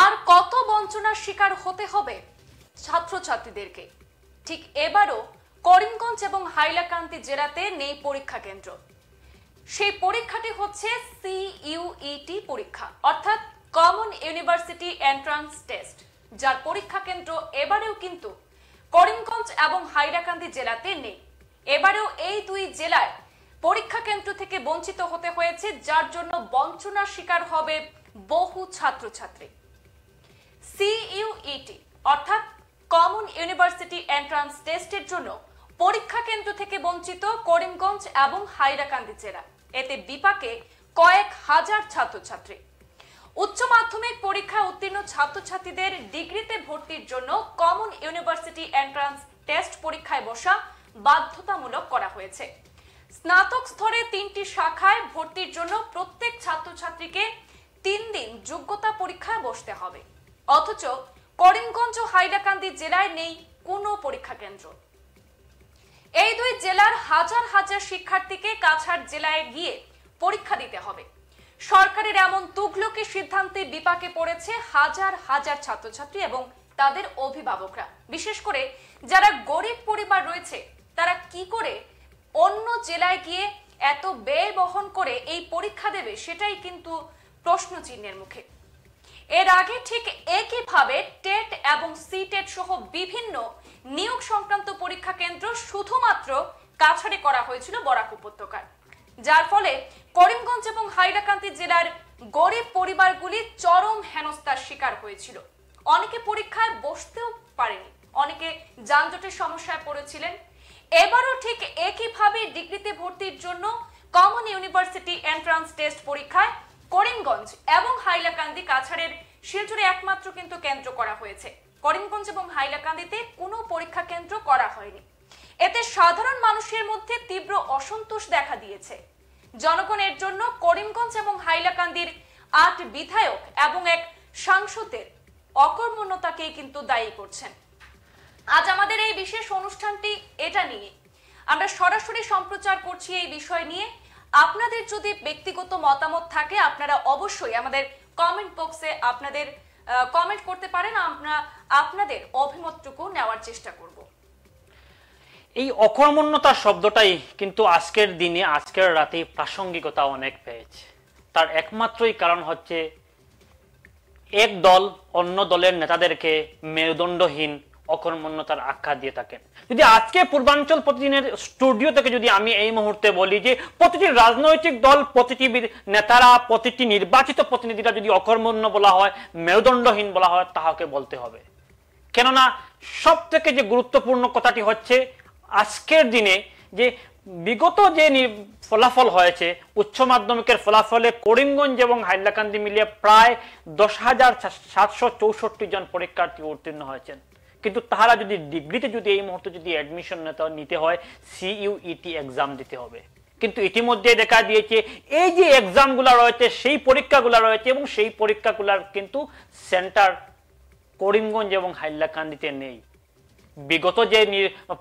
আর কত বঞ্চনার শিকার হতে হবে ছাত্রছাত্রীদেরকে। ঠিক এবারও করিমগঞ্জ এবং হাইলাকান্দি জেলাতে নেই পরীক্ষা কেন্দ্র। সেই পরীক্ষাটি হচ্ছে সিইউইটি পরীক্ষা, অর্থাৎ কমন ইউনিভার্সিটি এন্ট্রান্স টেস্ট, যার পরীক্ষা কেন্দ্র এবারেও কিন্তু করিমগঞ্জ এবং হাইলাকান্দি জেলাতে নেই। এবারেও এই দুই জেলায় পরীক্ষা কেন্দ্র থেকে বঞ্চিত হতে হয়েছে, যার জন্য বঞ্চনার শিকার হবে বহু ছাত্রছাত্রী। সিইউইটি অর্থাৎ কমন ইউনিভার্সিটি এন্ট্রান্স টেস্টের জন্য পরীক্ষা কেন্দ্র থেকে বঞ্চিত করিমগঞ্জ এবং হাইলাকান্দি জেলা। এতে বিপাকে কয়েক হাজার ছাত্রছাত্রী। উচ্চ মাধ্যমিক পরীক্ষায় উত্তীর্ণ ছাত্রছাত্রীদের ডিগ্রিতে ভর্তির জন্য কমন ইউনিভার্সিটি এন্ট্রান্স টেস্ট পরীক্ষায় বসা বাধ্যতামূলক করা হয়েছে। স্নাতক স্তরে 3টি শাখায় ভর্তির জন্য প্রত্যেক ছাত্রছাত্রীকে 3 দিন যোগ্যতা পরীক্ষায় বসতে হবে। অথচ করিমগঞ্জ ও হাইলাকান্দি জেলায় নেই কোনো পরীক্ষা কেন্দ্র। এই দুই জেলার হাজার হাজার শিক্ষার্থীকে কাছাড় জেলায় গিয়ে পরীক্ষা দিতে হবে। সরকারের এমন তুগলকি সিদ্ধান্তে বিপাকে পড়েছে হাজার হাজার ছাত্রছাত্রী এবং তাদের অভিভাবকরা। বিশেষ করে যারা গরিব পরিবার রয়েছে, তারা কি করে অন্য জেলায় গিয়ে এত ব্যয় বহন করে এই পরীক্ষা দেবে, সেটাই কিন্তু প্রশ্ন চিহ্নের মুখে। এর আগে ঠিক একইভাবে টেট এবং সিটেট সহ বিভিন্ন নিয়োগ সংক্রান্ত পরীক্ষা কেন্দ্র শুধুমাত্র কাছাড়ে করা হয়েছিল বরাক উপত্যকার, যার ফলে করিমগঞ্জ এবং হাইলাকান্দি জেলার গরিব পরিবারগুলি চরম হেনস্থার শিকার হয়েছিল। অনেকে পরীক্ষায় বসতেও পারেনি, অনেকে যানজটের সমস্যায় পড়েছিলেন। এবারও ঠিক একইভাবে ডিগ্রিতে ভর্তির জন্য কমন ইউনিভার্সিটি এন্ট্রান্স টেস্ট পরীক্ষায় করিমগঞ্জ এবং হাইলাকান্দি, কাছাড়ের শিলচরে একমাত্র কিন্তু কেন্দ্র করা হয়েছে। করিমগঞ্জ এবং হাইলাকান্দিতে কোনো পরীক্ষা কেন্দ্র করা হয়নি। এতে সাধারণ মানুষের মধ্যে তীব্র অসন্তোষ দেখা দিয়েছে। জনগণের জন্য করিমগঞ্জ এবং হাইলাকান্দির 8 বিধায়ক এবং এক সাংসদের অকর্মণ্যতাকেই কিন্তু দায়ী করছেন। আজ আমাদের এই বিশেষ অনুষ্ঠানটি এটা নিয়ে, আমরা সরাসরি সম্প্রচার করছি এই বিষয় নিয়ে। আপনাদের যদি ব্যক্তিগত মতামত থাকে, আপনারা অবশ্যই আমাদের কমেন্ট বক্সে আপনাদের কমেন্ট করতে পারেন। আমরা আপনাদের অভিমতটুকু নেওয়ার চেষ্টা করব। এই অকর্মণ্যতা শব্দটাই কিন্তু আজকের দিনে, আজকের রাতে প্রাসঙ্গিকতা অনেক পেয়েছে। তার একমাত্রই কারণ হচ্ছে এক দল অন্য দলের নেতাদেরকে মেরুদণ্ডহীন অকর্মণ্যতার আখ্যা দিয়ে থাকেন। যদি আজকে পূর্বাঞ্চল প্রতিদিনের স্টুডিও থেকে যদি আমি এই মুহূর্তে বলি যে প্রতিটি রাজনৈতিক দল, প্রতিটি নেতারা, প্রতিটি নির্বাচিত প্রতিনিধিরা যদি অকর্মণ্য বলা হয়, মেরুদণ্ডহীন বলা হয়, তাহাকে বলতে হবে। কেননা সব থেকে যে গুরুত্বপূর্ণ কথাটি হচ্ছে আজকের দিনে যে বিগত যে ফলাফল হয়েছে, উচ্চ মাধ্যমিকের ফলাফলে করিমগঞ্জ এবং হাইলাকান্দি মিলিয়ে প্রায় 10,764 জন পরীক্ষার্থী উত্তীর্ণ হয়েছেন। কিন্তু তাহারা যদি ডিগ্রিতে যদি এই মুহূর্তে যদি অ্যাডমিশন নিতে হয়, সিইউইটি এক্সাম দিতে হবে। কিন্তু ইতিমধ্যে দেখা দিয়েছে এই যে এক্সামগুলো রয়েছে, সেই পরীক্ষাগুলো রয়েছে এবং সেই পরীক্ষাগুলোর কিন্তু সেন্টার করিমগঞ্জ এবং হাইলাকান্দিতে নেই। বিগত যে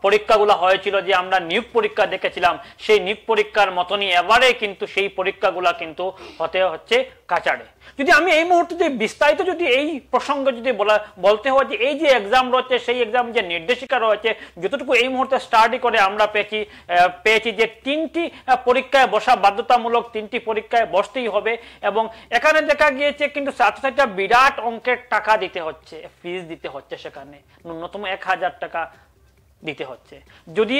পরীক্ষাগুলো হয়েছিল, যে আমরা নিয়োগ পরীক্ষা দেখেছিলাম, সেই নিয়োগ পরীক্ষার মতনই এবারে কিন্তু সেই পরীক্ষাগুলো কিন্তু হতে হচ্ছে কাছাড়ে। যদি আমি এই মুহূর্তে যে বিস্তারিত যদি এই প্রসঙ্গে যদি বলতে হয় যে এই যে এক্সাম রয়েছে, সেই এক্সাম যে নির্দেশিকা রয়েছে, যতটুকু এই মুহূর্তে স্টাডি করে আমরা পেয়েছি যে 3টি পরীক্ষায় বসা বাধ্যতামূলক, 3টি পরীক্ষায় বসতেই হবে। এবং এখানে দেখা গিয়েছে কিন্তু ছাত্রছাত্রীরা বিরাট অঙ্কের টাকা দিতে হচ্ছে, ফিস দিতে হচ্ছে, সেখানে ন্যূনতম 1000 টাকা দিতে হচ্ছে। যদি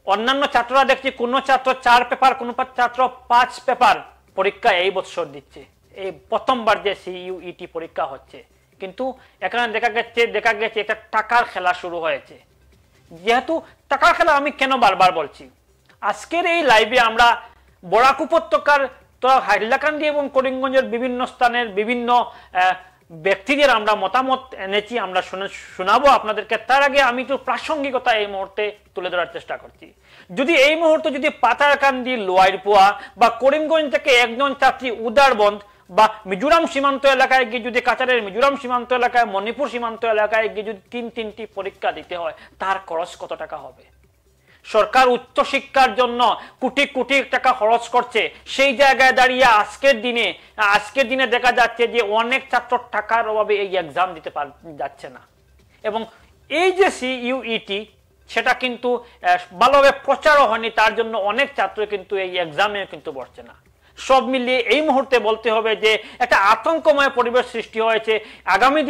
অন্যান্য ছাত্ররা দেখছি কোনো ছাত্র 4 পেপার, কোনো ছাত্র 5 পেপার পরীক্ষা এই বছর দিচ্ছে, এই প্রথমবার যে সিইউইটি পরীক্ষা হচ্ছে। কিন্তু এখানে দেখা গেছে একটা টাকার খেলা শুরু হয়েছে। যেহেতু টাকার খেলা, আমি কেন বারবার বলছি, আজকের এই লাইভে আমরা বরাক উপত্যকার তো হাইলাকান্দি এবং করিমগঞ্জের বিভিন্ন স্থানের বিভিন্ন ব্যক্তিদের আমরা মতামত এনেছি, আমরা শোনাবো আপনাদেরকে। তার আগে আমি একটু প্রাসঙ্গিকতা এই মুহূর্তে তুলে ধরার চেষ্টা করছি। যদি এই মুহূর্তে যদি পাতারকান্দি, লোয়ারপোয়া বা করিমগঞ্জ থেকে একজন ছাত্রী উদারবন্দ বা মিজোরাম সীমান্ত এলাকায় গিয়ে, যদি কাছাড়ের মিজোরাম সীমান্ত এলাকায়, মণিপুর সীমান্ত এলাকায় গিয়ে যদি 3টি পরীক্ষা দিতে হয়, তার খরচ কত টাকা হবে? সরকার উচ্চ শিক্ষার জন্য কোটি কোটি টাকা খরচ করছে, সেই জায়গায় দাঁড়িয়ে আজকের দিনে দেখা যাচ্ছে যে অনেক ছাত্র টাকার অভাবে এই এক্সাম দিতে যাচ্ছে না। এবং এই যে সিইউইটি সেটা কিন্তু ভালোভাবে প্রচারও হয়নি, তার জন্য অনেক ছাত্র কিন্তু এই এক্সামে কিন্তু বসছে না। সব মিলিয়ে এই মুহূর্তে বলতে হবে যে একটা আতঙ্কময় পরিবেশ সৃষ্টি হয়েছে। আগামী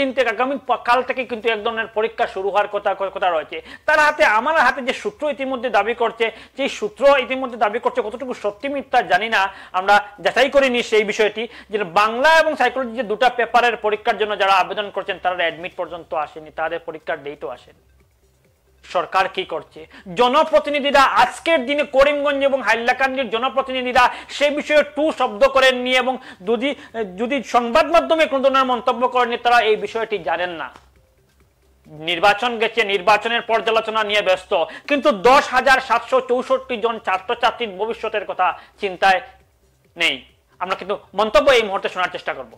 কাল থেকে কিন্তু এক ধরনের পরীক্ষা শুরু হওয়ার কথা রয়েছে। তার আমার হাতে যে সূত্র ইতিমধ্যে দাবি করছে, যে সূত্র ইতিমধ্যে দাবি করছে কতটুকু সত্যি মিথ্যা জানি না, আমরা যাচাই করিনি সেই বিষয়টি, যে বাংলা এবং সাইকোলজি যে দুটো পেপারের পরীক্ষার জন্য যারা আবেদন করছেন তারা অ্যাডমিট পর্যন্ত আসেনি, তাদের পরীক্ষার ডেটও আসেনি। সরকার কি করছে? জনপ্রতিনিধিরা আজকের দিনে করিমগঞ্জ এবং হাইলাকান্দির জনপ্রতিনিধিরা সেই বিষয়ে টু শব্দ করেননি, এবং যদি সংবাদ মাধ্যমে কোনো ধরনের মন্তব্য করেননি, তারা এই বিষয়টি জানেন না। নির্বাচন গেছে, নির্বাচনের পর্যালোচনা নিয়ে ব্যস্ত, কিন্তু 10,764 জন ছাত্রছাত্রীর ভবিষ্যতের কথা চিন্তায় নেই। আমরা কিন্তু মন্তব্য এই মুহূর্তে শোনার চেষ্টা করব।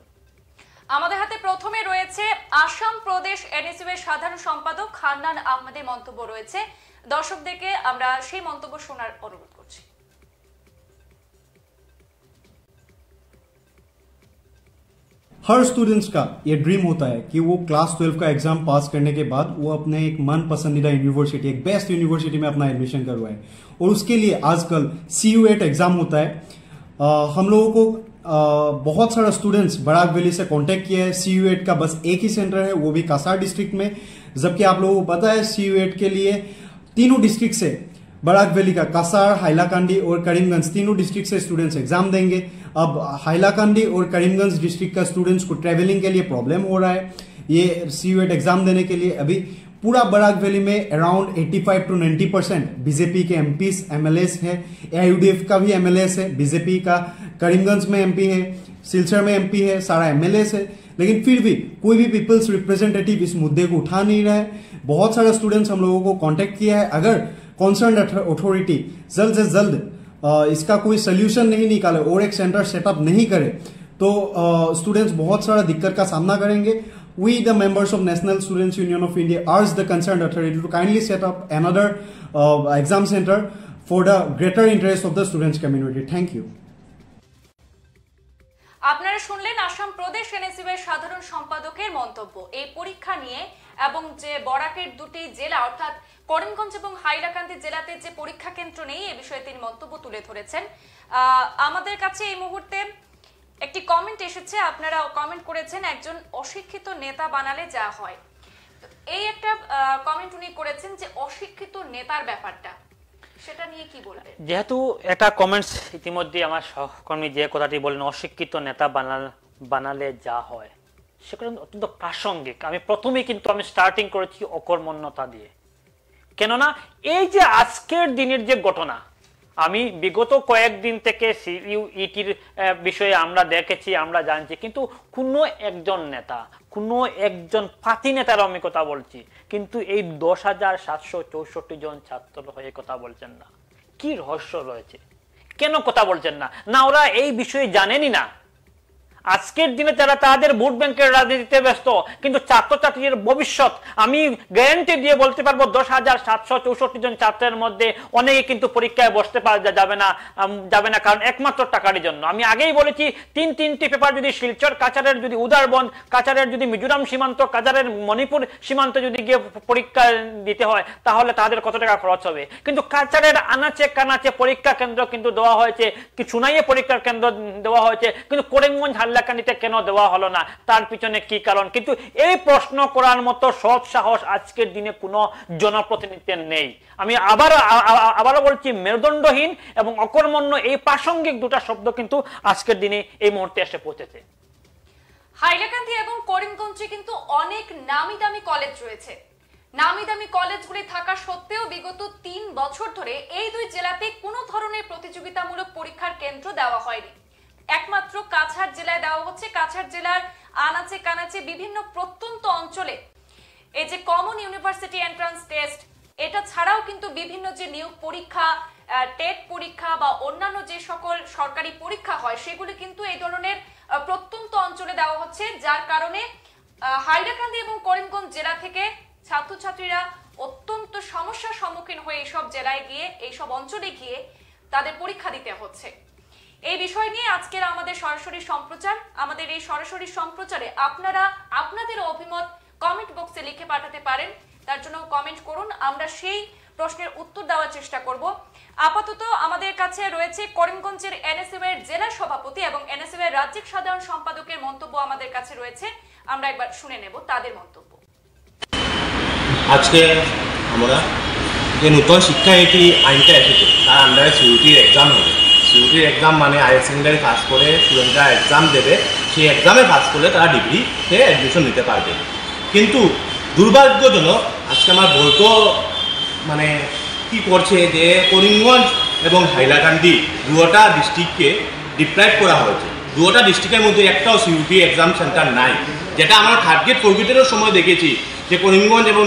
আমাদের হাতে প্রথমে রয়েছে আসাম প্রদেশ এনএসইউ এর সাধারণ সম্পাদক হান্নান আহমেদের মন্তব্য রয়েছে, দর্শকদেরকে আমরা সেই মন্তব্য শোনার অনুরোধ করছি। हर स्टूडेंट्स का ये ड्रीम होता है कि वो क्लास 12 का एग्जाम पास करने के बाद वो अपने एक मन पसंदीदा यूनिवर्सिटी, एक बेस्ट यूनिवर्सिटी में अपना एडमिशन करवाए, और उसके लिए आजकल CU8 एग्जाम होता है। हम लोगों को बहुत सारा स्टूडेंट्स बराक वैली से कांटेक्ट किया है। CU8 का बस एक ही सेंटर है, वो भी कासार डिस्ट्रिक्ट में, जबकि आप लोगों को पता है CU8 के लिए तीनों डिस्ट्रिक्ट से, बराक वैली का कासार, हाइलाकांडी और करीमगंज, तीनों डिस्ट्रिक्ट से स्टूडेंट्स एग्जाम देंगे। अब हाइलाकांडी और करीमगंज डिस्ट्रिक्ट का स्टूडेंट्स को ट्रेवलिंग के लिए प्रॉब्लम हो रहा है। ये CU8 एग्जाम देने के लिए अभी पूरा बराक वैली में अराउंड 85 to 90% बीजेपी के MPs MLAs है, AIUDF का भी MLAs है, बीजेपी का करीमगंज में MP है, सिलचर में MP है, सारा MLAs है, लेकिन फिर भी कोई भी पीपल्स रिप्रेजेंटेटिव इस मुद्दे को उठा नहीं रहा है। बहुत सारे स्टूडेंट्स हम लोगों को कांटेक्ट किया है। अगर कंसर्न अथॉरिटी जल्द से जल्द इसका कोई सोल्यूशन नहीं निकाले और एक सेंटर सेटअप नहीं करे तो स्टूडेंट्स बहुत सारा दिक्कत का सामना करेंगे। We, the members of National Students Union of India, urge the concerned authority to kindly set up another exam center for the greater interest of the students community. Thank you. আপনারা শুনলেন আসাম প্রদেশ NSU এর সাধারণ সম্পাদকের মন্তব্য এই পরীক্ষা নিয়ে, এবং যে বরাকের দুটি জেলা অর্থাৎ করিমগঞ্জ এবং হাইলাকান্দি জেলাতে যে পরীক্ষা কেন্দ্র নেই এ বিষয়ে তিনি মন্তব্য তুলে ধরেছেন। আমাদের কাছে এই মুহূর্তে একটি কমেন্ট এসেছে, আপনারা কমেন্ট করেছেন একজন অশিক্ষিত নেতা বানালে যা হয়, এই একটা কমেন্ট উনি করেছেন যে অশিক্ষিত নেতার ব্যাপারটা, সেটা নিয়ে কি বলবেন? যেহেতু একটা কমেন্টস ইতিমধ্যে আমার সহকর্মী যে কথাটি বলেন অশিক্ষিত নেতা বানালে যা হয়, সেটা অত্যন্ত প্রাসঙ্গিক। আমি প্রথমেই কিন্তু স্টার্টিং করেছি অকর্মণ্যতা দিয়ে, কেননা এই যে আজকের দিনের যে ঘটনা, আমি বিগত কয়েকদিন থেকে CUETর বিষয়ে আমরা দেখেছি, আমরা জানছি, কিন্তু কোনো একজন নেতা, কোনো একজন পাতি নেতার আমি কথা বলছি, কিন্তু এই 10,764 জন ছাত্র হয়ে কথা বলছেন না। কি রহস্য রয়েছে? কেন কথা বলছেন না? না ওরা এই বিষয়ে জানেনই না। আজকের দিনে তারা তাদের ভোট ব্যাংকের রাজনীতিতে ব্যস্ত, কিন্তু ছাত্রছাত্রীদের ভবিষ্যৎ আমি গ্যারান্টি দিয়ে বলতে পারবো 10,764 জন ছাত্রের মধ্যে অনেকে কিন্তু পরীক্ষায় বসতে যাবে না, কারণ একমাত্র টাকার জন্য। আমি আগেই বলেছি তিনটি পেপার যদি শিলচর, কাছাড়ের যদি উদারবন, কাছাড়ের যদি মিজোরাম সীমান্ত, কাছাড়ের মণিপুর সীমান্ত যদি গিয়ে পরীক্ষা দিতে হয় তাহলে তাদের কত টাকা খরচ হবে। কিন্তু কাছাড়ের আনাচে কানাচে পরীক্ষা কেন্দ্র কিন্তু দেওয়া হয়েছে, কি সুনাইয়ে পরীক্ষার কেন্দ্র দেওয়া হয়েছে, কিন্তু করিমগঞ্জ হাইলাকান্দিতে কেন দেওয়া হলো না? তার পিছনে কি কারণ? কিন্তু এই প্রশ্ন করার মতো সৎ সাহস আজকের দিনে কোনো জনপ্রতিনিধিদের নেই। আমি আবারও বলছি, মেরুদণ্ডহীন এবং অকর্মণ্য এই প্রাসঙ্গিক দুটো শব্দ কিন্তু আজকের দিনে এই মুহূর্তে এসে পৌঁছেছে। হাইলাকান্দি এবং করিমগঞ্জে কিন্তু অনেক নামি দামি কলেজ রয়েছে। নামি দামি কলেজগুলি থাকা সত্ত্বেও বিগত 3 বছর ধরে এই দুই জেলাতে কোনো ধরনের প্রতিযোগিতামূলক পরীক্ষার কেন্দ্র দেওয়া হয়নি। একমাত্র কাছাড় জেলায় দেওয়া হচ্ছে। কাছাড় জেলার আনাচে কানাচে বিভিন্ন প্রত্যন্ত অঞ্চলে এই যে কমন ইউনিভার্সিটি এন্ট্রান্স টেস্ট, এটা ছাড়াও কিন্তু বিভিন্ন যে নিয়োগ পরীক্ষা, টেট পরীক্ষা বা অন্যান্য যে সকল সরকারি পরীক্ষা হয় সেগুলি কিন্তু এই ধরনের প্রত্যন্ত অঞ্চলে দেওয়া হচ্ছে, যার কারণে হাইলাকান্দি এবং করিমগঞ্জ জেলা থেকে ছাত্রছাত্রীরা অত্যন্ত সমস্যার সম্মুখীন হয়ে এইসব জেলায় গিয়ে এইসব অঞ্চলে গিয়ে তাদের পরীক্ষা দিতে হচ্ছে। এই বিষয় নিয়ে আজকের আমাদের সরাসরি সম্প্রচার। আমাদের এই সরাসরি সম্প্রচারে আপনারা আপনাদের অভিমত কমেন্ট বক্সে লিখে পাঠাতে পারেন। তার জন্য কমেন্ট করুন, আমরা সেই প্রশ্নের উত্তর দেওয়ার চেষ্টা করব। আপাতত আমাদের কাছে রয়েছে করিমগঞ্জের এনএসইউ এর জেলা সভাপতি এবং এনএসইউ এর রাজ্যিক সাধারণ সম্পাদকের মন্তব্য আমাদের কাছে রয়েছে। আমরা একবার শুনে নেব তাদের মন্তব্য। আজকে আমরা যে নতুন শিক্ষানীতি আইনটা এসেছে তার আন্ডারে সিইউটির এক্সাম হবে। সিইউটির এক্সাম মানে হায়ার সেকেন্ডারি পাস করে স্টুডেন্টরা এক্সাম দেবে, সেই এক্সামে পাস করলে তারা ডিগ্রিতে অ্যাডমিশন নিতে পারবে। কিন্তু দুর্ভাগ্যজনক আজকে আমার বলতো মানে কি করছে যে করিমগঞ্জ এবং হাইলাকান্দি দুটা ডিস্ট্রিক্টকে ডিপ্রাইভ করা হয়েছে। দুটা ডিস্ট্রিক্টের মধ্যে একটাও সিইউটি এক্সাম সেন্টার নাই, যেটা আমরা থার্ড গ্রেড ফোর্থ গ্রেডেরও সময় দেখেছি যে করিমগঞ্জ এবং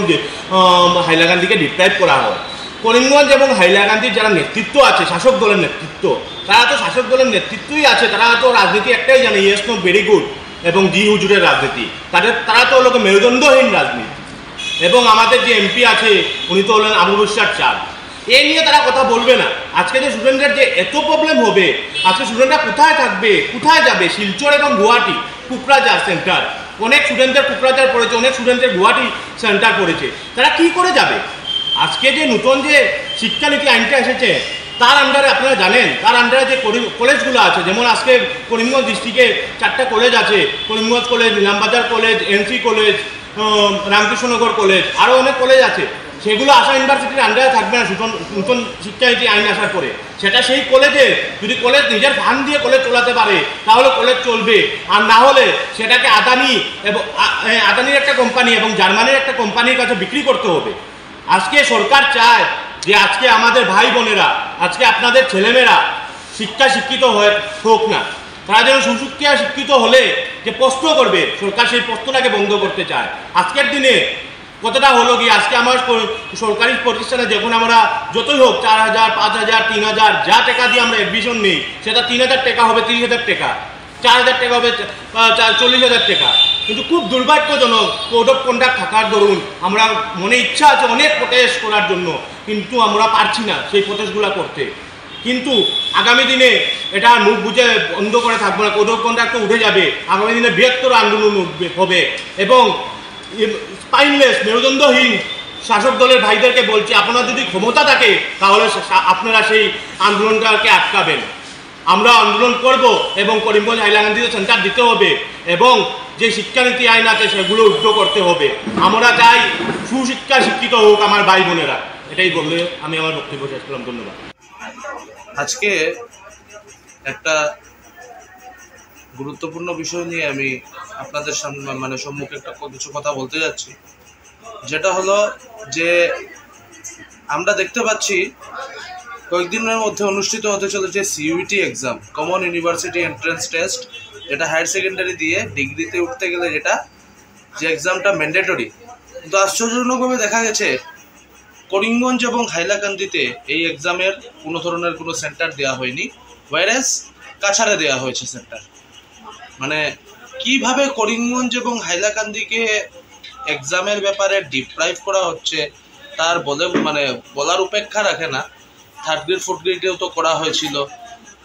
হাইলাকান্দিকে ডিপ্রাইভ করা হয়। করিমগঞ্জ এবং হাইলাকান্দির যারা নেতৃত্ব আছে, শাসক দলের নেতৃত্ব, তারা তো শাসক দলের নেতৃত্বই আছে, তারা তো রাজনীতি একটাই জানে, ইয়েস নো ভেরি গুড এবং জি হুজুরের রাজনীতি, তারা তো হলো মেরুদণ্ডহীন রাজনীতি। এবং আমাদের যে এমপি আছে উনি তো হলেন আবু বকর চাঁদ, এ নিয়ে তারা কথা বলবে না। আজকে যে স্টুডেন্টদের যে এত প্রবলেম হবে, আজকে স্টুডেন্টরা কোথায় থাকবে, কোথায় যাবে? শিলচর এবং গুয়াহাটি, কুকরাঝার সেন্টার, অনেক স্টুডেন্টের কুকরাঝার পড়েছে, অনেক স্টুডেন্টের গুয়াহাটি সেন্টার পড়েছে, তারা কি করে যাবে? আজকে যে নতুন যে শিক্ষানীতি আইনটা এসেছে তার আন্ডারে আপনারা জানেন, তার আন্ডারে যে কলেজগুলো আছে, যেমন আজকে করিমগঞ্জ ডিস্ট্রিক্টে 4টা কলেজ আছে, Karimganj college, Nilambazar college, NC college, Ramkrishnanagar college, আরও অনেক কলেজ আছে, সেগুলো আশা ইউনিভার্সিটির আন্ডারে থাকবে না নতুন শিক্ষানীতি আইন আসার পরে। সেটা সেই কলেজে যদি কলেজ নিজের ফান্ড দিয়ে কলেজ চালাতে পারে তাহলে কলেজ চলবে, আর না হলে সেটাকে আদানি এবং আদানির একটা কোম্পানি এবং জার্মানির একটা কোম্পানির কাছে বিক্রি করতে হবে। আজকে সরকার চায় যে আজকে আমাদের ভাই বোনেরা, আজকে আপনাদের ছেলেমেয়েরা শিক্ষিত হোক না, তারা যেন সুশিক্ষা শিক্ষিত হলে যে প্রশ্ন করবে, সরকার সেই প্রশ্নটাকে বন্ধ করতে চায়। আজকের দিনে কতটা হলো কি, আজকে আমার সরকারি প্রতিষ্ঠানে যখন আমরা যতই হোক 4,000, 5,000, 3,000 যা টাকা দিয়ে আমরা অ্যাডমিশন নিই, সেটা 3,000 টাকা হবে 30,000 টাকা, 4,000 টাকা হবে 40,000 টাকা। কিন্তু খুব দুর্ভাগ্যজনক, কোড অফ কন্ডাক্ট থাকার দরুন আমরা মনে ইচ্ছা আছে অনেক প্রটেস্ট করার জন্য, কিন্তু আমরা পারছি না সেই প্রটেস্টগুলো করতে। কিন্তু আগামী দিনে এটা মুখ বুঝে বন্ধ করে থাকবো না, কোড অফ কন্ডাক্ট তো উঠে যাবে, আগামী দিনে বৃহত্তর আন্দোলন হবে। এবং স্পাইনলেস মেরুদণ্ডহীন শাসক দলের ভাইদেরকে বলছি, আপনারা যদি ক্ষমতা থাকে তাহলে আপনারা সেই আন্দোলনটাকে আটকাবেন। আমরা আন্দোলন করব এবং করিমগঞ্জ হাইলাকান্দিতে সেন্টার দিতে হবে এবং যে শিক্ষানীতি আইন আছে সেগুলো উদ্ধ করতে হবে। আমরা চাই সুশিক্ষা শিক্ষিত হোক আমার ভাই বোনেরা। এটাই বললে আমি আমার বক্তব্য শেষ করলাম। ধন্যবাদ। আজকে একটা গুরুত্বপূর্ণ বিষয় নিয়ে আমি আপনাদের সামনে সম্মুখে কিছু কথা বলতে যাচ্ছি, যেটা হলো যে আমরা দেখতে পাচ্ছি কয়েকদিনের মধ্যে অনুষ্ঠিত হতে চলেছে CUET exam, common university entrance test, যেটা হায়ার সেকেন্ডারি দিয়ে ডিগ্রিতে উঠতে গেলে যে এক্সামটা ম্যান্ডেটরি। কিন্তু আশ্চর্যজনকভাবে দেখা গেছে করিমগঞ্জ এবং হাইলাকান্দিতে এই এক্সামের কোনো ধরনের কোনো সেন্টার দেওয়া হয়নি, ওয়ারেস কাছাড়ে দেওয়া হয়েছে সেন্টার। মানে কিভাবে করিমগঞ্জ এবং হাইলাকান্দিকে এক্সামের ব্যাপারে ডিপ্রাইভ করা হচ্ছে তার বলার উপেক্ষা রাখে না। থার্ড গ্রেড ফোর্থ গ্রেডেও তো করা হয়েছিল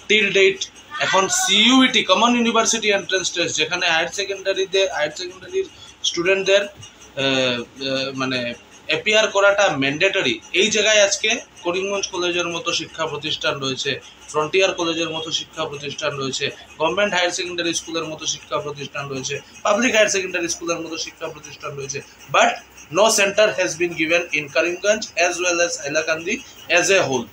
টিল ডেট। এখন CUET common university entrance test, যেখানে হায়ার সেকেন্ডারির স্টুডেন্টদের অ্যাপিয়ার করাটা ম্যান্ডেটরি, এই জায়গায় আজকে করিমগঞ্জ কলেজের মতো শিক্ষা প্রতিষ্ঠান রয়েছে, ফ্রন্টিয়ার কলেজের মতো শিক্ষা প্রতিষ্ঠান রয়েছে, গভর্নমেন্ট হায়ার সেকেন্ডারি স্কুলের মতো শিক্ষা প্রতিষ্ঠান রয়েছে, পাবলিক হায়ার সেকেন্ডারি স্কুলের মতো শিক্ষা প্রতিষ্ঠান রয়েছে, but no centre has been given in Karimganj as well as Hailakandi as a whole.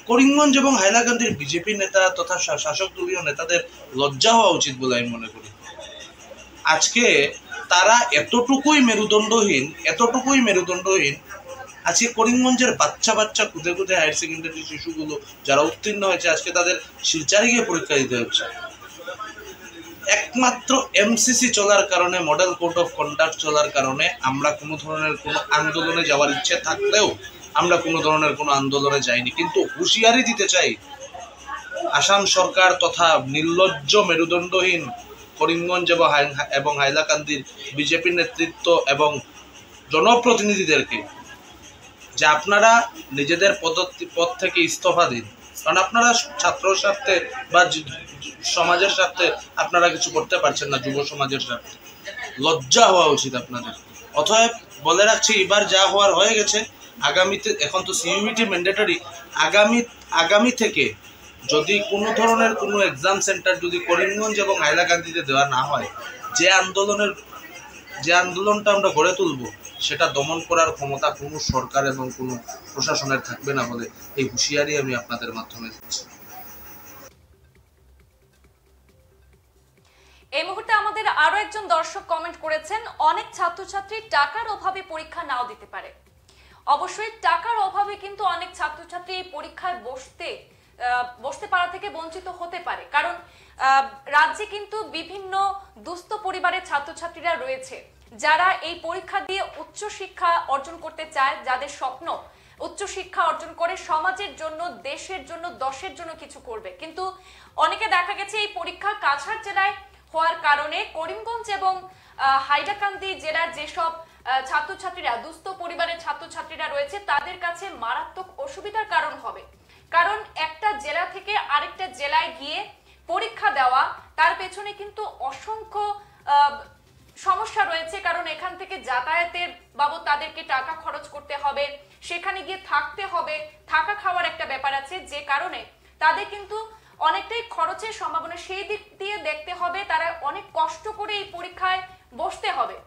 Karimganj এবং হাইলাকান্দির বিজেপি নেতা তথা শাসক দলীয় নেতাদের লজ্জা হওয়া উচিত বলে আমি মনে করি। আজকে তারা এতটুকুই মেরুদণ্ডহীন আজকে করিমগঞ্জের বাচ্চা খুদে হায়ার সেকেন্ডারি শিশুগুলো যারা উত্তীর্ণ হয়েছে, আজকে তাদের শিলচরে গিয়ে পরীক্ষা দিতে হচ্ছে। একমাত্র এমসিসি চলার কারণে, মডেল কোড অফ কন্ডাক্ট চলার কারণে আমরা কোনো ধরনের কোনো আন্দোলনে যাওয়ার ইচ্ছে থাকলেও আমরা কোনো ধরনের কোনো আন্দোলনে যাইনি। কিন্তু হুঁশিয়ারি দিতে চাই আসাম সরকার তথা নির্লজ্জ মেরুদণ্ডহীন করিমগঞ্জ এবং হাইলাকান্দির বিজেপি নেতৃত্ব এবং জনপ্রতিনিধিদেরকে যে আপনারা নিজেদের পদ থেকে ইস্তফা দিন, কারণ আপনারা ছাত্র স্বার্থে বা সমাজের স্বার্থে আপনারা কিছু করতে পারছেন না, যুব সমাজের স্বার্থে। লজ্জা হওয়া উচিত আপনাদের। অতএব বলে রাখছি, এবার যা হওয়ার হয়ে গেছে, আগামীতে এখন তো সিইউটি ম্যান্ডেটরি, আগামী থেকে যদি কোনো ধরনের কোনো এক্সাম সেন্টার যদি করিমগঞ্জ এবং হাইলাকান্দিতে দেওয়া না হয়, যে আন্দোলনটা আমরা গড়ে তুলব সেটা দমন করার ক্ষমতা কোনো সরকার এবং কোনো প্রশাসনের থাকবে না বলে এই হুঁশিয়ারি আমি আপনাদের মাধ্যমে দিচ্ছি। এই মুহূর্তে আমাদের আরো একজন দর্শক কমেন্ট করেছেন, অনেক ছাত্রছাত্রী টাকার অভাবে পরীক্ষা নাও দিতে পারে। অবশ্যই টাকার অভাবে কিন্তু অনেক ছাত্রছাত্রী এই পরীক্ষায় বসতে পারা থেকে বঞ্চিত হতে পারে, কারণ রাজ্যে কিন্তু বিভিন্ন দুস্থ পরিবারের ছাত্রছাত্রীরা রয়েছে যারা এই পরীক্ষা দিয়ে উচ্চ শিক্ষা অর্জন করতে চায়, যাদের স্বপ্ন উচ্চ শিক্ষা অর্জন করে সমাজের জন্য, দেশের জন্য, দশের জন্য কিছু করবে। কিন্তু অনেকে দেখা গেছে এই পরীক্ষা কাছাড় জেলায় হওয়ার কারণে করিমগঞ্জ এবং হাইলাকান্দি জেলার যেসব ছাত্রছাত্রীরা দুস্থ পরিবারের ছাত্রছাত্রীরা রয়েছে তাদের কাছে মারাত্মক অসুবিধার কারণ হবে। কারণ একটা জেলা থেকে আরেকটা জেলায় গিয়ে পরীক্ষা দেওয়া, তার পেছনে কিন্তু অসংখ্য সমস্যা রয়েছে। কারণ এখান থেকে যাতায়াতের বাবদ তাদেরকে টাকা খরচ করতে হবে, সেখানে গিয়ে থাকতে হবে, থাকা খাওয়ার একটা ব্যাপার আছে, যে কারণে তাদের কিন্তু অনেকটাই খরচের সম্ভাবনা। সেই দিক দিয়ে দেখতে হবে, তারা অনেক কষ্ট করে এই পরীক্ষায় বসতে হবে।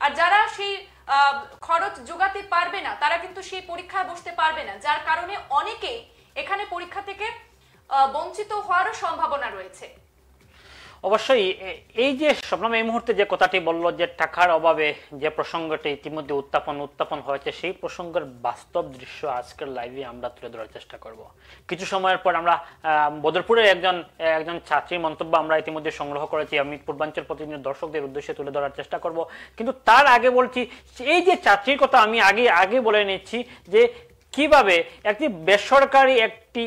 আর যারা সেই খরচ যোগাতে পারবে না তারা কিন্তু সেই পরীক্ষায় বসতে পারবে না, যার কারণে অনেকেই এখানে পরীক্ষা থেকে বঞ্চিত হওয়ারও সম্ভাবনা রয়েছে। অবশ্যই এই যে স্বপ্নম এই মুহূর্তে যে কথাটি বলল, যে টাকার অভাবে যে প্রসঙ্গটি ইতিমধ্যে উত্থাপন হয়েছে, সেই প্রসঙ্গের বাস্তব দৃশ্য আজকের লাইভে আমরা তুলে ধরার চেষ্টা করব। কিছু সময়ের পর আমরা বদরপুরের একজন ছাত্রীর মন্তব্য আমরা ইতিমধ্যে সংগ্রহ করেছি, আমি পূর্বাঞ্চল প্রতিদিনের দর্শকদের উদ্দেশ্যে তুলে ধরার চেষ্টা করব। কিন্তু তার আগে বলছি, এই যে ছাত্রীর কথা আমি আগে বলে নিচ্ছি যে কিভাবে একটি বেসরকারি একটি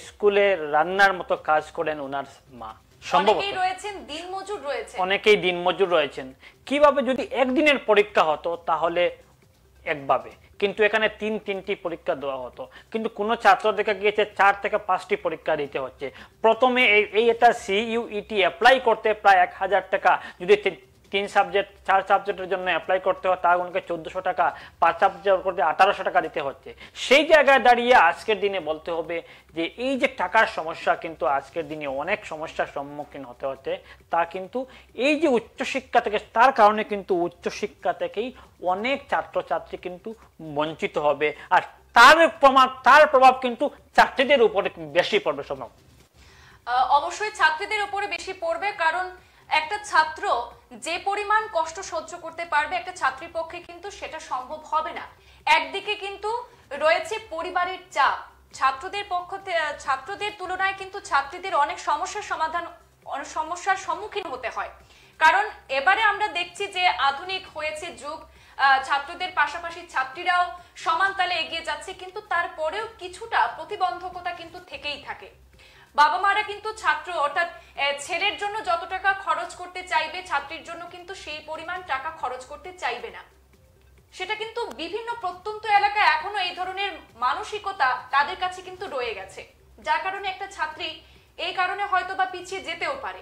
স্কুলে রান্নার মতো কাজ করেন ওনার মা। অনেকেই দিনমজুর রয়েছেন। কিভাবে যদি একদিনের পরীক্ষা হতো তাহলে একভাবে, কিন্তু এখানে তিনটি পরীক্ষা দেওয়া হতো। কিন্তু কোনো ছাত্র দেখা গিয়েছে 4 থেকে 5টি পরীক্ষা দিতে হচ্ছে। প্রথমে এটা সিইউটি অ্যাপ্লাই করতে প্রায় 1000 টাকা, যদি 4 সাবজেক্টের জন্য অ্যাপ্লাই করতে হয় তার অনেকে 1400 টাকা, 5 সাবজেক্ট করতে 1800 টাকা দিতে হচ্ছে। সেই জায়গায় দাঁড়িয়ে আজকের দিনে বলতে হবে যে এই যে টাকার সমস্যা, কিন্তু আজকের দিনে অনেক সমস্যার সম্মুখীন হতে হচ্ছে। তা কিন্তু এই যে উচ্চশিক্ষা থেকে, তার কারণে কিন্তু উচ্চশিক্ষা থেকেই অনেক ছাত্রছাত্রী কিন্তু বঞ্চিত হবে। আর তার প্রভাব কিন্তু ছাত্রীদের উপরে বেশি পড়বে। সম্ভব অবশ্যই ছাত্রীদের উপরে বেশি পড়বে, কারণ একটা ছাত্র যে পরিমাণ কষ্ট সহ্য করতে পারবে একটা ছাত্রীর পক্ষে কিন্তু সেটা সম্ভব হবে না। একদিকে কিন্তু রয়েছে পরিবারের চাপ, ছাত্রদের তুলনায় কিন্তু ছাত্রীদের অনেক সমস্যার সম্মুখীন হতে হয়। কারণ এবারে আমরা দেখছি যে আধুনিক হয়েছে যুগ, ছাত্রদের পাশাপাশি ছাত্রীরাও সমান তালে এগিয়ে যাচ্ছে, কিন্তু তারপরেও কিছুটা প্রতিবন্ধকতা কিন্তু থেকেই থাকে। বাবা মারা কিন্তু ছাত্র অর্থাৎ ছেলের জন্য যত টাকা খরচ করতে চাইবে, ছাত্রীর জন্য কিন্তু সেই পরিমাণ টাকা খরচ করতে চাইবে না। সেটা কিন্তু বিভিন্ন প্রত্যন্ত এলাকায় এখনো এই ধরনের মানসিকতা তাদের কাছে কিন্তু রয়ে গেছে, যার কারণে একটা ছাত্রী এই কারণে হয়তো বা পিছিয়ে যেতেও পারে।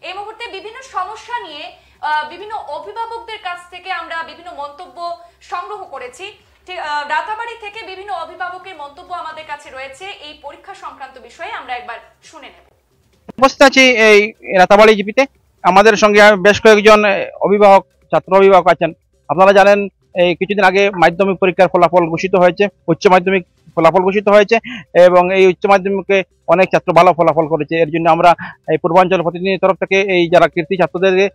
এই মুহূর্তে বিভিন্ন সমস্যা নিয়ে বিভিন্ন অভিভাবকদের কাছ থেকে আমরা বিভিন্ন মন্তব্য সংগ্রহ করেছি। রাতাবাড়ি থেকে বিভিন্ন অভিভাবকের মন্তব্য আমাদের কাছে রয়েছে এই পরীক্ষা সংক্রান্ত বিষয়ে, আমরা একবার শুনে নেব। উপস্থিত আছি এই রাতাবাড়ি জিপিতে। আমাদের সঙ্গে বেশ কয়েকজন অভিভাবক, ছাত্র অভিভাবক আছেন। আপনারা জানেন এই কিছুদিন আগে মাধ্যমিক পরীক্ষার ফলাফল ঘোষিত হয়েছে, উচ্চ মাধ্যমিক ফলাফল ঘোষিত হয়েছে, এবং এই উচ্চ মাধ্যমিকে অনেক ছাত্র ভালো ফলাফল করেছে। এর জন্য আমরা এই পূর্বাঞ্চল প্রতিনিধির তরফ থেকে এই যারা কীর্তি ছাত্রদেরকে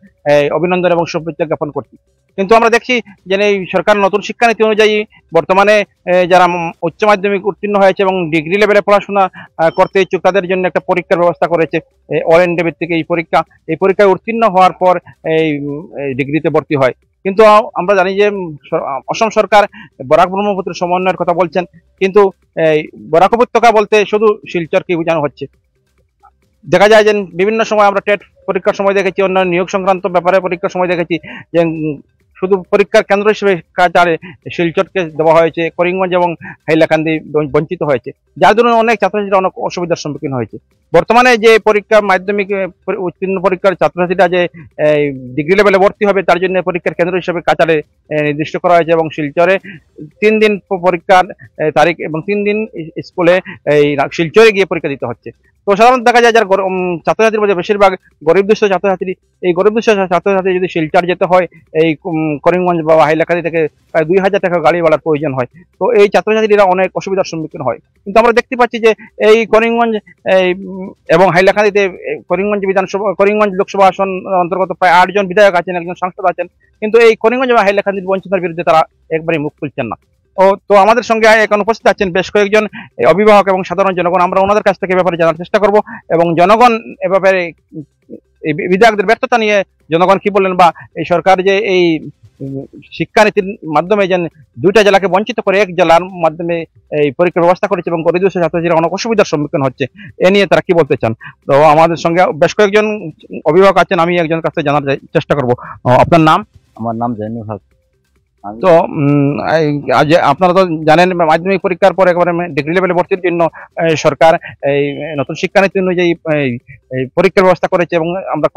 অভিনন্দন এবং শুভেচ্ছা জ্ঞাপন করছি। কিন্তু আমরা দেখছি যে এই সরকার নতুন শিক্ষানীতি অনুযায়ী বর্তমানে যারা উচ্চ মাধ্যমিক উত্তীর্ণ হয়েছে এবং ডিগ্রি লেভেলে পড়াশোনা করতে ইচ্ছুক তাদের জন্য একটা পরীক্ষার ব্যবস্থা করেছে, অল ইন্ডিয়া ভিত্তিক এই পরীক্ষায় উত্তীর্ণ হওয়ার পর এই ডিগ্রিতে ভর্তি হয়। কিন্তু আমরা জানি যে অসম সরকার বরাক ব্রহ্মপুত্র সমন্বয়ের কথা বলছেন, কিন্তু এই বরাক উপত্যকা বলতে শুধু শিলচরকে বোঝানো হচ্ছে। দেখা যায় যে বিভিন্ন সময় আমরা টেট পরীক্ষার সময় দেখেছি, অন্যান্য নিয়োগ সংক্রান্ত ব্যাপারে পরীক্ষার সময় দেখেছি যে শুধু পরীক্ষার কেন্দ্র হিসেবে কাছাড়ে শিলচরকে দেওয়া হয়েছে, করিমগঞ্জ এবং হাইলাকান্দি বঞ্চিত হয়েছে, যার জন্য অনেক ছাত্রছাত্রীরা অনেক অসুবিধার সম্মুখীন হয়েছে। বর্তমানে যে পরীক্ষা মাধ্যমিক উত্তীর্ণ পরীক্ষার ছাত্রছাত্রীরা যে ডিগ্রি লেভেলে ভর্তি হবে তার জন্য পরীক্ষার কেন্দ্র হিসেবে কাছাড়ে নির্দিষ্ট করা হয়েছে এবং শিলচরে 3 দিন পরীক্ষার তারিখ এবং 3 দিন স্কুলে এই শিলচরে গিয়ে পরীক্ষা দিতে হচ্ছে। তো সাধারণত দেখা যায় যার ছাত্রছাত্রীর মধ্যে বেশিরভাগ গরিব দুঃস্থ ছাত্রছাত্রী, এই গরিব দুঃস্থ ছাত্রছাত্রী যদি শিলচর যেতে হয় এই করিমগঞ্জ বা হাইলাকান্দি থেকে প্রায় 2000 টাকা গাড়ি ভাড়ার প্রয়োজন হয়। তো এই ছাত্রছাত্রীরা অনেক অসুবিধার সম্মুখীন হয়। কিন্তু আমরা দেখতে পাচ্ছি যে এই করিমগঞ্জ এবং হাইলাকান্দিতে করিমগঞ্জ লোকসভা আসন অন্তর্গত প্রায় 8 জন বিধায়ক আছেন, একজন সাংসদ আছেন, কিন্তু এই করিমগঞ্জ এবং হাইলাকান্দির বঞ্চিতের বিরুদ্ধে তারা একবারই মুখ খুলছেন না। তো আমাদের সঙ্গে এখন উপস্থিত আছেন বেশ কয়েকজন অভিভাবক এবং সাধারণ জনগণ। আমরা ওনাদের কাছ থেকে ব্যাপারে জানার চেষ্টা করব এবং জনগণ এ ব্যাপারে বিধায়কদের ব্যর্থতা নিয়ে জনগণ কি বললেন, বা এই সরকার যে এই শিক্ষানীতির মাধ্যমে যে 2টা জেলাকে বঞ্চিত করে 1 জেলার মাধ্যমে এই পরীক্ষার ব্যবস্থা করেছে এবং গরিব ছাত্রছাত্রীরা অনেক অসুবিধার সম্মুখীন হচ্ছে, এ নিয়ে তারা কি বলতে চান। তো আমাদের সঙ্গে বেশ কয়েকজন অভিভাবক আছেন, আমি একজন কাছে জানার চেষ্টা করব। আপনার নাম? আমার নাম জৈনুল হক। তো আপনারা তো জানেন মাধ্যমিক পরীক্ষার পর একেবারে ডিগ্রি লেভেলে ভর্তির জন্য সরকার এই নতুন শিক্ষানীতি অনুযায়ী পরীক্ষার ব্যবস্থা করেছে এবং আমরা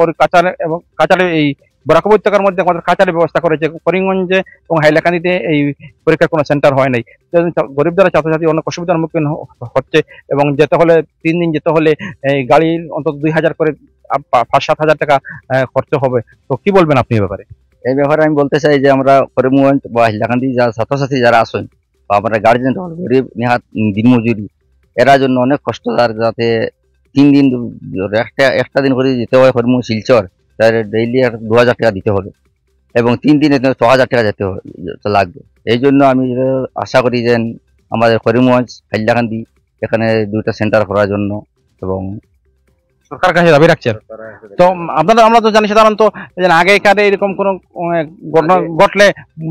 কাছাড়ে এই বরাক উপত্যকার মধ্যে আমাদের কাছাড়ে ব্যবস্থা করেছে। করিমগঞ্জে এবং হাইলাকান্দিতে এই পরীক্ষার কোনো সেন্টার হয় নাই। গরিব যারা ছাত্রছাত্রী অনেক অসুবিধার সম্মুখীন হচ্ছে এবং যেতে হলে 3 দিন যেতে হলে এই গাড়ি অন্তত 2000 করে 5-7 হাজার টাকা খরচ হবে। তো কি বলবেন আপনি এই ব্যাপারে? এই ব্যাপারে আমি বলতে চাই যে আমরা করিমগঞ্জ বা হাইলাকান্দি যারা ছাত্রছাত্রী যারা আসেন বা আমরা গার্জেন গরিব নিহাত দিনমজুরি এরা জন্য অনেক কষ্টদার, যাতে 3 দিন একটা দিন করে যেতে হয় করিমগঞ্জ শিলচর, তার ডেইলি 2000 টাকা দিতে হবে এবং 3 দিনে 6000 টাকা যেতে লাগবে। এই জন্য আমি আশা করি যে আমাদের করিমগঞ্জ হাইলাকান্দি এখানে 2টা সেন্টার করার জন্য এবং সরকার কাছে দাবি রাখছেন। তো আমরা তো জানি সাধারণত আগেকার এরকম কোনো ঘটনা ঘটলে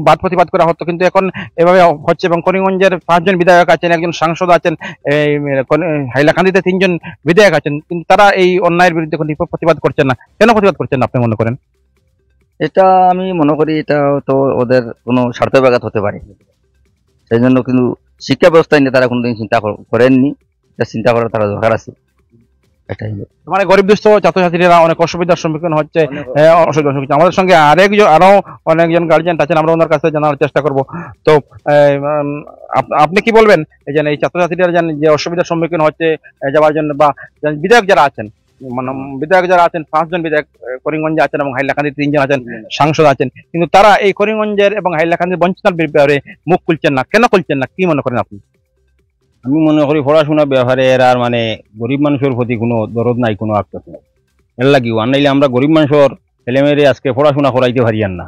বাদ প্রতিবাদ করা হতো, কিন্তু এখন এভাবে হচ্ছে এবং করিমগঞ্জের 5 জন বিধায়ক আছেন, একজন সাংসদ আছেন, হাইলাকান্দিতে 3 জন বিধায়ক আছেন, কিন্তু তারা এই অন্যায়ের বিরুদ্ধে কোনো প্রতিবাদ করছেন না। কেন প্রতিবাদ করছেন না আপনি মনে করেন? এটা আমি মনে করি এটা তো ওদের কোনো স্বার্থব্যাঘাত হতে পারে, সেই জন্য কিন্তু শিক্ষা ব্যবস্থা নিয়ে তারা কোনোদিন চিন্তা করেননি, এটা চিন্তা করার তারা দরকার আছে। এটাই মানে গরিব দুঃস্থ ছাত্রছাত্রীরা অনেক অসুবিধার সম্মুখীন হচ্ছে। আমাদের সঙ্গে আরো অনেকজন গার্জিয়ান আছেন, আমরা ওনার কাছে জানার চেষ্টা করব। তো আপনি কি বলবেন এই ছাত্রছাত্রীরা যে অসুবিধার সম্মুখীন হচ্ছে যাওয়ার জন্য, বা বিধায়ক যারা আছেন, মানে বিধায়ক যারা আছেন 5 জন বিধায়ক করিমগঞ্জে আছেন এবং হাইলাকান্দি 3 জন আছেন সাংসদ আছেন, কিন্তু তারা এই করিমগঞ্জের এবং হাইলাকান্দির বঞ্চনার ব্যাপারে মুখ খুলছেন না, কেন খুলছেন না, কি মনে করেন আপনি? আমি মনে করি পড়াশোনার ব্যাপারে এর আর মানে গরিব মানুষের প্রতি কোনো দরদ নাই, কোনো আক্রোশ নাই। এর লাগিও আর নাইলে আমরা গরিব মানুষের ছেলেমেয়েরে আজকে পড়াশোনা করাইতে পারি না,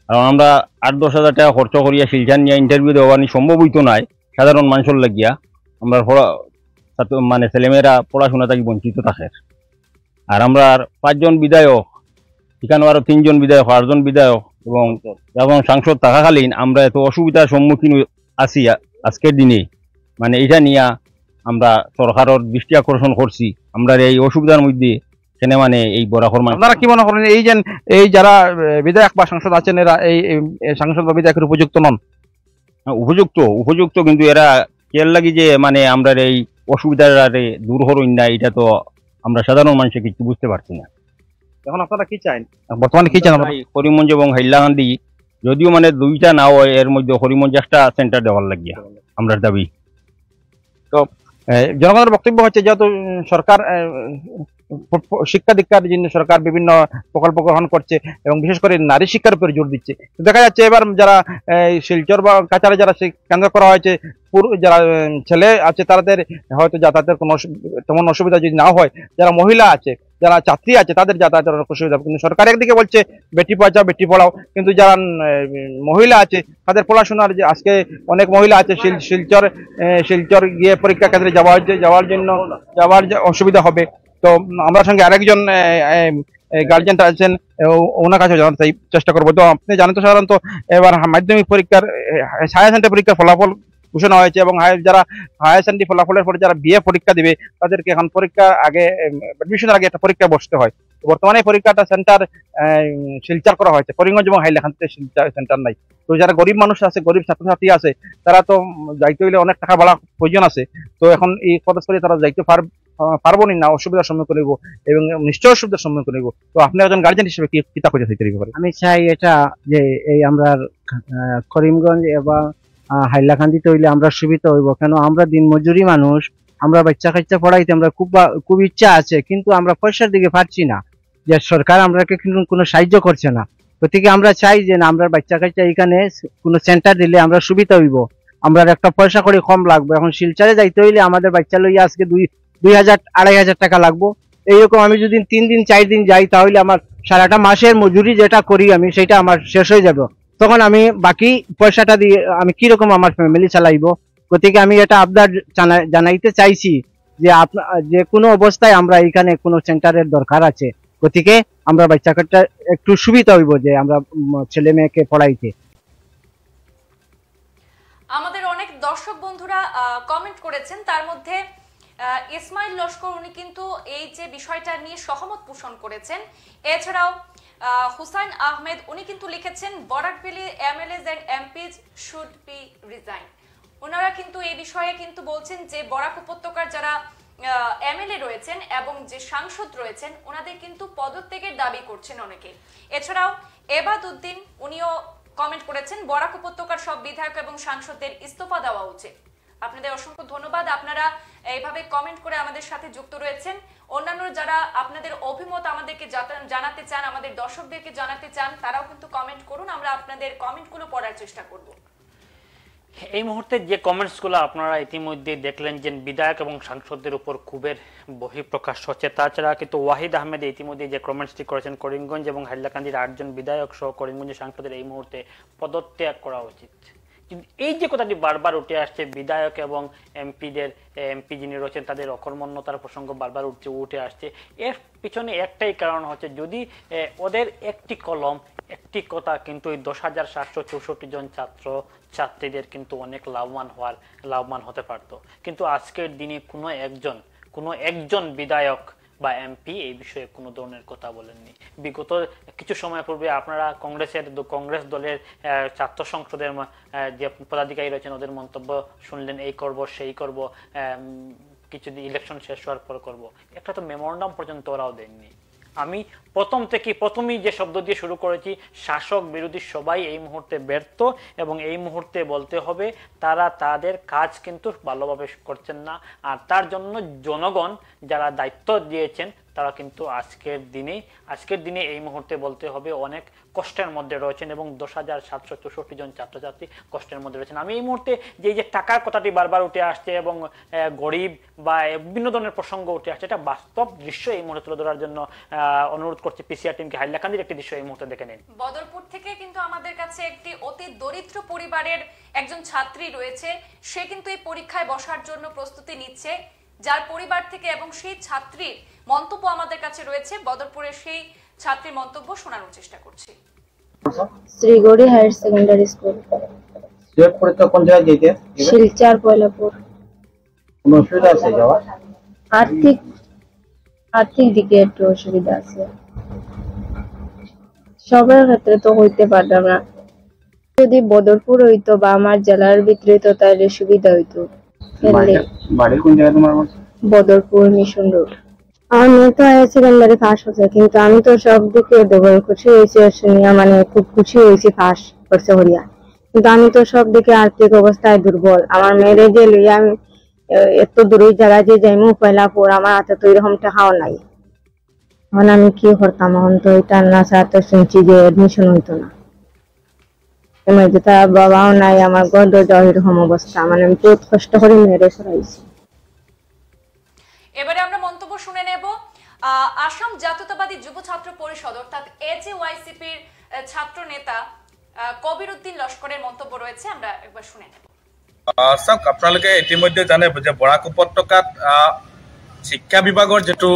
কারণ আমরা 8-10 হাজার টাকা খরচ করিয়া শিলচার নিয়ে ইন্টারভিউ দেওয়া সম্ভব হইতো নাই সাধারণ মানুষের লাগিয়া। আমরা মানে ছেলেমেয়েরা পড়াশোনা থেকে বঞ্চিত থাকে। আর আমরা 5 জন বিধায়ক, এখানে আরো 3 জন বিধায়ক, 8 জন বিধায়ক এবং সাংসদ থাকাকালীন আমরা এত অসুবিধার সম্মুখীন আছি আজকের দিনে, মানে এটা নিয়ে আমরা সরকারের দৃষ্টি আকর্ষণ করছি। আমরা এই অসুবিধার মধ্যে কেন মানে এই বরাকর আপনারা কি মনে করেন এই যারা বিধায়ক বা সাংসদ আছেন এরা এই সাংসদ বা বিধায়কের উপযুক্ত নন? উপযুক্ত কিন্তু এরা কেয়ার লাগি যে মানে আমরা এই অসুবিধার দূর হরইন না, এটা তো আমরা সাধারণ মানুষে কিছু বুঝতে পারছি না। এখন আপনারা কি চান বর্তমানে? কি চান? করিমগঞ্জ এবং হাইলাকান্দি যদিও মানে 2টা না হয়, এর মধ্যে করিমগঞ্জ একটা সেন্টার দেওয়ার লাগিয়া আমরা দাবি। তো জনগণের বক্তব্য হচ্ছে যেহেতু সরকার শিক্ষা দীক্ষার জন্য সরকার বিভিন্ন প্রকল্প গ্রহণ করছে এবং বিশেষ করে নারী শিক্ষার উপর জোর দিচ্ছে, দেখা যাচ্ছে এবার যারা শিলচর বা কাছাড়ে যারা কেন্দ্র করা হয়েছে যারা ছেলে আছে তাদের হয়তো যাতায়াতের কোনো তেমন অসুবিধা যদি না হয়, যারা মহিলা আছে যারা ছাত্রী আছে তাদের যাতায়াতের অসুবিধা, কিন্তু সরকার একদিকে বলছে বেটি বাঁচাও বেটি পড়াও, কিন্তু যারা মহিলা আছে তাদের পড়াশোনার যে আজকে অনেক মহিলা আছে শিলচর গিয়ে পরীক্ষা কেন্দ্রে যাওয়ার অসুবিধা হবে। তো আমার সঙ্গে আরেকজন গার্জিয়ান আছেন, ওনার কাছে জানাতে চেষ্টা করবো। তো আপনি জানেন তো সাধারণত এবার মাধ্যমিক পরীক্ষার হায়ার সেকেন্ডারি পরীক্ষার ফলাফল ঘোষণা হয়েছে এবং যারা হায়ার সেকেন্ডারি ফলাফলের পরে যারা বিএ পরীক্ষা দিবে তাদেরকে এখন পরীক্ষা আগে অ্যাডমিশনের আগে একটা পরীক্ষা বসতে হয়। বর্তমানে পরীক্ষাটা সেন্টার শিলচর করা হয়েছে, করিমগঞ্জ এবং হাইলাকান্দিতে সেন্টার নাই। তো যারা গরিব মানুষ আছে, গরিব ছাত্রছাত্রী আছে, তারা তো যাইতে হইলে অনেক টাকা ভাড়া প্রয়োজন আছে। তো এখন এই খরচ করে তারা যাইতে পারবো না, অসুবিধার সম্মুখীন হইব এবং নিশ্চয় অসুবিধার সম্মুখীন হইব। তো আপনি একজন গার্জেন হিসেবে কি তা করে চাইতে পারেন? আমি চাই এটা যে এই আমরা করিমগঞ্জ এবং হাইলাকান্দিতে হইলে আমরা সুবিধা হইব। কেন আমরা দিন মজুরি মানুষ, আমরা বাচ্চা কাচ্চা পড়াইতে আমরা খুব ইচ্ছা আছে, কিন্তু আমরা পয়সার দিকে পারছি না, যে সরকার আমরাকে কিন্তু কোনো সাহায্য করছে না। গতিকে আমরা চাই যে আমরা বাচ্চা কাচ্চা এখানে কোনো সেন্টার দিলে আমরা সুবিধা হইব, আমরা একটা পয়সা করে কম লাগবে। এখন শিলচরে যাইতে হইলে আমাদের বাচ্চা লইয়া আজকে 2,000-2,500 টাকা লাগবো। এইরকম আমি যদি 3 দিন 4 দিন যাই, তাহলে আমার সারাটা মাসের মজুরি যেটা করি আমি, সেটা আমার শেষ হয়ে যাবে। তখন আমি বাকি পয়সাটা দিয়ে আমি কিরকম আমার ফ্যামিলি চালাইব। গতিকে আমি এটা আবদার জানাইতে চাইছি যে যে কোনো অবস্থায় আমরা এখানে কোনো সেন্টারের দরকার আছে। গতিকে আমরা বাচ্চা কাচ্চা একটু সুবিধা হইব যে আমরা ছেলে মেয়েকে পড়াইতে। আমাদের অনেক দর্শক বন্ধুরা কমেন্ট করেছেন, তার মধ্যে ইসমাইল লস্কর উনি কিন্তু এই যে বিষয়টা নিয়ে সহমত পোষণ করেছেন। এছাড়াও হুসাইন আহমেদ উনি কিন্তু লিখেছেন Barak valley MLAs and MPs should be resign. ওনারা কিন্তু এই বিষয়ে কিন্তু বলছেন যে বরাক উপত্যকার যারা এমএলএ রয়েছেন এবং যে সাংসদ রয়েছেন ওনাদের কিন্তু পদত্যাগের দাবি করছেন অনেকে। এছাড়াও এবাদ উদ্দিন উনিও কমেন্ট করেছেন বরাক উপত্যকার সব বিধায়ক এবং সাংসদদের ইস্তফা দেওয়া উচিত। আপনাদের অসংখ্য ধন্যবাদ, আপনারা এইভাবে কমেন্ট করে আমাদের সাথে যুক্ত রয়েছেন। অন্যান্য যারা আপনাদের অভিমত আমাদেরকে জানাতে চান, আমাদের দর্শকদেরকে জানাতে চান, তারাও কিন্তু কমেন্ট করুন, আমরা আপনাদের কমেন্টগুলো পড়ার চেষ্টা করব। এই মুহূর্তে যে কমেন্টসগুলো আপনারা ইতিমধ্যে দেখলেন যে বিধায়ক এবং সাংসদদের উপর ক্ষোভের বহিঃপ্রকাশ হচ্ছে, তাছাড়া কিন্তু ওয়াহিদ আহমেদ ইতিমধ্যে যে কমেন্টসটি করেছেন করিমগঞ্জ এবং হাইলাকান্দির 8 জন বিধায়ক সহ করিমগঞ্জের সাংসদের এই মুহূর্তে পদত্যাগ করা উচিত। কিন্তু এই যে কথাটি বারবার উঠে আসছে, বিধায়ক এবং এমপি যিনি রয়েছেন তাদের অকর্মণ্যতার প্রসঙ্গ বারবার উঠে আসছে, এর পিছনে একটাই কারণ হচ্ছে যদি ওদের একটি কলম একটি কথা কিন্তু এই 10,764 জন ছাত্রীদের কিন্তু অনেক লাভবান হতে পারত। কিন্তু আজকের দিনে কোনো একজন বিধায়ক বা এমপি এই বিষয়ে কোনো ধরনের কথা বলেননি। বিগত কিছু সময় পূর্বে আপনারা কংগ্রেস দলের ছাত্র সংসদের যে পদাধিকারী রয়েছেন ওদের মন্তব্য শুনলেন, এই করব সেই করব, কিছুদিন ইলেকশন শেষ হওয়ার পর করব, একটা তো মেমোরান্ডাম পর্যন্ত ওরাও দেননি। আমি প্রথমেই যে শব্দ দিয়ে শুরু করেছি, শাসক বিরোধী সবাই এই মুহূর্তে ব্যর্থ এবং এই মুহূর্তে বলতে হবে তারা তাদের কাজ কিন্তু ভালোভাবে করছেন না। আর তার জন্য জনগণ যারা দায়িত্ব দিয়েছেন তারা কিন্তু আজকের দিনে এই মুহূর্তে বলতে হবে অনেক কষ্টের মধ্যে রয়েছেন এবং 10,764 জন ছাত্রছাত্রী কষ্টের মধ্যে রয়েছেন। আমি এই মুহূর্তে যে টাকার কথাটি বারবার উঠে আসছে এবং গরিব বা বিভিন্ন ধরনের প্রসঙ্গ উঠে আসছে, এটা বাস্তব দৃশ্য এই মুহূর্তে তুলে ধরার জন্য অনুরোধ করছি পিসিআর টিমকে হাইলাকান্দির একটি দৃশ্য এই মুহূর্তে দেখে নিন। বদরপুর থেকে কিন্তু আমাদের কাছে একটি অতি দরিদ্র পরিবারের একজন ছাত্রী রয়েছে, সে কিন্তু এই পরীক্ষায় বসার জন্য প্রস্তুতি নিচ্ছে, যার পরিবার থেকে এবং সেই ছাত্রীর মন্তব্য আমাদের কাছে রয়েছে। বদরপুরের সেই ছাত্রীর মন্তব্য শোনানোর চেষ্টা করছি। Sreegouri higher secondary school. Select তো কোন জায়গায় যেতে? শিলচর পয়লাপুর। কোনো অসুবিধা আছে যাওয়ার? আর্থিক দিকে একটু অসুবিধা আছে, সবার ক্ষেত্রে তো হইতে পারতাম না। যদি বদরপুর হইতো বা আমার জেলার ভিতরে হইতো তাহলে সুবিধা হইতো। বাড়ি কোন জায়গায় তোমার? Badarpur mission road. আমার মেয়ে তো হায়ার সেকেন্ডারি পাস হচ্ছে, কিন্তু আমি তো সব দিকে খুশি হয়েছি শুনিয়া, মানে খুব খুশি হয়েছি পাস করছে হরিয়া, কিন্তু আমি তো সব দিকে আর্থিক অবস্থায় দুর্বল। আমার মেয়েরে যে লইয়া আমি এত দূরের জায়গায় যে যাইমু পয়লাপুর, আমার হাতে তো এরকম টাকাও নাই। এখন আমি কি করতাম? এখন তো এটা না তো শুনছি যে এডমিশন হইতো না, তার বাবাও নাই, আমার ঘর দরজা এরকম অবস্থা, মানে আমি বহুত কষ্ট করে মেয়েরে সরাইছি। এবারে আমরা মন্তব্য শুনে নেব আসাম জাতীয়তাবাদী যুব ছাত্র পরিষদ অর্থাৎ AJYCPর ছাত্র নেতা কবির উদ্দিন লস্করের মন্তব্য রয়েছে, আমরা একবার শুনে নেব। চাওক, আপোনালোকে ইতিমধ্যে জানে যে বৰাক উপত্যকাত শিক্ষা বিভাগৰ যেটো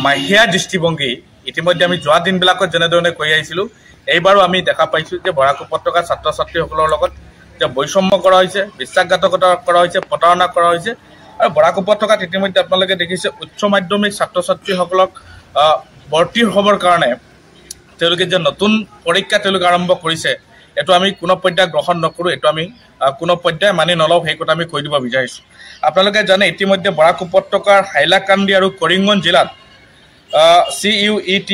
মাহিয়া দৃষ্টিভংগী ইতিমধ্যে আমি যোৱা দিনবিলাকত যেনেধৰণে কৈ আহিছিলোঁ, এইবাৰো আমি দেখা পাইছোঁ যে বৰাক উপত্যকাৰ ছাত্ৰ ছাত্ৰীসকলৰ লগত যে বৈষম্য কৰা হৈছে, বিশ্বাসঘাতকতা কৰা হৈছে, প্ৰতাৰণা কৰা হৈছে। আৰু বৰাক উপত্যকাত ইতিমধ্যে আপোনালোকে দেখিছে উচ্চ মাধ্যমিক ছাত্ৰ ছাত্ৰীসকলক ভৰ্তি হ'বৰ কাৰণে তেওঁলোকে যে নতুন পৰীক্ষা তেওঁলোকে আৰম্ভ কৰিছে এইটো আমি কোনো পৰ্যায় গ্ৰহণ নকৰোঁ, এইটো আমি কোনো পৰ্যায় মানি নলওঁ, সেই কথা আমি কৈ দিব বিচাৰিছোঁ। আপোনালোকে জানে ইতিমধ্যে বৰাক উপত্যকাৰ হাইলাকান্দি আৰু কৰিমগঞ্জ জিলাত CUET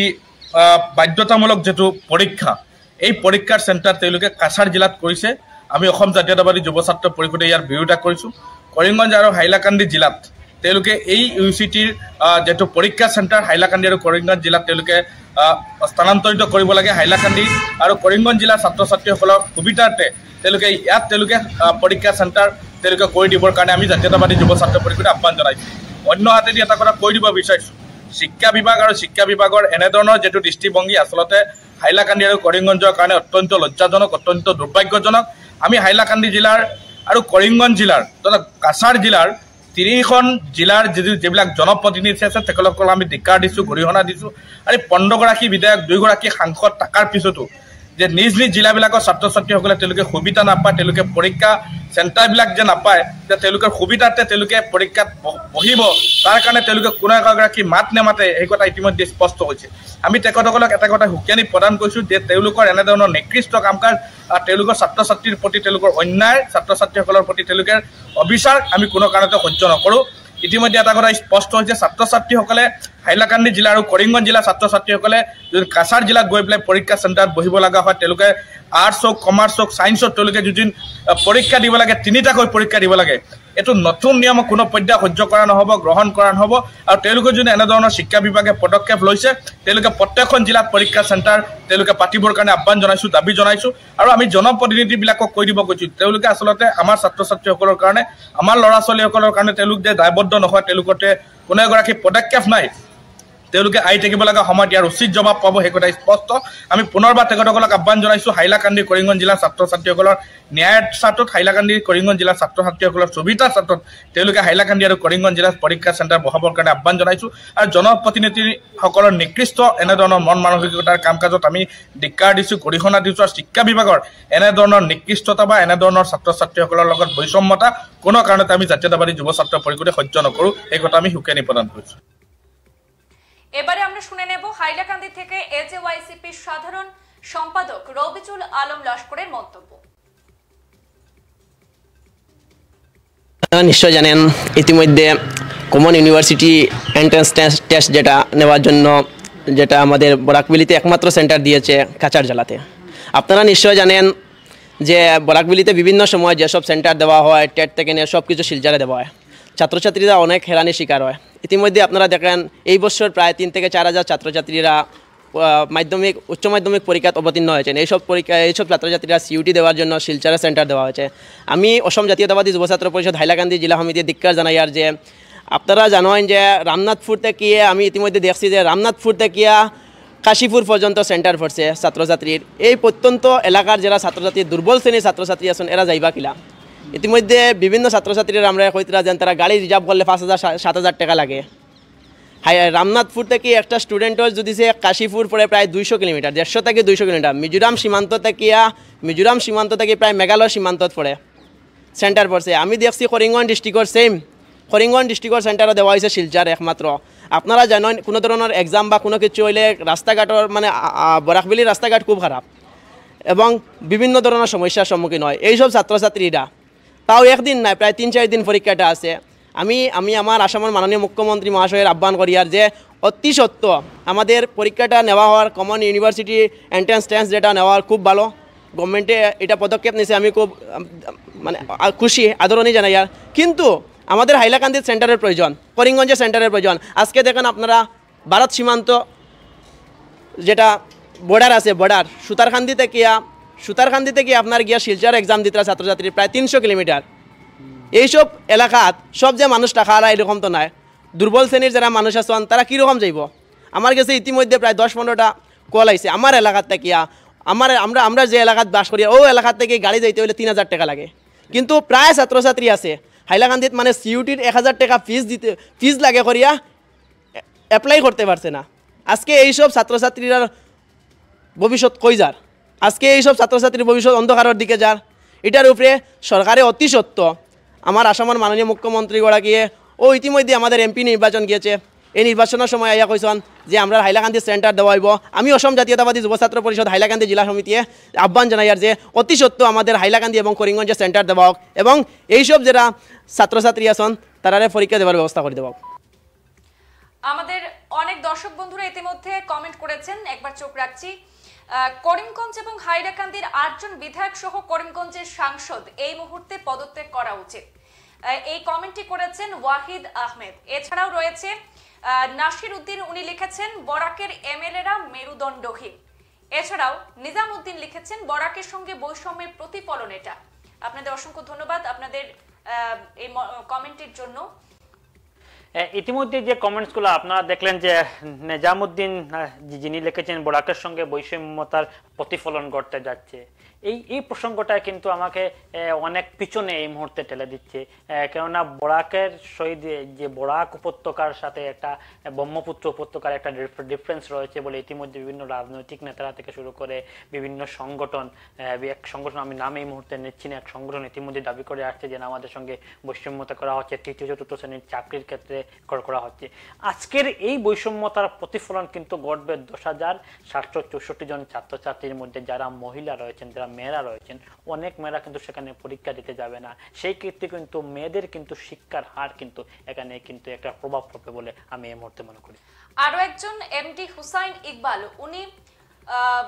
বাধ্যতামূলক যিটো পৰীক্ষা, এই পৰীক্ষাৰ চেণ্টাৰ তেওঁলোকে কাছাৰ জিলাত কৰিছে। আমি অসম জাতীয়তাবাদী যুৱ ছাত্ৰ পৰিষদে ইয়াৰ বিৰোধিতা কৰিছোঁ। কৰিমগঞ্জ আৰু হাইলাকান্দি জিলাত তেওঁলোকে এই UCTৰ যিটো পৰীক্ষা চেণ্টাৰ হাইলাকান্দি আৰু কৰিমগঞ্জ জিলাত তেওঁলোকে স্থানান্তৰিত কৰিব লাগে। হাইলাকান্দি আৰু কৰিমগঞ্জ জিলাৰ ছাত্ৰ ছাত্ৰীসকলৰ সুবিধাৰ্থে তেওঁলোকে ইয়াত পৰীক্ষা চেণ্টাৰ তেওঁলোকে কৰি দিবৰ কাৰণে আমি জাতীয়তাবাদী যুৱ ছাত্ৰ পৰিষদে আহ্বান জনাইছোঁ। অন্য হাতেদি এটা কথা কৈ দিব বিচাৰিছোঁ, শিক্ষা বিভাগ আৰু শিক্ষা বিভাগৰ এনেধৰণৰ যিটো দৃষ্টিভংগী আচলতে হাইলাকান্দি আৰু কৰিমগঞ্জৰ কাৰণে অত্যন্ত লজ্জাজনক, অত্যন্ত দুৰ্ভাগ্যজনক। আমি হাইলাকান্দি জিলাৰ আৰু কৰিমগঞ্জ জিলাৰ তথা কাছাৰ জিলাৰ 3খন জিলাৰ যিবিলাক জনপ্ৰতিনিধি আছে তেখেতসকলক আমি ধিক্কাৰ দিছোঁ, গৰিহণা দিছোঁ। আৰু 15গৰাকী বিধায়ক 2গৰাকী সাংসদ থকাৰ পিছতো যে নিজ নিজ জিলাবিলাকৰ ছাত্ৰ ছাত্ৰীসকলে তেওঁলোকে সুবিধা নাপায়, তেওঁলোকে পৰীক্ষা চেণ্টাৰবিলাক যে নাপায়, যে তেওঁলোকৰ সুবিধাতে তেওঁলোকে পৰীক্ষাত বহিব, তাৰ কাৰণে তেওঁলোকে কোনো এগৰাকী মাত নেমাতে, এই কথা ইতিমধ্যে স্পষ্ট হৈছে। আমি তেখেতসকলক এটা কথা হুকিয়ানি প্ৰদান কৰিছোঁ যে তেওঁলোকৰ এনেধৰণৰ নিকৃষ্ট কাম কাজ, তেওঁলোকৰ ছাত্ৰ ছাত্ৰীৰ প্ৰতি তেওঁলোকৰ অন্যায়, ছাত্ৰ ছাত্ৰীসকলৰ প্ৰতি তেওঁলোকে অবিচাৰ আমি কোনো কাৰণতে সহ্য নকৰোঁ। ইতিমধ্যে এটা কথা স্পষ্ট হৈছে, ছাত্ৰ ছাত্ৰীসকলে হাইলাকান্দি জিলা আৰু কৰিমগঞ্জ জিলাৰ ছাত্ৰ ছাত্ৰীসকলে যদি কাছাৰ জিলাত গৈ পেলাই পৰীক্ষা চেণ্টাৰত বহিব লগা হয়, তেওঁলোকে আৰ্টছ হওক, কমাৰ্চ হওক, ছায়েন্স হওক, তেওঁলোকে যদি পৰীক্ষা দিব লাগে, 3টাকৈ পৰীক্ষা দিব লাগে। এইটো নতুন নিয়ম কোনো পৰ্যায় সহ্য কৰা নহ'ব, গ্ৰহণ কৰা নহ'ব। আৰু তেওঁলোকে যদি এনেধৰণৰ শিক্ষা বিভাগে পদক্ষেপ লৈছে, তেওঁলোকে প্ৰত্যেকখন জিলাত পৰীক্ষা চেণ্টাৰ তেওঁলোকে পাতিবৰ কাৰণে আহ্বান জনাইছোঁ, দাবী জনাইছোঁ। আৰু আমি জনপ্ৰতিনিধিবিলাকক কৈ দিব কৈছোঁ, তেওঁলোকে আচলতে আমাৰ ছাত্ৰ ছাত্ৰীসকলৰ কাৰণে, আমাৰ ল'ৰা ছোৱালীসকলৰ কাৰণে তেওঁলোক যে দায়বদ্ধ নহয়, তেওঁলোকতে কোনো এগৰাকী পদক্ষেপ নাই, তেওঁলোকে আহি থাকিব লগা সময়ত ইয়াৰ উচিত জবাব পাব, সেই কথা স্পষ্ট। আমি পুনৰবাৰ তেখেতসকলক আহ্বান জনাইছোঁ, হাইলাকান্দি কৰিমগঞ্জ জিলাৰ ছাত্ৰ ছাত্ৰীসকলৰ ন্যায়ৰ স্বাৰ্থত, হাইলাকান্দি কৰিমগঞ্জ জিলাৰ ছাত্ৰ ছাত্ৰীসকলৰ সুবিধাৰ স্বাৰ্থত তেওঁলোকে হাইলাকান্দি আৰু কৰিমগঞ্জ জিলাত পৰীক্ষা চেণ্টাৰ বহাবৰ কাৰণে আহ্বান জনাইছোঁ। আৰু জনপ্ৰতিনিধিসকলৰ নিকৃষ্ট এনেধৰণৰ মন মানসিকতাৰ কাম কাজত আমি ধিক্কাৰ দিছোঁ, গৰিহণা দিছোঁ। আৰু শিক্ষা বিভাগৰ এনেধৰণৰ নিকৃষ্টতা বা এনেধৰণৰ ছাত্ৰ ছাত্ৰীসকলৰ লগত বৈষম্যতা কোনো কাৰণতে আমি জাতীয়তাবাদী যুৱ ছাত্ৰ পৰিষদে সহ্য নকৰোঁ, এই কথা আমি হুকিয়ানি প্ৰদান কৰিছোঁ। এবারে আমরা শুনে নেব হাইলাকান্দি থেকে AJYCP সাধারণ সম্পাদক রবিজুল আলম লস্করের মন্তব্য। নিশ্চয় জানেন ইতিমধ্যে কমন ইউনিভার্সিটি এন্ট্রান্স টেস্ট যেটা নেওয়ার জন্য যেটা আমাদের বরাকবিলিতে একমাত্র সেন্টার দিয়েছে কাছাড় জেলাতে। আপনারা নিশ্চয় জানেন যে বরাকবিলিতে বিভিন্ন সময় যেসব সেন্টার দেওয়া হয়, টেট থেকে নিয়ে সব কিছু শিলচরে দেওয়া হয়, ছাত্রছাত্রীরা অনেক হেরানির শিকার হয়। ইতিমধ্যে আপনারা দেখেন এই বছর প্রায় 3 থেকে 4 হাজার ছাত্রছাত্রীরা মাধ্যমিক উচ্চ মাধ্যমিক পরীক্ষাত অবতীর্ণ হয়েছেন। এইসব ছাত্রছাত্রীরা CUT দেওয়ার জন্য শিলচরে সেন্টার দেওয়া হয়েছে। আমি অসম জাতীয়তাবাদী যুব ছাত্র পরিষদ হাইলাকান্দি জেলা সমিতির ধিক্কার জানাই। আর যে আপনারা জানেন যে রামনাথপুর থেকে আমি ইতিমধ্যে দেখছি যে রামনাথপুর থেকে কাশীপুর পর্যন্ত সেন্টার পড়ছে ছাত্রছাত্রীর। এই প্রত্যন্ত এলাকার যারা ছাত্রছাত্রী দুর্বল শ্রেণীর ছাত্রছাত্রী আছেন এরা যাইবা কিলা। ইতিমধ্যে বিভিন্ন ছাত্রছাত্রীরা আমরা কইতরা যেন তারা গাড়ি রিজার্ভ করলে 5,000-7,000 টাকা লাগে। রামনাথপুর থেকে একটা স্টুডেন্টর যদি সে কাশীপুর পড়ে প্রায় 200 কিলোমিটার, 150 থেকে 200 কিলোমিটার। মিজোরাম সীমান্ত থেকে প্রায় মেঘালয় সীমান্তত পড়ে সেন্টার পড়ছে। আমি দেখছি করিমগঞ্জ ডিস্ট্রিক্টর সেন্টারও দেওয়া হয়েছে শিলচর একমাত্র। আপনারা জানেন কোনো ধরনের এক্সাম বা কোনো কিছু হইলে রাস্তাঘাটর মানে বরাকবিলির রাস্তাঘাট খুব খারাপ এবং বিভিন্ন ধরনের সমস্যার সম্মুখীন হয় এইসব ছাত্রছাত্রীরা। তাও একদিন নাই, প্রায় 3-4 দিন পরীক্ষাটা আছে। আমি আমার আসামের মাননীয় মুখ্যমন্ত্রী মহাশয়ের আহ্বান করি আর যে অতি সত্য আমাদের পরীক্ষাটা নেওয়া হওয়ার কমন ইউনিভার্সিটি এন্ট্রান্স টেস্ট যেটা নেওয়ার খুব ভালো, গভর্নমেন্টে এটা পদক্ষেপ নিয়েছে, আমি খুব মানে খুশি, আদরণীয় জানাই। আর কিন্তু আমাদের হাইলাকান্দির সেন্টারের প্রয়োজন, করিমগঞ্জের সেন্টারের প্রয়োজন। আজকে দেখেন আপনারা ভারত সীমান্ত যেটা বর্ডার আছে, বর্ডার সুতারকান্দি থেকে আপনার গিয়া শিলচর এক্সাম দিতে ছাত্রছাত্রী প্রায় 300 কিলোমিটার। এইসব এলাকাত সব যে মানুষ টাকা হারা এরকম তো নয়। দুর্বল শ্রেণীর যারা মানুষ আছেন তারা কীরকম যাইব? আমার কাছে ইতিমধ্যে প্রায় 10-15টা কল আইছে আমার এলাকার থেকে। আমরা যে এলাকাত বাস করি ও এলাকার থেকে গাড়ি যাইতে হলে 3,000 টাকা লাগে। কিন্তু প্রায় ছাত্রছাত্রী আছে হাইলাকান্দিত মানে CUTর 1,000 টাকা ফিজ লাগে করিয়া অ্যাপ্লাই করতে পারছে না। আজকে এইসব ছাত্রছাত্রীরা ভবিষ্যৎ কই যার? আজকে এইসব ছাত্রছাত্রীর ভবিষ্যৎ অন্ধকারের দিকে যার। এটার উপরে সরকারে অতি সত্য আমার আসামের মাননীয় মুখ্যমন্ত্রী গড়াকিয়ে ও ইতিমধ্যে আমাদের MP নির্বাচন গিয়েছে, এই নির্বাচনের সময় আইয়া কইছেন যে আমরা হাইলাকান্দি সেন্টার দেওয়া হইব। আমি অসম জাতীয়তাবাদী যুব ছাত্র পরিষদ হাইলাকান্দি জেলা সমিতিয়ে আহ্বান জানাইয়ার যে অতি সত্য আমাদের হাইলাকান্দি এবং করিমগঞ্জে সেন্টার দেওয়া হোক এবং এইসব যারা ছাত্রছাত্রী আছেন তারারে পরীক্ষা দেওয়ার ব্যবস্থা করে দেওয়া হোক। আমাদের অনেক দর্শক বন্ধুরা ইতিমধ্যে কমেন্ট করেছেন, একবার চোখ রাখছি। করিমগঞ্জ এবং হাইলাকান্দির 8 জন বিধায়ক সহ করিমগঞ্জের সাংসদ এই মুহূর্তে পদত্যাগ করা উচিত। এই কমেন্টটি করেছেন ওয়াহিদ আহমেদ। এছাড়াও রয়েছে নাসির উদ্দিন, উনি লিখেছেন বরাকের এমএলএরা মেরুদণ্ডহীন। এছাড়াও নিজাম উদ্দিন লিখেছেন বরাকের সঙ্গে বৈষম্যের প্রতিফলন এটা। আপনাদের অসংখ্য ধন্যবাদ আপনাদের এই কমেন্টের জন্য। ইতিমধ্যে যে কমেন্টসগুলো আপনারা দেখলেন যে নিজামউদ্দিন যিনি লিখেছেন বরাকের সঙ্গে বৈষম্যতার প্রতিফলন ঘটতে যাচ্ছে, এই প্রসঙ্গটা কিন্তু আমাকে অনেক পিছনে এই মুহূর্তে ঠেলে দিচ্ছে। কেননা বরাকের শহীদ যে বরাক উপত্যকার সাথে একটা ব্রহ্মপুত্র উপত্যকার একটা ডিফারেন্স রয়েছে বলে ইতিমধ্যে বিভিন্ন রাজনৈতিক নেতারা থেকে শুরু করে বিভিন্ন সংগঠন, এক সংগঠন আমি নাম এই মুহূর্তে নিচ্ছি না, এক সংগঠন ইতিমধ্যে দাবি করে আসছে যে আমাদের সঙ্গে বৈষম্যতা করা হচ্ছে, তৃতীয় চতুর্থ শ্রেণীর চাকরির ক্ষেত্রে করা হচ্ছে। আজকের এই বৈষম্যতার প্রতিফলন কিন্তু ঘটবে 10,764 জন ছাত্রছাত্রীর মধ্যে যারা মহিলা রয়েছেন, যারা মেয়েরা রয়েছেন। অনেক মেয়েরা কিন্তু সেখানে পরীক্ষা দিতে যাবে না, সেই ক্ষেত্রে কিন্তু মেয়েদের কিন্তু শিক্ষার হার কিন্তু এখানে কিন্তু একটা প্রভাব পড়বে বলে আমি এই মুহূর্তে মনে করি। আরো একজন এমডি হুসাইন ইকবাল, উনি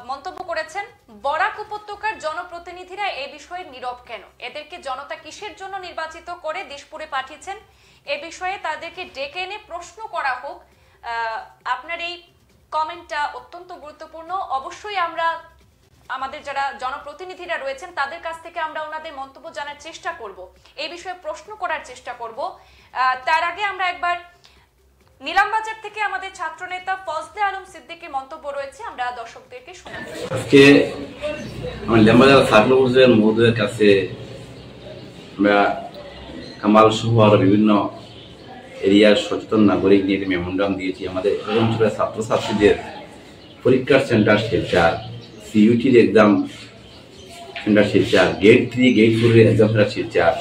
মন্তব্য করেছেন বরাক উপত্যকার জনপ্রতিনিধিরা এই বিষয়ে নীরব কেন? এদেরকে জনতা কিসের জন্য নির্বাচিত করে দিশপুরে পাঠিয়েছেন? এ বিষয়ে তাদেরকে ডেকে এনে প্রশ্ন করা হোক। আপনার এই কমেন্টটা অত্যন্ত গুরুত্বপূর্ণ। অবশ্যই আমরা আমাদের যারা জনপ্রতিনিধিরা রয়েছেন তাদের কাছ থেকে আমরা ওনাদের মন্তব্য জানার চেষ্টা করব, এই বিষয়ে প্রশ্ন করার চেষ্টা করব। তার আগে আমরা একবার নীলামবাজার থেকে আমাদের ছাত্রনেতা ফজলে আলম সিদ্দিকের মন্তব্য রয়েছে, আমরা দর্শকদেরকে শোনাবো। আজকে আমি নীলামবাজার সার্কেল অফিসের মহোদয়ের কাছে আমরা কামাল সহ আরো বিভিন্ন এরিয়ার সচেতন নাগরিক নিয়ে একটি মেমোরান্ডাম দিয়েছি। আমাদের অঞ্চলের ছাত্রছাত্রীদের পরীক্ষার সেন্টার শিলচর, সিইউটির exam centre Silchar, gate 3 gate 4 এর এক্সাম সেন্টার শিলচর,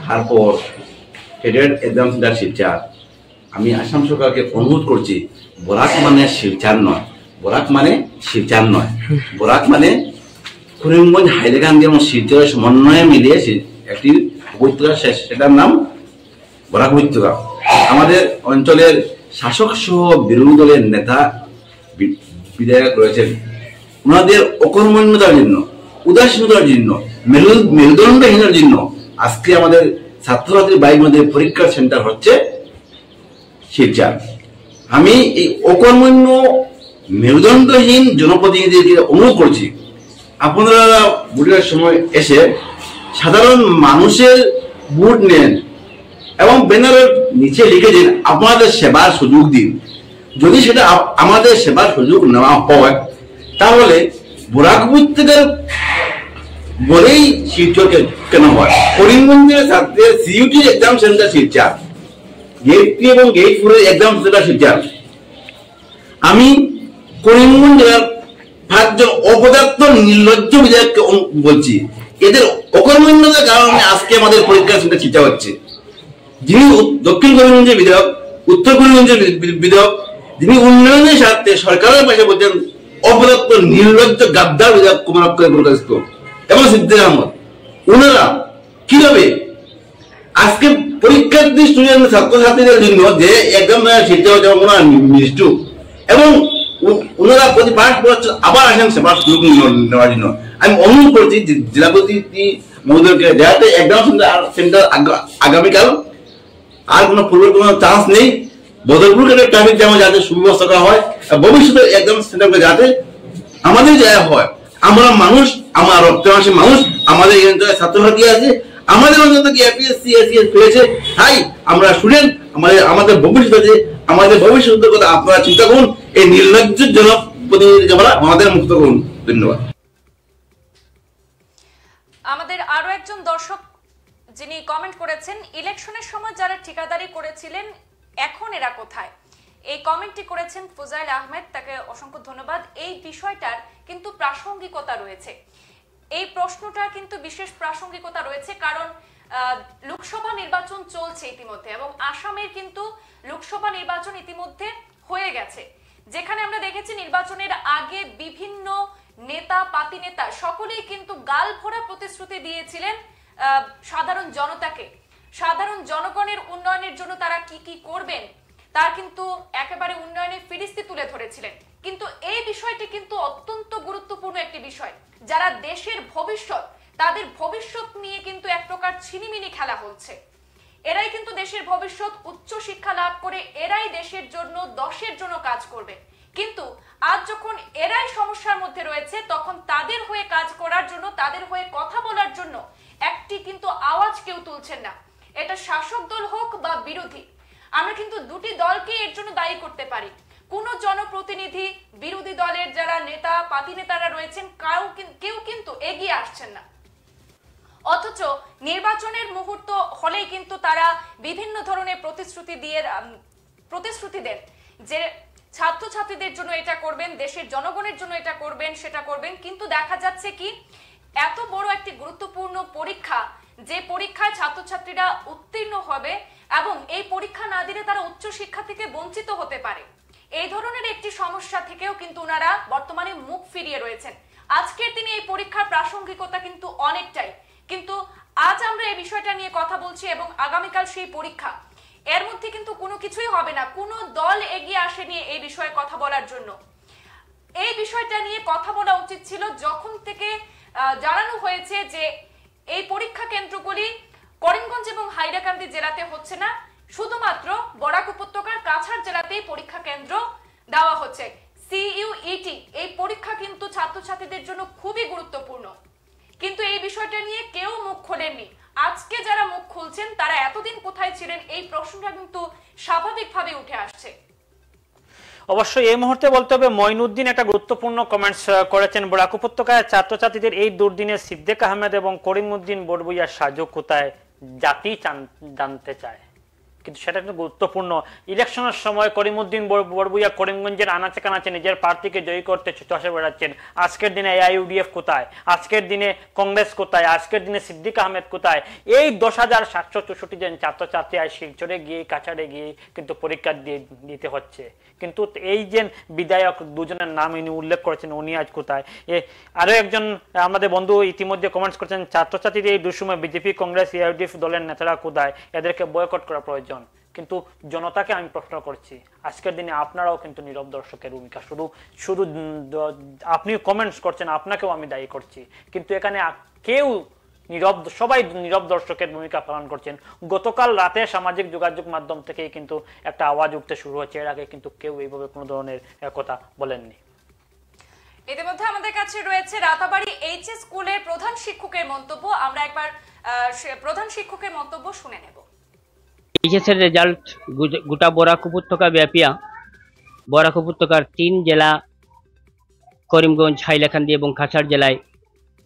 তারপর ফেডারেল এক্সাম সেন্টার শিলচর। আমি আসাম সরকারকে অনুরোধ করছি, বরাক মানে শিলচর নয়, বরাক মানে শিলচর নয়, বরাক মানে করিমগঞ্জ, হাইলাকান্দি এবং শিলচরের সমন্বয়ে মিলিয়ে একটি উপত্যকা, সেটার নাম বরাক উপত্যকা। আমাদের অঞ্চলের শাসক সহ বিরোধী দলের নেতা বিধায়ক রয়েছেন, ওনাদের অকর্মণ্যতার জন্য, উদাসীনতার জন্য, মেরুদণ্ডহীনের জন্য আজকে আমাদের ছাত্রছাত্রী বাইকদের পরীক্ষার সেন্টার হচ্ছে শিলচর। আমি এই অকর্মণ্য মেরুদণ্ডহীন জনপ্রতিনিধিদের অনুরোধ করছি, আপনারা ভোটের সময় এসে সাধারণ মানুষের ভোট নেন এবং ব্যানারের নিচে লিখে দিন আপনাদের সেবার সুযোগ দিন। যদি সেটা আমাদের সেবার সুযোগ নেওয়া হয় তাহলে বরাক উপত্যকার বলেই শিলচর কেন হয়? করিমগঞ্জের ছাত্রদের সিইউটির এক্সাম সেন্টার শিলচর, গেট 3 এবং গেট 4 এর এক্সাম সেন্টার শিলচর। আমি করিমগঞ্জ জেলার 5 জন অপদার্থ নির্লজ্জ বিধায়ককে বলছি, এদের অকর্মণ্যতার কারণে আজকে আমাদের পরীক্ষা সেন্টার শিলচর হচ্ছে। যিনি দক্ষিণ করিমগঞ্জের বিধায়ক, উত্তর করিমগঞ্জের বিধায়ক, যিনি উন্নয়নের স্বার্থে সরকারের পাশে বলছেন, অপদার্থ নির্লজ্জ গাদ্দার বিধায়ক কুমার প্রকাশিত এবং সিদ্দিক আহমদ, ওনারা কিভাবে আজকে পরীক্ষার্থী স্টুডেন্ট ছাত্রছাত্রীদের জন্য যে একদম শিলচর নিষ্ঠুর এবং ওনারা প্রতি 5 বছর আবার আসেন সেবার সুযোগ নেওয়ার জন্য। আমি অনুরোধ করছি জেলা প্রতিনিধি মহোদয়কে যাতে এক্সাম সেন্টার আগামীকাল আর কোনো পূর্বের কোনো চান্স নেই, বদরপুর ট্রাফিক জ্যামে যাতে সুব্যবস্থা করা হয়, ভবিষ্যতে এক্সাম সেন্টারকে যাতে আমাদের জায়গা হয়। আমরা মানুষ, আমার রক্তমাংসী মানুষ, আমাদের এই অঞ্চলে ছাত্রছাত্রী আছে, আমাদের অঞ্চল থেকে এপিএসসি এসিএস পেয়েছে, তাই আমরা স্টুডেন্ট, আমাদের ভবিষ্যৎ আছে, আমাদের ভবিষ্যতের কথা আপনারা চিন্তা করুন। এই নির্লজ্জ জনপ্রতিনিধিকে আমাদের মুক্ত করুন। ধন্যবাদ। আমাদের আরো একজন দর্শক যিনি কমেন্ট করেছেন, ইলেকশনের সময় যারা ঠিকাদারি করেছিলেন এখন এরা কোথায়? এই কমেন্টটি করেছেন ফুজাইল আহমেদ, তাকে অসংখ্য ধন্যবাদ। এই বিষয়টার কিন্তু প্রাসঙ্গিকতা রয়েছে, এই প্রশ্নটার কিন্তু বিশেষ প্রাসঙ্গিকতা রয়েছে, কারণ লোকসভা নির্বাচন চলছে ইতিমধ্যে এবং আসামের কিন্তু লোকসভা নির্বাচন ইতিমধ্যে হয়ে গেছে, যেখানে আমরা দেখেছি নির্বাচনের আগে বিভিন্ন নেতা পাতি নেতা সকলেই কিন্তু গাল ভরা প্রতিশ্রুতি দিয়েছিলেন সাধারণ জনতাকে, সাধারণ জনগণের উন্নয়নের জন্য তারা কি কি করবেন তার কিন্তু একেবারে উন্নয়নের ফিরিস্তি তুলে ধরেছিলেন। কিন্তু এই বিষয়টি কিন্তু অত্যন্ত গুরুত্বপূর্ণ একটি বিষয়, যারা দেশের ভবিষ্যৎ তাদের ভবিষ্যৎ নিয়ে কিন্তু এক প্রকার ছিনিমিনি খেলা হচ্ছে। এরাই কিন্তু দেশের ভবিষ্যৎ, উচ্চ শিক্ষা লাভ করে এরাই দেশের জন্য দশের জন্য কাজ করবে, কিন্তু আজ যখন এরাই সমস্যার মধ্যে রয়েছে তখন তাদের হয়ে কাজ করার জন্য, তাদের হয়ে কথা বলার জন্য একটি কিন্তু আওয়াজ কেউ তুলছেন না। এটা শাসক দল হোক বা বিরোধী, আমরা কিন্তু দুটি দলকে এর জন্য দায়ী করতে পারি। কোন জনপ্রতিনিধি, বিরোধী দলের যারা নেতা পাতি নেতারা রয়েছেন কেউ কিন্তু এগিয়ে আসছেন না, অথচ নির্বাচনের মুহূর্ত হলেই কিন্তু তারা বিভিন্ন ধরনের প্রতিশ্রুতি দেন যে ছাত্রছাত্রীদের জন্য এটা করবেন, দেশের জনগণের জন্য এটা করবেন, সেটা করবেন। কিন্তু দেখা যাচ্ছে কি এত বড় একটি গুরুত্বপূর্ণ পরীক্ষা, যে পরীক্ষায় ছাত্রছাত্রীরা উত্তীর্ণ হবে এবং এই পরীক্ষা না দিলে তারা উচ্চ শিক্ষা থেকে বঞ্চিত হতে পারে, এই ধরনের একটি সমস্যা থেকেও কিন্তু ওনারা বর্তমানে মুখ ফিরিয়ে রয়েছেন। আজকের দিনে এই পরীক্ষার প্রাসঙ্গিকতা কিন্তু অনেকটাই, কিন্তু আজ আমরা এই বিষয়টা নিয়ে কথা বলছি এবং আগামীকাল সেই পরীক্ষা, এর মধ্যে কিন্তু কোনো কিছুই হবে না, কোনো দল এগিয়ে আসেনি এই বিষয়ে কথা বলার জন্য। এই বিষয়টা নিয়ে কথা বলা উচিত ছিল যখন থেকে জানানো হয়েছে যে এই পরীক্ষা কেন্দ্রগুলি করিমগঞ্জ এবং হাইলাকান্দি জেলাতে হচ্ছে না, শুধুমাত্র বরাক উপত্যকার কাছাড় জেলাতেই পরীক্ষা কেন্দ্র দেওয়া হচ্ছে। সিইউইটি এই পরীক্ষা কিন্তু ছাত্রছাত্রীদের জন্য খুবই গুরুত্বপূর্ণ, কিন্তু এই বিষয়টা নিয়ে কেউ মুখ খোলেননি। আজকে যারা মুখ খুলছেন তারা এতদিন কোথায় ছিলেন, এই প্রশ্নটা কিন্তু স্বাভাবিকভাবে উঠে আসছে। অবশ্যই এই মুহূর্তে বলতে হবে মঈনুদ্দিন একটা গুরুত্বপূর্ণ কমেন্টস করেছেন। বরাক উপত্যকায় ছাত্রছাত্রীদের এই দুর্দিনে সিদ্দিক আহমেদ এবং করিমউদ্দিন বড়ভূইয়ার সাহায্য কোথায় জাতি জানতে চায়, কিন্তু সেটা কিন্তু গুরুত্বপূর্ণ। ইলেকশনের সময় করিমউদ্দিন বড়ভূইয়া করিমগঞ্জের আনাচে কানাচে নিজের প্রার্থীকে জয়ী করতে চষে বেড়াচ্ছেন। আজকের দিনে AIUDF কোথায়, আজকের দিনে কংগ্রেস কোথায়, আজকের দিনে সিদ্দিক আহমেদ কোথায়? এই 10,764 জন ছাত্রছাত্রী আর শিলচরে গিয়ে কাছাড়ে গিয়ে কিন্তু পরীক্ষা দিতে হচ্ছে, কিন্তু এই যে বিধায়ক দুজনের নাম ইনি উল্লেখ করেছেন উনি আজ কোথায়? আরো একজন আমাদের বন্ধু ইতিমধ্যে কমেন্টস করেছেন ছাত্রছাত্রীদের এই দুঃসময় বিজেপি কংগ্রেস AIUDF দলের নেতারা কোথায়, এদেরকে বয়কট করা প্রয়োজন। কিন্তু জনতাকে আমি প্রশ্ন করছি, আজকের দিনে আপনারাও কিন্তু নীরব দর্শকের ভূমিকা, শুধু আপনি কমেন্টস করছেন, আপনাকেও আমি দায়ী করছি, কিন্তু এখানে কেউ সবাই নীরব দর্শকের ভূমিকা পালন করছেন। গতকাল রাতে সামাজিক যোগাযোগ মাধ্যম থেকেই কিন্তু একটা আওয়াজ উঠতে শুরু হচ্ছে, এর আগে কিন্তু কেউ এইভাবে কোনো ধরনের কথা বলেননি। ইতিমধ্যে আমাদের কাছে রয়েছে রাতাবাড়ি HS স্কুলের প্রধান শিক্ষকের মন্তব্য, আমরা একবার প্রধান শিক্ষকের মন্তব্য শুনে নেব। HS এর রেজাল্ট গোটা বরাক উপত্যকা ব্যাপিয়া বরাক উপত্যকার 3 জেলা করিমগঞ্জ, হাইলাকান্দি এবং কাছাড় জেলায়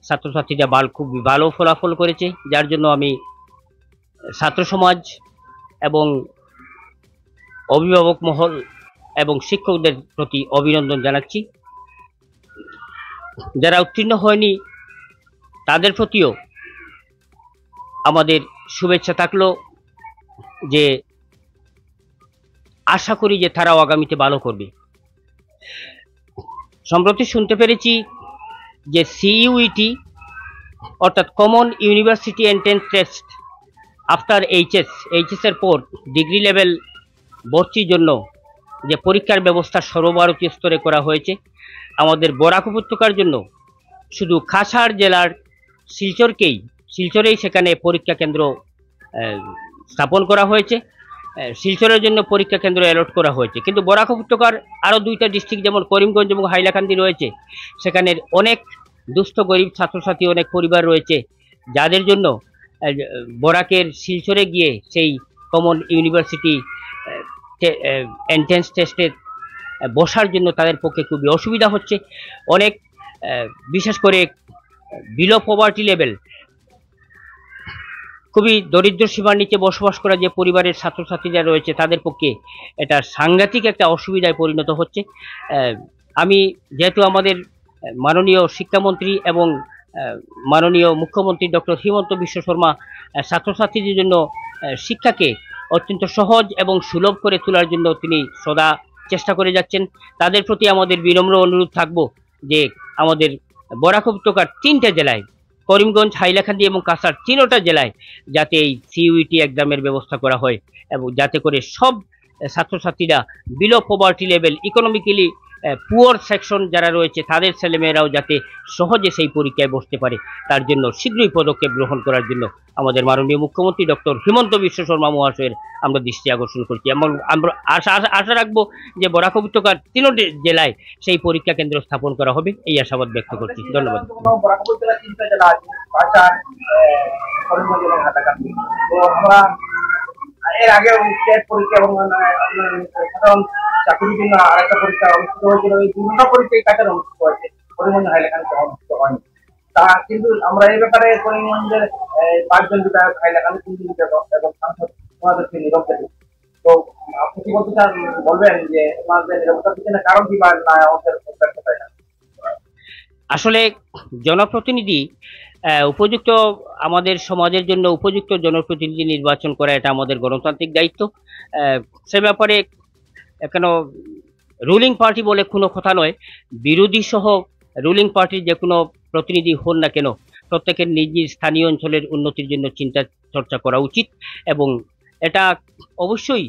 ছাত্রছাত্রীরা খুব ভালো ফলাফল করেছে, যার জন্য আমি ছাত্র সমাজ এবং অভিভাবক মহল এবং শিক্ষকদের প্রতি অভিনন্দন জানাচ্ছি। যারা উত্তীর্ণ হয়নি তাদের প্রতিও আমাদের শুভেচ্ছা থাকলো, যে আশা করি যে তারাও আগামীতে ভালো করবে। সম্প্রতি শুনতে পেরেছি যে CUET অর্থাৎ common university entrance test after HS এর পর ডিগ্রি লেভেল ভর্তির জন্য যে পরীক্ষার ব্যবস্থা সর্বভারতীয় স্তরে করা হয়েছে, আমাদের বরাক উপত্যকার জন্য শুধু কাছাড় জেলার শিলচরেই সেখানে পরীক্ষা কেন্দ্র স্থাপন করা হয়েছে, শিলচরের জন্য পরীক্ষা কেন্দ্র অ্যালট করা হয়েছে। কিন্তু বরাক উপত্যকার আরও 2টা ডিস্ট্রিক্ট যেমন করিমগঞ্জ এবং হাইলাকান্দি রয়েছে, সেখানের অনেক দুস্থ গরিব ছাত্রছাত্রী, অনেক পরিবার রয়েছে, যাদের জন্য বরাকের শিলচরে গিয়ে সেই কমন ইউনিভার্সিটি এন্ট্রান্স টেস্টে বসার জন্য তাদের পক্ষে খুবই অসুবিধা হচ্ছে। অনেক বিশেষ করে বিলো পভার্টি লেভেল, খুবই দরিদ্র সীমার নিচে বসবাস করা যে পরিবারের ছাত্রছাত্রীরা রয়েছে, তাদের পক্ষে এটা সাংঘাতিক একটা অসুবিধায় পরিণত হচ্ছে। আমি যেহেতু আমাদের মাননীয় শিক্ষামন্ত্রী এবং মাননীয় মুখ্যমন্ত্রী ডক্টর হিমন্ত বিশ্ব শর্মা ছাত্রছাত্রীদের জন্য শিক্ষাকে অত্যন্ত সহজ এবং সুলভ করে তোলার জন্য তিনি সদা চেষ্টা করে যাচ্ছেন। তাদের প্রতি আমাদের বিনম্র অনুরোধ থাকবো যে আমাদের বরাক উপত্যকার 3টে জেলায় করিমগঞ্জ, হাইলাকান্দি এবং কাছাড় 3টা জেলায় যাতে এই সিইউটি এক্সামের ব্যবস্থা করা হয় এবং যাতে করে সব ছাত্রছাত্রীরা below poverty level, economically poor section যারা রয়েছে তাদের ছেলেমেয়েরাও যাতে সহজে সেই পরীক্ষায় বসতে পারে তার জন্য শীঘ্রই পদক্ষেপ গ্রহণ করার জন্য আমাদের মাননীয় মুখ্যমন্ত্রী ডক্টর হিমন্ত বিশ্ব শর্মা মহাশয়ের আমরা দৃষ্টি আকর্ষণ করছি এবং আমরা আশা রাখবো যে বরাক উপত্যকার 3টি জেলায় সেই পরীক্ষা কেন্দ্র স্থাপন করা হবে, এই আশাবাদ ব্যক্ত করছি। ধন্যবাদ। বরাক উপত্যকার 3টা জেলা আছে, কাছাড়, করিমগঞ্জ এবং হাইলাকান্দি। তো আমরা এর আগে টেট পরীক্ষা এবং সাধারণ চাকরির জন্য আরেকটা পরীক্ষা অনুষ্ঠিত হয়েছিল, এই 2টা পরীক্ষাই কাছাড় অনুষ্ঠিত হয়েছে, করিমগঞ্জ হাইলাকান্দি অনুষ্ঠিত হয়নি। তা কিন্তু আমরা এই ব্যাপারে করিমগঞ্জের 5জন বিধায়ক, হাইলাকান্দি 3জন বিধায়ক এবং সাংসদ ওনাদেরকে নীরব দেখি। তো আপনি কি বলতে চান, বলবেন যে ওনাদের নিরবতার পিছনে কারণ কি বা না আমাদের ব্যর্থতায়? আসলে জনপ্রতিনিধি উপযুক্ত, আমাদের সমাজের জন্য উপযুক্ত জনপ্রতিনিধি নির্বাচন করা এটা আমাদের গণতান্ত্রিক দায়িত্ব। সে ব্যাপারে কেন রুলিং পার্টি বলে কোনো কথা নয়, বিরোধী সহ রুলিং পার্টির যে কোনো প্রতিনিধি হন না কেন প্রত্যেকের নিজ নিজ স্থানীয় অঞ্চলের উন্নতির জন্য চিন্তা চর্চা করা উচিত এবং এটা অবশ্যই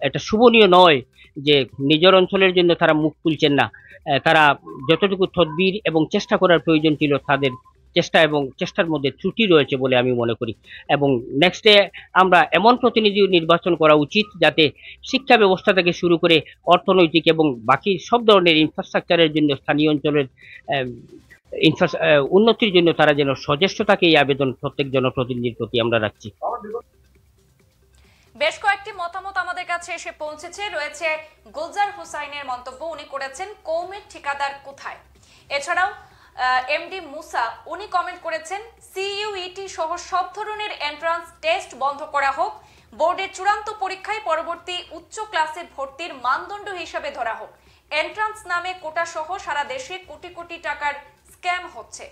এটা শুভনীয় নয় যে নিজের অঞ্চলের জন্য তারা মুখ খুলছেন না। তারা যতটুকু তদবির এবং চেষ্টা করার প্রয়োজন ছিল তাদের চেষ্টা এবং চেষ্টার মধ্যে ত্রুটি রয়েছে বলে আমি মনে করি এবং নেক্সটে আমরা এমন প্রতিনিধি নির্বাচন করা উচিত যাতে শিক্ষা ব্যবস্থা থেকে শুরু করে অর্থনৈতিক এবং বাকি সব ধরনের ইনফ্রাস্ট্রাকচারের জন্য স্থানীয় অঞ্চলের উন্নতির জন্য তারা যেন সচেষ্ট থাকে, এই আবেদন প্রত্যেক জনপ্রতিনিধির প্রতি আমরা রাখছি। বেশ কয়েকটি মতামত আমাদের কাছে এসে পৌঁছেছে। রয়েছে গুলজার হুসাইনের মন্তব্য, উনি করেছেন কৌমের ঠিকাদার কোথায়। এছাড়াও এমডি মুসা উনি কমেন্ট করেছেন সিইউইটি সহ সব ধরনের এন্ট্রান্স টেস্ট বন্ধ করা হোক, বোর্ডের চূড়ান্ত পরীক্ষায় পরবর্তী উচ্চ ক্লাসে ভর্তির মানদণ্ড হিসাবে ধরা হোক, এন্ট্রান্স নামে কোটা সহ সারা দেশে কোটি কোটি টাকার স্ক্যাম হচ্ছে।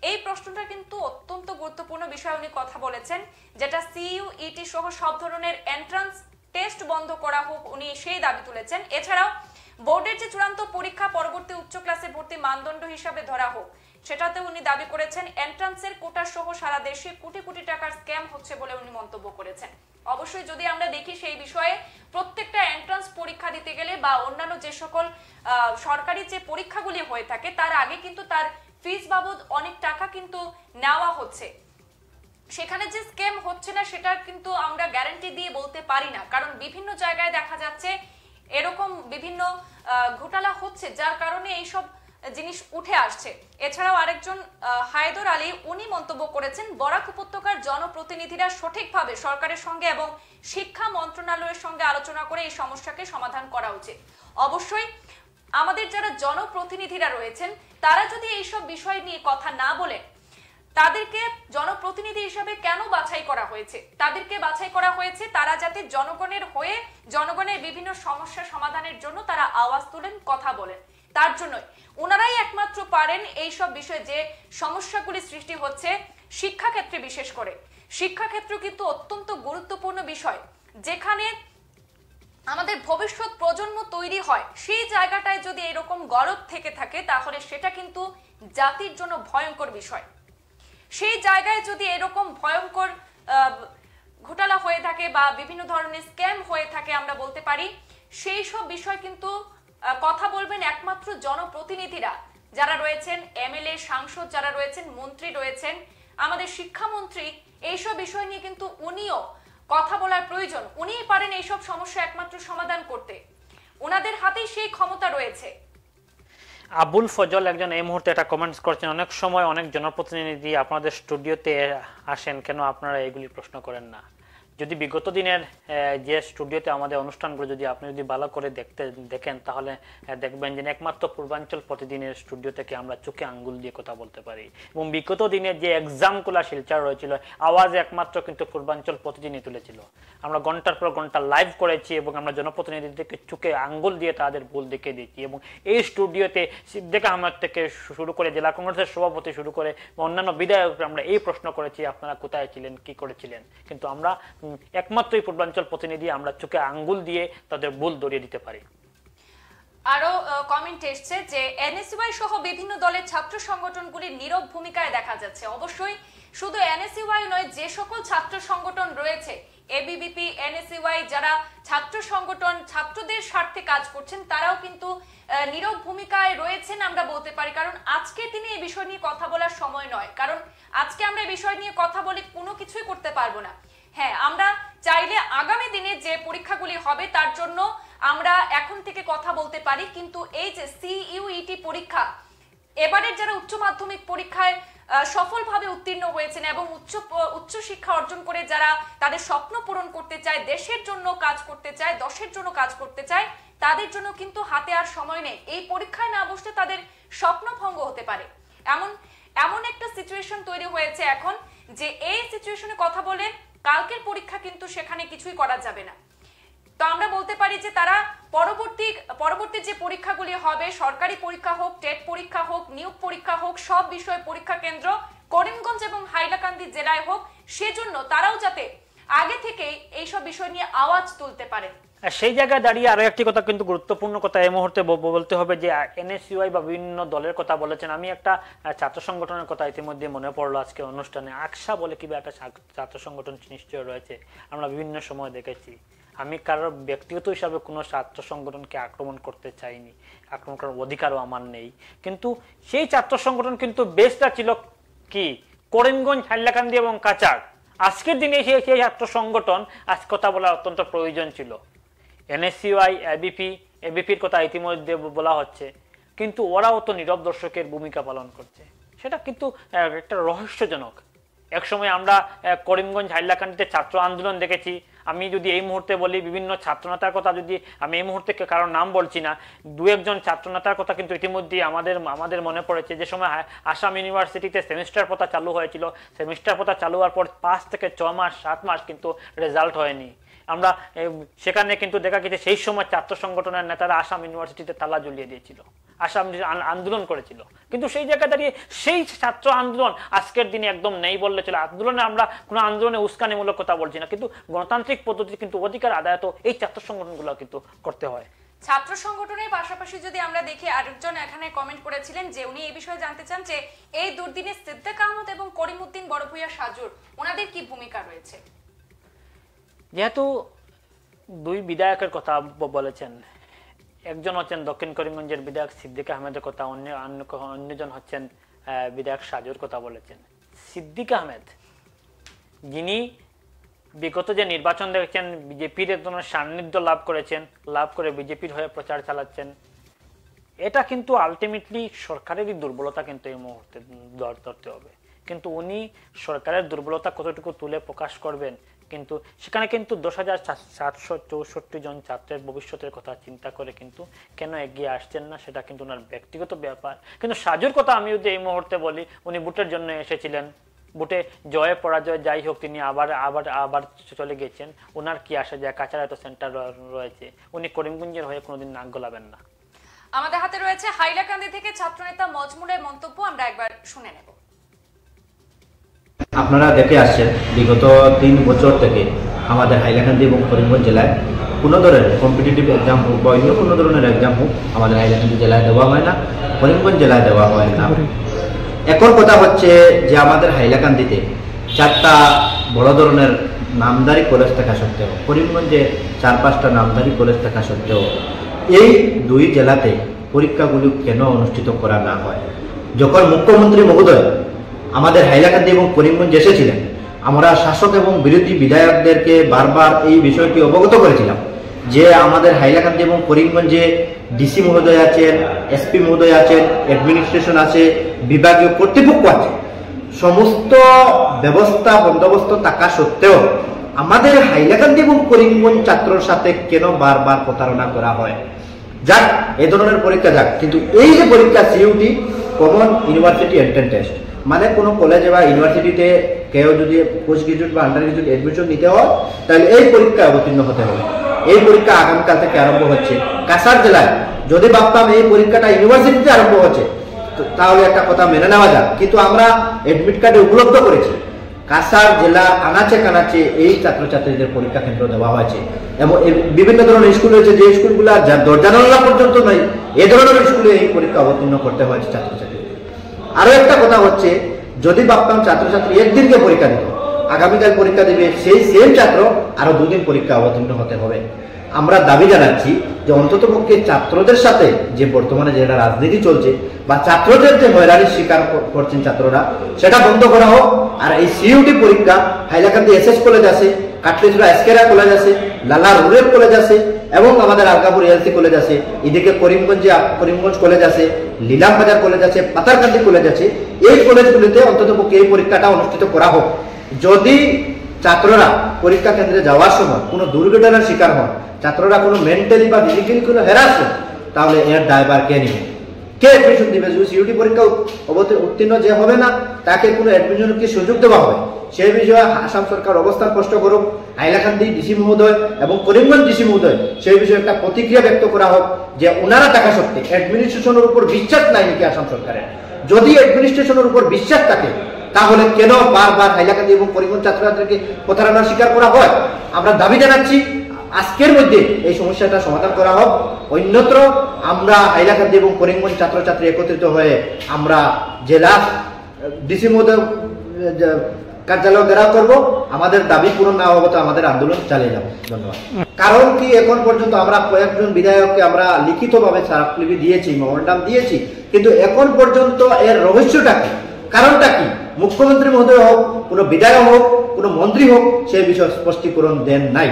এই প্রশ্নটা কিন্তু অত্যন্ত গুরুত্বপূর্ণ বিষয় উনি কথা বলেছেন, যেটা সিইউইটি সহ সব ধরনের এন্ট্রান্স টেস্ট বন্ধ করা হোক, উনি সেই দাবি তুলেছেন। এছাড়াও বোর্ডের যে চূড়ান্ত পরীক্ষা পরবর্তী উচ্চ ক্লাসে ভর্তি মানদণ্ড হিসাবে ধরা হোক, সেটাতে উনি দাবি করেছেন এন্ট্রান্সের কোটা সহ সারা দেশে কোটি কোটি টাকার স্ক্যাম হচ্ছে বলে উনি মন্তব্য করেছেন। অবশ্যই যদি আমরা দেখি সেই বিষয়ে প্রত্যেকটা এন্ট্রান্স পরীক্ষা দিতে গেলে বা অন্যান্য যে সকল সরকারি যে পরীক্ষাগুলি হয়ে থাকে তার আগে কিন্তু তার ফিস বাবদ অনেক টাকা কিন্তু নেওয়া হচ্ছে। সেখানে যে স্ক্যাম হচ্ছে না সেটা কিন্তু আমরা গ্যারান্টি দিয়ে বলতে পারি না, কারণ বিভিন্ন জায়গায় দেখা যাচ্ছে এরকম বিভিন্ন ঘোটালা হচ্ছে যার কারণে এইসব জিনিস উঠে আসছে। এছাড়াও আরেকজন হায়দর আলী উনি মন্তব্য করেছেন বরাক উপত্যকার জনপ্রতিনিধিরা সঠিকভাবে সরকারের সঙ্গে এবং শিক্ষা মন্ত্রণালয়ের সঙ্গে আলোচনা করে এই সমস্যাকে সমাধান করা উচিত। অবশ্যই আমাদের যারা জনপ্রতিনিধিরা রয়েছেন তারা যদি এইসব বিষয় নিয়ে কথা না বলে, তাদেরকে জনপ্রতিনিধি হিসেবে কেন বাছাই করা হয়েছে? তাদেরকে বাছাই করা হয়েছে তারা যাতে জনগণের হয়ে জনগণের বিভিন্ন সমস্যা সমাধানের জন্য তারা আওয়াজ তুলেন, কথা বলেন। তার জন্যই ওনারাই একমাত্র পারেন এইসব বিষয়ে যে সমস্যাগুলি সৃষ্টি হচ্ছে শিক্ষাক্ষেত্রে, বিশেষ করে শিক্ষাক্ষেত্র কিন্তু অত্যন্ত গুরুত্বপূর্ণ বিষয়, যেখানে আমাদের ভবিষ্যৎ প্রজন্ম তৈরি হয়। সেই জায়গাটায় যদি এরকম গলদ থেকে থাকে তাহলে সেটা কিন্তু জাতির জন্য ভয়ঙ্কর বিষয়। সেই জায়গায় যদি এরকম ভয়ঙ্কর ঘোটালা হয়ে থাকে বা বিভিন্ন ধরনের স্ক্যাম হয়ে থাকে, আমরা বলতে পারি সেই সব বিষয় কিন্তু কথা বলবেন একমাত্র জনপ্রতিনিধিরা যারা রয়েছেন, এমএলএ, সাংসদ যারা রয়েছেন, মন্ত্রী রয়েছেন, আমাদের শিক্ষামন্ত্রী। এইসব বিষয় নিয়ে কিন্তু উনিও কথা বলার প্রয়োজন। উনিই পারেন এইসব সমস্যা একমাত্র সমাধান করতে, ওনাদের হাতেই সেই ক্ষমতা রয়েছে। আবুল ফজল একজন এই মুহূর্তে এটা কমেন্টস করছেন, অনেক সময় অনেক জনপ্রতিনিধি আপনাদের স্টুডিওতে আসেন, কেন আপনারা এগুলি প্রশ্ন করেন না? যদি বিগত দিনের যে স্টুডিওতে আমাদের অনুষ্ঠানগুলো যদি আপনি যদি ভালো করে দেখেন তাহলে দেখবেন যে একমাত্র পূর্বাঞ্চল প্রতিদিনের স্টুডিও থেকে আমরা চোখে আঙ্গুল দিয়ে কথা বলতে পারি এবং বিগত দিনের যে এক্সামগুলো শিলচর রয়েছিল আওয়াজ একমাত্র কিন্তু পূর্বাঞ্চল প্রতিদিনই তুলেছিল। আমরা ঘন্টার পর ঘন্টা লাইভ করেছি এবং আমরা জনপ্রতিনিধিদেরকে চোখে আঙ্গুল দিয়ে তাদের ভুল দেখিয়ে দিয়েছি এবং এই স্টুডিওতে সিদ্দিক আহমেদ থেকে শুরু করে জেলা কংগ্রেসের সভাপতি শুরু করে অন্যান্য বিধায়ক আমরা এই প্রশ্ন করেছি আপনারা কোথায় ছিলেন, কি করেছিলেন, কিন্তু আমরা একমাত্রই পূর্বাঞ্চল প্রতিনিধি আমরা চোখে আঙ্গুল দিয়ে তাদের ভুল ধরিয়ে দিতে পারি। আরো কমেন্ট এসছে যে এনএসইউআই সহ বিভিন্ন দলের ছাত্র সংগঠনগুলির নীরব ভূমিকায় দেখা যাচ্ছে। অবশ্যই শুধু এনএসইউআই নয়, যে সকল ছাত্র সংগঠন রয়েছে এবিভিপি, এনএসইউআই, যারা ছাত্র সংগঠন ছাত্রদের স্বার্থে কাজ করছেন তারাও কিন্তু নীরব ভূমিকায় রয়েছেন আমরা বলতে পারি। কারণ আজকে তিনি এই বিষয় নিয়ে কথা বলার সময় নয়, কারণ আজকে আমরা এই বিষয় নিয়ে কথা বলে কোনো কিছুই করতে পারবো না। হ্যাঁ, আমরা চাইলে আগামী দিনে যে পরীক্ষাগুলি হবে তার জন্য আমরা এখন থেকে কথা বলতে পারি, কিন্তু এই যে সিইউইটি পরীক্ষা এবারের যারা উচ্চ মাধ্যমিক পরীক্ষায় সফলভাবে উত্তীর্ণ হয়েছেন এবং উচ্চ শিক্ষা অর্জন করে যারা তাদের স্বপ্ন পূরণ করতে চায়, দেশের জন্য কাজ করতে চায়, দশের জন্য কাজ করতে চায়, তাদের জন্য কিন্তু হাতে আর সময় নেই। এই পরীক্ষায় না বসলে তাদের স্বপ্ন ভঙ্গ হতে পারে। এমন একটা সিচুয়েশন তৈরি হয়েছে এখন যে এই সিচুয়েশনে কথা বলে কালকের পরীক্ষা কিন্তু সেখানে কিছুই করা যাবে না। তো আমরা বলতে পারি যে তারা পরবর্তী যে পরীক্ষাগুলি হবে, সরকারি পরীক্ষা হোক, টেট পরীক্ষা হোক, নিয়োগ পরীক্ষা হোক, সব বিষয়ে পরীক্ষা কেন্দ্র করিমগঞ্জ এবং হাইলাকান্দি জেলায় হোক, সেজন্য তারাও যাতে আগে থেকেই এইসব বিষয় নিয়ে আওয়াজ তুলতে পারে। সেই জায়গায় দাঁড়িয়ে আরো একটি কথা কিন্তু গুরুত্বপূর্ণ কথা এই মুহূর্তে বলতে হবে যে এনএসইউআই বা বিভিন্ন দলের কথা বলেছেন। আমি একটা ছাত্র সংগঠনের কথা ইতিমধ্যে মনে পড়লো আজকে অনুষ্ঠানে। আকসা বলে কিংবা একটা ছাত্র সংগঠন নিশ্চয় রয়েছে, আমরা বিভিন্ন সময় দেখেছি। আমি কারোর ব্যক্তিগত হিসাবে কোনো ছাত্র সংগঠনকে আক্রমণ করতে চাইনি, আক্রমণ করার অধিকারও আমার নেই, কিন্তু সেই ছাত্র সংগঠন কিন্তু বেসটা ছিল কি করিমগঞ্জ, হাইলাকান্দি এবং কাচার। আজকের দিনে সেই ছাত্র সংগঠন আজ কথা বলা অত্যন্ত প্রয়োজন ছিল। এনএসইউআই, এবিপির কথা ইতিমধ্যে বলা হচ্ছে, কিন্তু ওরাও তো নীরব দর্শকের ভূমিকা পালন করছে। সেটা কিন্তু একটা রহস্যজনক। একসময় আমরা করিমগঞ্জ, হাইলাকান্দিতে ছাত্র আন্দোলন দেখেছি। আমি যদি এই মুহূর্তে বলি বিভিন্ন ছাত্রনেতার কথা, যদি আমি এই মুহূর্তে কারোর নাম বলছি না, দু একজন ছাত্রনেতার কথা কিন্তু ইতিমধ্যে আমাদের মনে পড়েছে। যে সময় আসাম ইউনিভার্সিটিতে সেমিস্টার প্রথা চালু হয়েছিল, সেমিস্টার প্রথা চালু হওয়ার পর 5 থেকে 6 মাস 7 মাস কিন্তু রেজাল্ট হয়নি। আমরা সেখানে কিন্তু দেখা গেছে সেই সময় ছাত্র সংগঠনের নেতারা আসাম ইউনিভার্সিটিতে তালা ঝুলিয়ে দিয়েছিল, আসাম আন্দোলন করেছিল। কিন্তু সেই জায়গায় দাঁড়িয়ে সেই ছাত্র আন্দোলন আজকের দিনে একদম নেই বললে চলে। আন্দোলনে আমরা কোনো আন্দোলনে উস্কানিমূলক কথা বলছি না, কিন্তু গণতান্ত্রিক পদ্ধতি কিন্তু অধিকার আদায় তো এই ছাত্র সংগঠনগুলো কিন্তু করতে হয়। ছাত্র সংগঠনের পাশাপাশি যদি আমরা দেখি, আরেকজন এখানে কমেন্ট করেছিলেন যে উনি এই বিষয়ে জানতে চান যে এই দুর্দিনে সিদ্দিক আহমেদ এবং করিমউদ্দিন বড়ভূঁইয়া সাজুর ওনাদের কি ভূমিকা রয়েছে। যেহেতু দুই বিধায়কের কথা বলেছেন, একজন হচ্ছেন দক্ষিণ করিমগঞ্জের বিধায়ক সিদ্দিক আহমেদের কথা, অন্যজন হচ্ছেন বিধায়ক সাজুর কথা বলেছেন। সিদ্দিক আহমেদ যিনি বিগত যে নির্বাচন দেখছেন বিজেপির এক ধরনের সান্নিধ্য লাভ করেছেন, লাভ করে বিজেপির হয়ে প্রচার চালাচ্ছেন, এটা কিন্তু আলটিমেটলি সরকারেরই দুর্বলতা কিন্তু এই মুহূর্তে ধরতে হবে। কিন্তু উনি সরকারের দুর্বলতা কতটুকু তুলে প্রকাশ করবেন, কিন্তু সেখানে কিন্তু 10,764 জন ছাত্রের ভবিষ্যতের কথা চিন্তা করে কিন্তু কেন এগিয়ে আসছেন না সেটা কিন্তু ওনার ব্যক্তিগত ব্যাপার। কিন্তু সাজুর কথা আমি যদি এই মুহূর্তে বলি, উনি ভোটের জন্য এসেছিলেন, ভোটে জয় পরাজয় যাই হোক তিনি আবার চলে গেছেন। ওনার কি আসে যায়, কাছাড়া এত সেন্টার রয়েছে, উনি করিমগঞ্জের হয়ে কোনোদিন নাক গলাবেন না। আমাদের হাতে রয়েছে হাইলাকান্দি থেকে ছাত্রনেতা মজমুরের মন্তব্য, আমরা একবার শুনে নেব। আপনারা দেখে আসছেন বিগত 3 বছর থেকে আমাদের হাইলাকান্দি এবং করিমগঞ্জ জেলায় কোনো ধরনের কম্পিটিটিভ এক্সাম হোক বা অন্য কোনো ধরনের এক্সাম হোক আমাদের হাইলাকান্দি জেলায় দেওয়া হয় না, করিমগঞ্জ জেলায় দেওয়া হয় না। এখন কথা হচ্ছে যে আমাদের হাইলাকান্দিতে 4টা বড় ধরনের নামদারি কলেজ থাকা সত্ত্বেও, করিমগঞ্জে 4-5টা নামদারি কলেজ থাকা সত্ত্বেও এই 2 জেলাতে পরীক্ষাগুলি কেন অনুষ্ঠিত করা না হয়। যখন মুখ্যমন্ত্রী মহোদয় আমাদের হাইলাকান্দি এবং করিমগঞ্জ এসেছিলেন, আমরা শাসক এবং বিরোধী বিধায়কদেরকে বারবার এই বিষয়টি অবগত করেছিলাম যে আমাদের হাইলাকান্দি এবং করিমগঞ্জে ডিসি মহোদয় আছেন, এসপি মহোদয় আছেন, অ্যাডমিনিস্ট্রেশন আছে, বিভাগীয় কর্তৃপক্ষ আছে, সমস্ত ব্যবস্থা বন্দোবস্ত থাকা সত্ত্বেও আমাদের হাইলাকান্দি এবং করিমগঞ্জ ছাত্রর সাথে কেন বারবার প্রতারণা করা হয়? যাক, এই ধরনের পরীক্ষা যাক, কিন্তু এই যে পরীক্ষা CUET common university entrance test, মানে কোনো কলেজে বা ইউনিভার্সিটিতে কেউ যদি পোস্ট গ্রাজুয়েট বা আন্ডার গ্রাজুয়েট এডমিশন নিতে হয় তাহলে এই পরীক্ষায় অবতীর্ণ হতে হবে। এই পরীক্ষা আগামীকাল থেকে আরম্ভ হচ্ছে কাছাড় জেলায়। যদি ভাবতাম এই পরীক্ষাটা ইউনিভার্সিটিতে আরম্ভ হচ্ছে তাহলে একটা কথা মেনে নেওয়া যাক, কিন্তু আমরা এডমিট কার্ডে উপলব্ধ করেছি কাছাড় জেলা আনাচে কানাচে এই ছাত্রছাত্রীদের পরীক্ষা কেন্দ্র দেওয়া হয়েছে এবং বিভিন্ন ধরনের স্কুল রয়েছে যে স্কুলগুলো দরজানলা পর্যন্ত নয়, এই ধরনের স্কুলে এই পরীক্ষা অবতীর্ণ করতে হয়েছে ছাত্রছাত্রী। আরো একটা কথা হচ্ছে, যদি ভাবতাম ছাত্রছাত্রী একদিনকে পরীক্ষা দিত, আগামীকাল পরীক্ষা দিবে সেই সেম ছাত্র আরো দুদিন পরীক্ষা অবতীর্ণ হতে হবে। আমরা দাবি জানাচ্ছি যে অন্ততপক্ষে ছাত্রদের সাথে যে বর্তমানে যেটা রাজনীতি চলছে বা ছাত্রদের যে হয়রানির শিকার করছেন ছাত্ররা, সেটা বন্ধ করা হোক। আর এই সিইউটি পরীক্ষা হাইলাকান্দি এসএস কলেজ আছে, কাটলিচুড়া এসকেরা কলেজ আছে, লালা রুরাল কলেজ আছে এবং আমাদের আলকাপুর এলসি কলেজ আছে, এদিকে করিমগঞ্জ কলেজ আছে, লীলাম বাজার কলেজ আছে, পাতারকান্দি কলেজ আছে। এই কলেজগুলিতে অন্ততপক্ষে এই পরীক্ষাটা অনুষ্ঠিত করা হোক। যদি ছাত্ররা পরীক্ষা কেন্দ্রে যাওয়ার সময় কোনো দুর্ঘটনার শিকার হন, ছাত্ররা কোনো মেন্টালি বা ফিজিক্যালি কোনো হ্যারাস হয়, তাহলে এর দায়ভার কে নেবে? কে অ্যাডমিশন দিবে? যদি সিইউটি পরীক্ষা উত্তীর্ণ যে হবে না তাকে কোনো অ্যাডমিশনের কি সুযোগ দেওয়া হবে? সেই বিষয়ে আসাম সরকার অবস্থান স্পষ্ট করুক। হাইলাকান্দি ডিসি মহোদয় এবং করিমগঞ্জ ডিসি মহোদয় সেই বিষয়ে একটা প্রতিক্রিয়া ব্যক্ত করা হোক যে ওনারা টাকা সত্যি অ্যাডমিনিস্ট্রেশনের উপর বিশ্বাস নাই নাকি আসাম সরকারের। যদি অ্যাডমিনিস্ট্রেশনের উপর বিশ্বাস থাকে তাহলে কেন বারবার হাইলাকান্দি এবং করিমগঞ্জ ছাত্রছাত্রীকে প্রতারণার শিকার করা হয়? আমরা দাবি জানাচ্ছি আজকের মধ্যে এই সমস্যাটা সমাধান করা হোক, অন্যত্র আমরা হাইলাকান্দি এবং করিমগঞ্জ ছাত্রছাত্রী একত্রিত হয়ে আমরা জেলা ডিসি মহোদয় কার্যালয় ঘেরাও করব। আমাদের দাবি পূরণ না হওয়া আমাদের আন্দোলন চালিয়ে যাব। ধন্যবাদ। কারণ কি, এখন পর্যন্ত আমরা কয়েকজন বিধায়ককে আমরা লিখিতভাবে স্মারকলিপি দিয়েছি, মেমোরান্ডাম দিয়েছি, কিন্তু এখন পর্যন্ত এর রহস্যটা কি, কারণটা কি? মুখ্যমন্ত্রী মহোদয় হোক, কোনো বিধায়ক হোক, কোনো মন্ত্রী হোক, সেই বিষয়ে স্পষ্টীকরণ দেন নাই।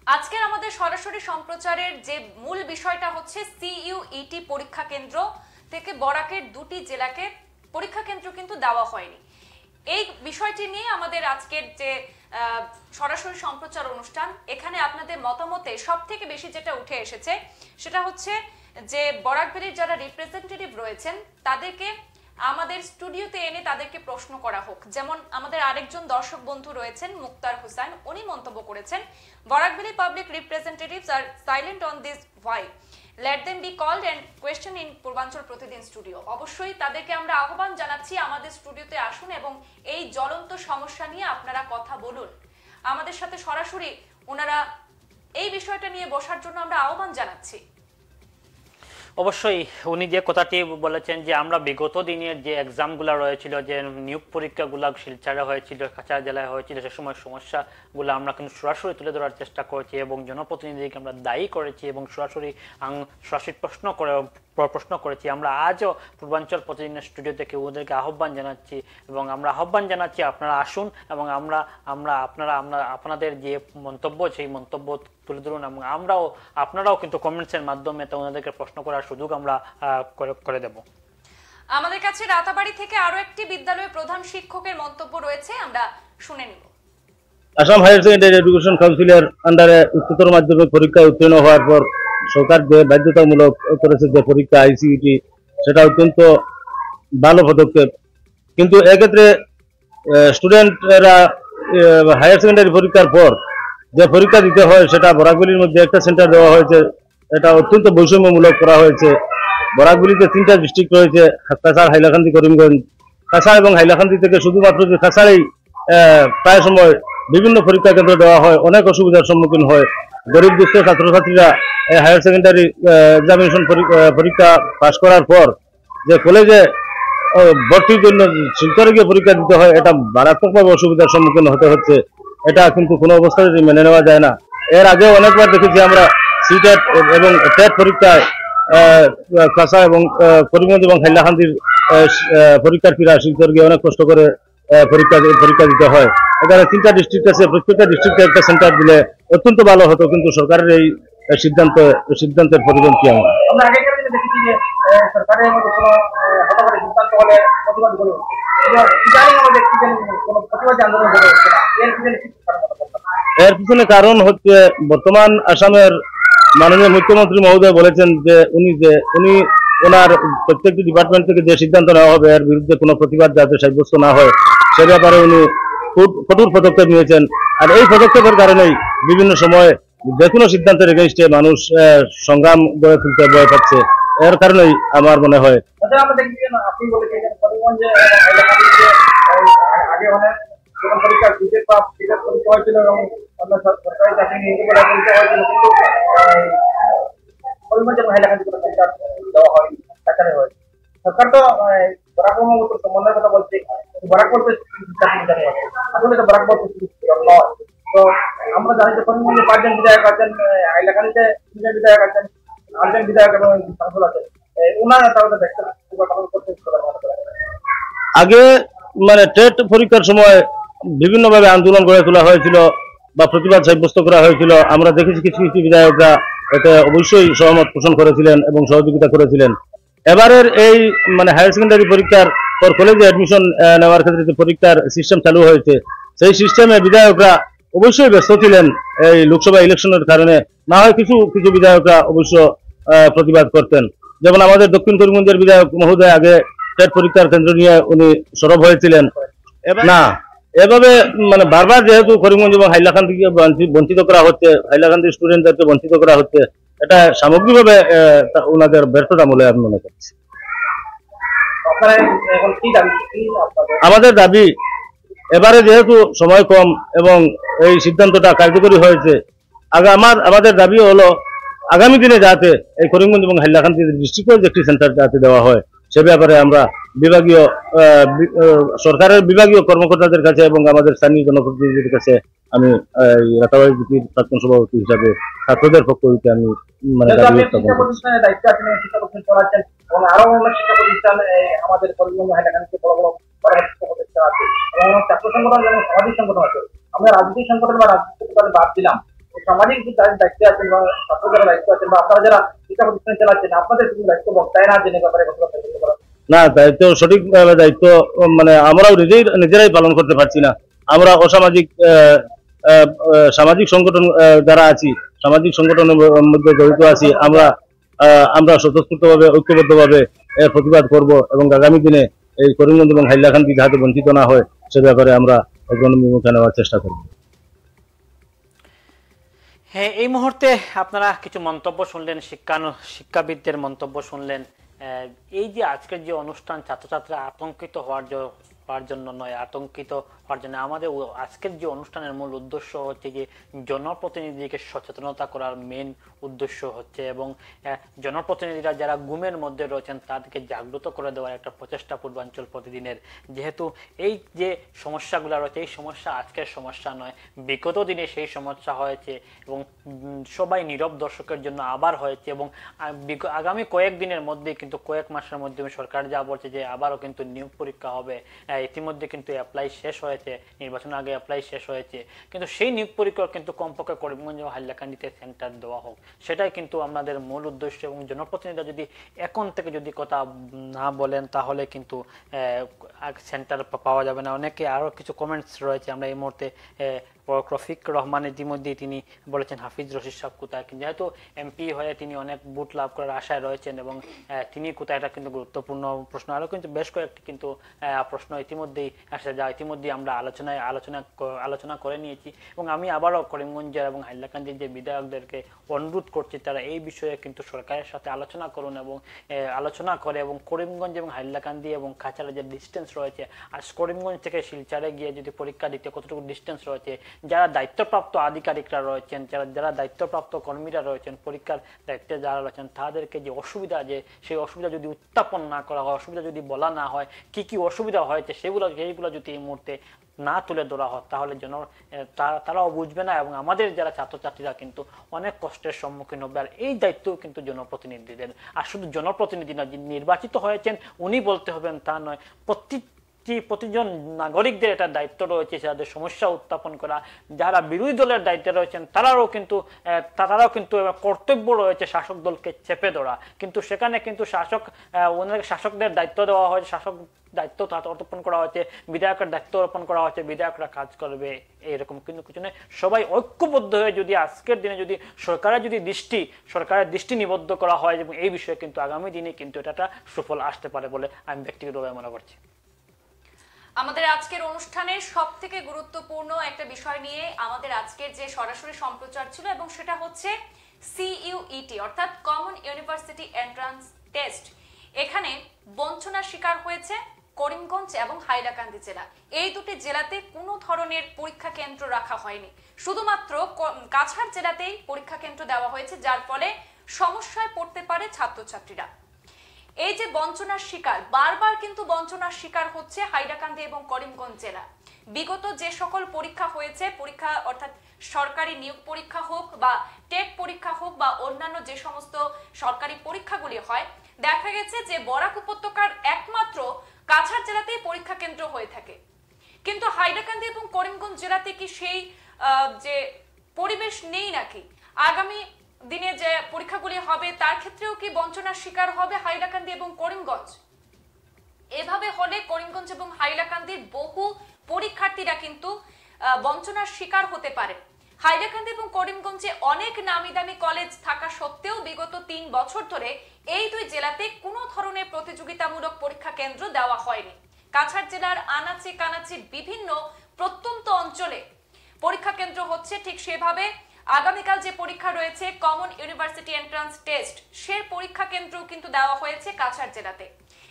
আজকের আমাদের সরাসরি সম্প্রচারের যে মূল বিষয়টা হচ্ছে সিইউইটি পরীক্ষা কেন্দ্র থেকে বরাকের দুটি জেলাকে পরীক্ষা কেন্দ্র কিন্তু দেওয়া হয়নি। এই বিষয়টি নিয়ে আমাদের আজকের যে সরাসরি সম্প্রচার অনুষ্ঠান, এখানে আপনাদের মতামতে সব থেকে বেশি যেটা উঠে এসেছে সেটা হচ্ছে যে বরাকভ্যালির যারা রিপ্রেজেন্টেটিভ রয়েছেন তাদেরকে আমাদের স্টুডিওতে এনে তাদেরকে প্রশ্ন করা হোক। যেমন আমাদের আরেকজন দর্শক বন্ধু রয়েছেন মুক্তার হোসেন, উনি মন্তব্য করেছেন, Barak Valley public representatives are silent on this, why? Let them be called and question in Purbanchal Pratidin studio. অবশ্যই তাদেরকে আমরা আহ্বান জানাচ্ছি আমাদের স্টুডিওতে আসুন এবং এই জ্বলন্ত সমস্যা নিয়ে আপনারা কথা বলুন। আমাদের সাথে সরাসরি ওনারা এই বিষয়টা নিয়ে বসার জন্য আমরা আহ্বান জানাচ্ছি। অবশ্যই উনি যে কথাটি বলেছেন যে আমরা বিগত দিনের যে এক্সামগুলো রয়েছিল, যে নিয়োগ পরীক্ষাগুলো শিলচরে হয়েছিল, কাছাড় জেলায় হয়েছিল, সে সময় সমস্যাগুলো আমরা কিন্তু সরাসরি তুলে ধরার চেষ্টা করেছি এবং জনপ্রতিনিধিকে আমরা দায়ী করেছি এবং সরাসরি প্রশ্ন করেছি। আমরা আজও পূর্বাঞ্চল প্রতিদিনের স্টুডিও থেকে ওদেরকে আহ্বান জানাচ্ছি এবং আমরা আহ্বান জানাচ্ছি আপনারা আসুন এবং আপনাদের যে মন্তব্য সেই মন্তব্য তুলে ধরুন এবং আপনারাও কিন্তু কমেন্টসের মাধ্যমে ওনাদেরকে প্রশ্ন করার সুযোগ আমরা করে দেব। আমাদের কাছে রাতাবাড়ি থেকে আরো একটি বিদ্যালয়ের প্রধান শিক্ষকের মন্তব্য রয়েছে, আমরা শুনে নিব। আসাম হায়ার সেকেন্ডারি এডুকেশন কাউন্সিলের আন্ডারে উচ্চতর মাধ্যমিক পরীক্ষায় উত্তীর্ণ হওয়ার পর সরকার যে বাধ্যতামূলক করেছে যে পরীক্ষা আইসিইউটি, সেটা অত্যন্ত ভালো পদক্ষেপ। কিন্তু এক্ষেত্রে স্টুডেন্টরা হায়ার সেকেন্ডারি পরীক্ষার পর যে পরীক্ষা দিতে হয় সেটা বরাকভ্যালির মধ্যে একটা সেন্টার দেওয়া হয়েছে, এটা অত্যন্ত বৈষম্যমূলক করা হয়েছে। বরাকভ্যালিতে 3টা ডিস্ট্রিক্ট রয়েছে, কাছাড়, হাইলাকান্দি, করিমগঞ্জ। কাছাড় এবং হাইলাকান্দি থেকে শুধুমাত্র যে কাছাড়েই প্রায় সময় বিভিন্ন পরীক্ষা কেন্দ্র দেওয়া হয়, অনেক অসুবিধার সম্মুখীন হয়। গরিব দুঃস্থ ছাত্রছাত্রীরা হায়ার সেকেন্ডারি এক্সামিনেশন পরীক্ষা পাশ করার পর যে কলেজে ভর্তির জন্য শিলচরে গিয়ে পরীক্ষা দিতে হয়, এটা মারাত্মকভাবে অসুবিধার সম্মুখীন হতে হচ্ছে। এটা কিন্তু কোনো অবস্থায় মেনে নেওয়া যায় না। এর আগে অনেকবার দেখেছি আমরা সিটেট এবং টেট পরীক্ষায় কাছাড় এবং করিমগঞ্জ এবং হাইলাকান্দির পরীক্ষার্থীরা শিলচর গিয়ে অনেক কষ্ট করে পরীক্ষা দিতে হয়। এখানে 3টা ডিস্ট্রিক্ট আছে, প্রত্যেকটা ডিস্ট্রিক্টে একটা সেন্টার দিলে অত্যন্ত ভালো হতো, কিন্তু সরকারের এই সিদ্ধান্তের পরিপন্থী আমরা যে সরকারের মধ্যে কোনো হঠাৎ সিদ্ধান্ত হলে প্রতিবাদ করে ইদানিং আমাদের কি যেন কোনো প্রতিবাদী আন্দোলন গড়ে উঠছে না, এর পিছনে কি কারণ মনে করছেন? এর পিছনে কারণ হচ্ছে বর্তমান আসামের মাননীয় মুখ্যমন্ত্রী মহোদয় বলেছেন যে উনি ওনার প্রত্যেকটি ডিপার্টমেন্ট থেকে যে সিদ্ধান্ত নেওয়া হবে এর বিরুদ্ধে কোনো প্রতিবাদ যাতে সাব্যস্ত না হয় সে ব্যাপারে উনি খুব কঠোর পদক্ষেপ নিয়েছেন। আর এই পদক্ষেপের কারণেই বিভিন্ন সময় যে কোনো সিদ্ধান্তের এগেইনস্টে মানুষ সংগ্রাম গড়ে তুলতে ভয় পাচ্ছে, এর কারণেই আমার মনে হয়। আমরা দেখি যে আপনি বলেছেন করিমগঞ্জে আগে অনেক যখন পরীক্ষা বিটের পরীক্ষা হয়েছিল এবং অন্য সরকারি চাকরি নিয়োগ করা পরীক্ষা হয়েছিল, কিন্তু করিমগঞ্জ এবং হাইলাকান্দি কোনো পরীক্ষা দেওয়া হয়নি, কাছাড়ে হয়েছে। সরকার তো বরাকমত সমন্বয়ের কথা বলছে, বরাকপুর চাকরি জানি আছে, আসলে তো বরাকপুর নয়। তো আমরা জানি যে করিমগঞ্জে 5 জন বিধায়ক আছেন, হাইলাকান্দিতে 3 জন বিধায়ক আছেন, 8 জন বিধায়ক এবং সাংসদ আছেন, ওনারা তাহলে দেখতে করতে। আগে মানে টেট পরীক্ষার সময় বিভিন্নভাবে আন্দোলন গড়ে তোলা হয়েছিল বা প্রতিবাদ সাব্যস্ত করা হয়েছিল। আমরা দেখেছি কিছু কিছু বিধায়করা এতে অবশ্যই সহমত পোষণ করেছিলেন এবং সহযোগিতা করেছিলেন। এবারের এই মানে হায়ার সেকেন্ডারি পরীক্ষার পর কলেজে অ্যাডমিশন নেওয়ার ক্ষেত্রে যে পরীক্ষার সিস্টেম চালু হয়েছে সেই সিস্টেমে বিধায়করা অবশ্যই ব্যস্ত ছিলেন এই লোকসভা ইলেকশনের কারণে। না হয় কিছু কিছু বিধায়করা অবশ্য প্রতিবাদ করতেন, যেমন আমাদের দক্ষিণ করিমগঞ্জের বিধায়ক মহোদয় আগে টেট পরীক্ষার কেন্দ্র নিয়ে উনি সরব হয়েছিলেন না। এভাবে মানে বারবার যেহেতু করিমগঞ্জ এবং হাইলাকান্দিকে বঞ্চিত করা হচ্ছে, হাইলাকান্দি স্টুডেন্টদেরকে বঞ্চিত করা হচ্ছে, এটা সামগ্রিকভাবে ওনাদের ব্যর্থতা বলে আমি মনে করছি। আমাদের দাবি এবারে যেহেতু সময় কম এবং এই সিদ্ধান্তটা কার্যকরী হয়েছে, আমাদের দাবি হলো আগামী দিনে যাতে এই করিমগঞ্জ এবং হাইলাকান্দি ডিস্ট্রিক্ট একটি সেন্টার যাতে দেওয়া হয় সে ব্যাপারে আমরা বিভাগীয় সরকারের বিভাগীয় কর্মকর্তাদের কাছে এবং আমাদের স্থানীয় জনপ্রতিনিধিদের কাছে আমি রাতাবাড়ি জিপির প্রাক্তন সভাপতি হিসাবে ছাত্রদের পক্ষ হইতে আমি মানে দাবি উত্থাপন করছি। আরো অনেক শিক্ষা প্রতিষ্ঠান আমাদের করিমগঞ্জ হাইলাকান্দিতে বড় বড় শিক্ষা প্রতিষ্ঠান আছে এবং ছাত্র সংগঠন এবং সামাজিক সংগঠন আছে। আমরা রাজনৈতিক সংগঠন বা রাজনৈতিক বাদ দিলাম, সামাজিক যে দায়িত্বে আছেন বা ছাত্র যারা দায়িত্ব আছেন বা আপনারা যারা শিক্ষা প্রতিষ্ঠান চালাচ্ছেন আপনাদের কিছু দায়িত্ব বক্তায় না জেনে ব্যাপারে না, দায়িত্ব সঠিকভাবে দায়িত্ব মানে আমরাও নিজেরাই পালন করতে পারছি না। আমরা অসামাজিক সামাজিক সংগঠন যারা আছি, সামাজিক সংগঠনের মধ্যে জড়িত আছি, আমরা স্বতঃস্ফূর্তভাবে ঐক্যবদ্ধভাবে এর প্রতিবাদ করব এবং আগামী দিনে এই করিমগঞ্জ এবং হাইলাকান্দি যাতে বঞ্চিত না হয় সে ব্যাপারে আমরা ভূমিকা নেওয়ার চেষ্টা করব। হ্যাঁ, এই মুহূর্তে আপনারা কিছু মন্তব্য শুনলেন, শিক্ষাবিদদের মন্তব্য শুনলেন। এই যে আজকের যে অনুষ্ঠান ছাত্রছাত্রীরা আতঙ্কিত হওয়ার জন্য নয়, আতঙ্কিত হওয়ার জন্য আমাদের আজকের যে অনুষ্ঠানের মূল উদ্দেশ্য হচ্ছে যে জনপ্রতিনিধিকে সচেতনতা করার মেন উদ্দেশ্য হচ্ছে এবং জনপ্রতিনিধিরা যারা গুমের মধ্যে রয়েছেন তাদেরকে জাগ্রত করে দেওয়ার একটা প্রচেষ্টা পূর্বাঞ্চল প্রতিদিনের। যেহেতু এই যে সমস্যাগুলো রয়েছে এই সমস্যা আজকের সমস্যা নয়, বিগত দিনে সেই সমস্যা হয়েছে এবং সবাই নীরব দর্শকের জন্য আবার হয়েছে এবং আগামী কয়েকদিনের মধ্যে কিন্তু কয়েক মাসের মধ্যে সরকার যা বলছে যে আবারও কিন্তু নিয়োগ পরীক্ষা হবে। ইতিমধ্যে কিন্তু অ্যাপ্লাই শেষ হয়েছে, নির্বাচনের আগে অ্যাপ্লাই শেষ হয়েছে, কিন্তু সেই নিয়োগ পরীক্ষা কিন্তু কমপক্ষে করিমগঞ্জ ও হাইলাকান্দিতে সেন্টার দেওয়া হোক, সেটাই কিন্তু আমাদের মূল উদ্দেশ্য। এবং জনপ্রতিনিধিরা যদি এখন থেকে যদি কথা না বলেন তাহলে কিন্তু সেন্টার পাওয়া যাবে না। অনেকে আরও কিছু কমেন্টস রয়েছে, আমরা এই মুহূর্তে রফিক রহমান ইতিমধ্যে তিনি বলেছেন হাফিজ রশিদ সাহেব কোথায়, যেহেতু এমপি হয়ে তিনি অনেক ভোট লাভ করার আশায় রয়েছেন এবং তিনি কোথায়, এটা কিন্তু গুরুত্বপূর্ণ প্রশ্ন। আরও কিন্তু বেশ কয়েকটি কিন্তু প্রশ্ন ইতিমধ্যেই আসে যা ইতিমধ্যেই আমরা আলোচনা করে নিয়েছি এবং আমি আবারও করিমগঞ্জের এবং হাইলাকান্দির যে বিধায়কদেরকে অনুরোধ করছি তারা এই বিষয়ে কিন্তু সরকারের সাথে আলোচনা করুন এবং আলোচনা করে এবং করিমগঞ্জ এবং হাইলাকান্দি এবং কাছাড়ে যে ডিস্টেন্স রয়েছে আর করিমগঞ্জ থেকে শিলচরে গিয়ে যদি পরীক্ষা দিতে কতটুকু ডিস্টেন্স রয়েছে, যারা দায়িত্বপ্রাপ্ত আধিকারিকরা রয়েছেন, যারা দায়িত্বপ্রাপ্ত কর্মীরা রয়েছেন, পরীক্ষার দায়িত্বে যারা রয়েছেন তাদেরকে যে অসুবিধা, যে সেই অসুবিধা যদি উত্থাপন না করা হয়, অসুবিধা যদি বলা না হয়, কি কি অসুবিধা হয়েছে সেইগুলো যদি এই মুহূর্তে না তুলে ধরা হয় তাহলে তারাও বুঝবে না এবং আমাদের যারা ছাত্রছাত্রীরা কিন্তু অনেক কষ্টের সম্মুখীন হবে। আর এই দায়িত্ব কিন্তু জনপ্রতিনিধিদের, আর শুধু জনপ্রতিনিধি না, যিনি নির্বাচিত হয়েছেন উনি বলতে হবেন তা নয়, প্রতিজন নাগরিকদের এটা দায়িত্ব রয়েছে যাদের সমস্যা উত্থাপন করা, যারা বিরোধী দলের দায়িত্বে রয়েছেন তারাও কিন্তু কর্তব্য রয়েছে শাসক দলকে চেপে ধরা, কিন্তু সেখানে কিন্তু শাসকদের দায়িত্ব দেওয়া হয়েছে, শাসক দায়িত্ব অর্পণ করা হয়েছে, বিধায়কের দায়িত্ব অর্পণ করা হয়েছে, বিধায়করা কাজ করবে এরকম কিন্তু কিছু নেই। সবাই ঐক্যবদ্ধ হয়ে যদি আজকের দিনে যদি সরকারের দৃষ্টি নিবদ্ধ করা হয় এবং এই বিষয়ে কিন্তু আগামী দিনে কিন্তু এটা সুফল আসতে পারে বলে আমি ব্যক্তিগতভাবে মনে করছি। আমাদের আজকের অনুষ্ঠানের সবথেকে গুরুত্বপূর্ণ একটা বিষয় নিয়ে আমাদের আজকের যে সরাসরি সম্প্রচার ছিল এবং সেটা হচ্ছে CUET অর্থাৎ কমন ইউনিভার্সিটি এন্ট্রান্স টেস্ট। এখানে বঞ্চনার শিকার হয়েছে করিমগঞ্জ এবং হাইলাকান্দি জেলা। এই দুটি জেলাতে কোনো ধরনের পরীক্ষা কেন্দ্র রাখা হয়নি, শুধুমাত্র কাছাড় জেলাতেই পরীক্ষা কেন্দ্র দেওয়া হয়েছে, যার ফলে সমস্যায় পড়তে পারে ছাত্রছাত্রীরা। এই যে বঞ্চনার শিকার, বারবার কিন্তু বঞ্চনার শিকার হচ্ছে হাইলাকান্দি এবং করিমগঞ্জ জেলা। বিগত যে সকল পরীক্ষা হয়েছে, পরীক্ষা অর্থাৎ সরকারি নিয়োগ পরীক্ষা হোক বা টেট পরীক্ষা হোক বা অন্যান্য যে সমস্ত সরকারি পরীক্ষাগুলি হয়, দেখা গেছে যে বরাক উপত্যকার একমাত্র কাছাড় জেলাতেই পরীক্ষা কেন্দ্র হয়ে থাকে। কিন্তু হাইলাকান্দি এবং করিমগঞ্জ জেলাতে কি সেই যে পরিবেশ নেই নাকি? আগামী দিনে যে পরীক্ষাগুলি হবে তার ক্ষেত্রেও কি বঞ্চনার শিকার হবে হাইলাকান্দি এবং করিমগঞ্জ? এভাবে হলে করিমগঞ্জ এবং হাইলাকান্দির বহু পরীক্ষার্থীরা কিন্তু বঞ্চনার শিকার হতে পারে। হাইলাকান্দি এবং করিমগঞ্জে অনেক নামি দামি কলেজ থাকা সত্ত্বেও বিগত 3 বছর ধরে এই দুই জেলাতে কোনো ধরনের প্রতিযোগিতামূলক পরীক্ষা কেন্দ্র দেওয়া হয়নি। কাছাড় জেলার আনাচে কানাচে বিভিন্ন প্রত্যন্ত অঞ্চলে পরীক্ষা কেন্দ্র হচ্ছে, ঠিক সেভাবে আগামীকাল যে পরীক্ষা রয়েছে কমন ইউনিভার্সিটি এন্ট্রান্স টেস্ট, সে পরীক্ষা কেন্দ্র কিন্তু দেওয়া হয়েছে কাছাড় জেলাতে।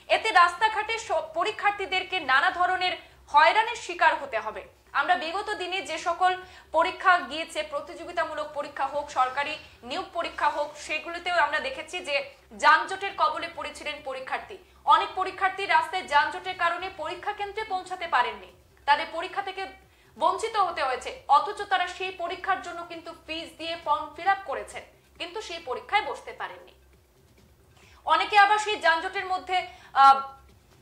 এতে রাস্তাঘাটে পরীক্ষার্থীদেরকে নানা ধরনের হয়রানির শিকার হতে হবে। আমরা বিগত দিনে যে সকল পরীক্ষা গিয়েছে, প্রতিযোগিতামূলক পরীক্ষা হোক, সরকারি নিয়োগ পরীক্ষা হোক, সেগুলিতেও আমরা দেখেছি যে যানজটের কবলে পড়েছিলেন পরীক্ষার্থী। অনেক পরীক্ষার্থী রাস্তায় যানজটের কারণে পরীক্ষা কেন্দ্রে পৌঁছাতে পারেননি, তাদের পরীক্ষা থেকে বঞ্চিত হতে হয়েছে, অথচ তারা সেই পরীক্ষার জন্য কিন্তু ফিস দিয়ে ফর্ম ফিল আপ করেছেন, কিন্তু সেই পরীক্ষায় বসতে পারেননি। অনেকে আবার সেই যানজটের মধ্যে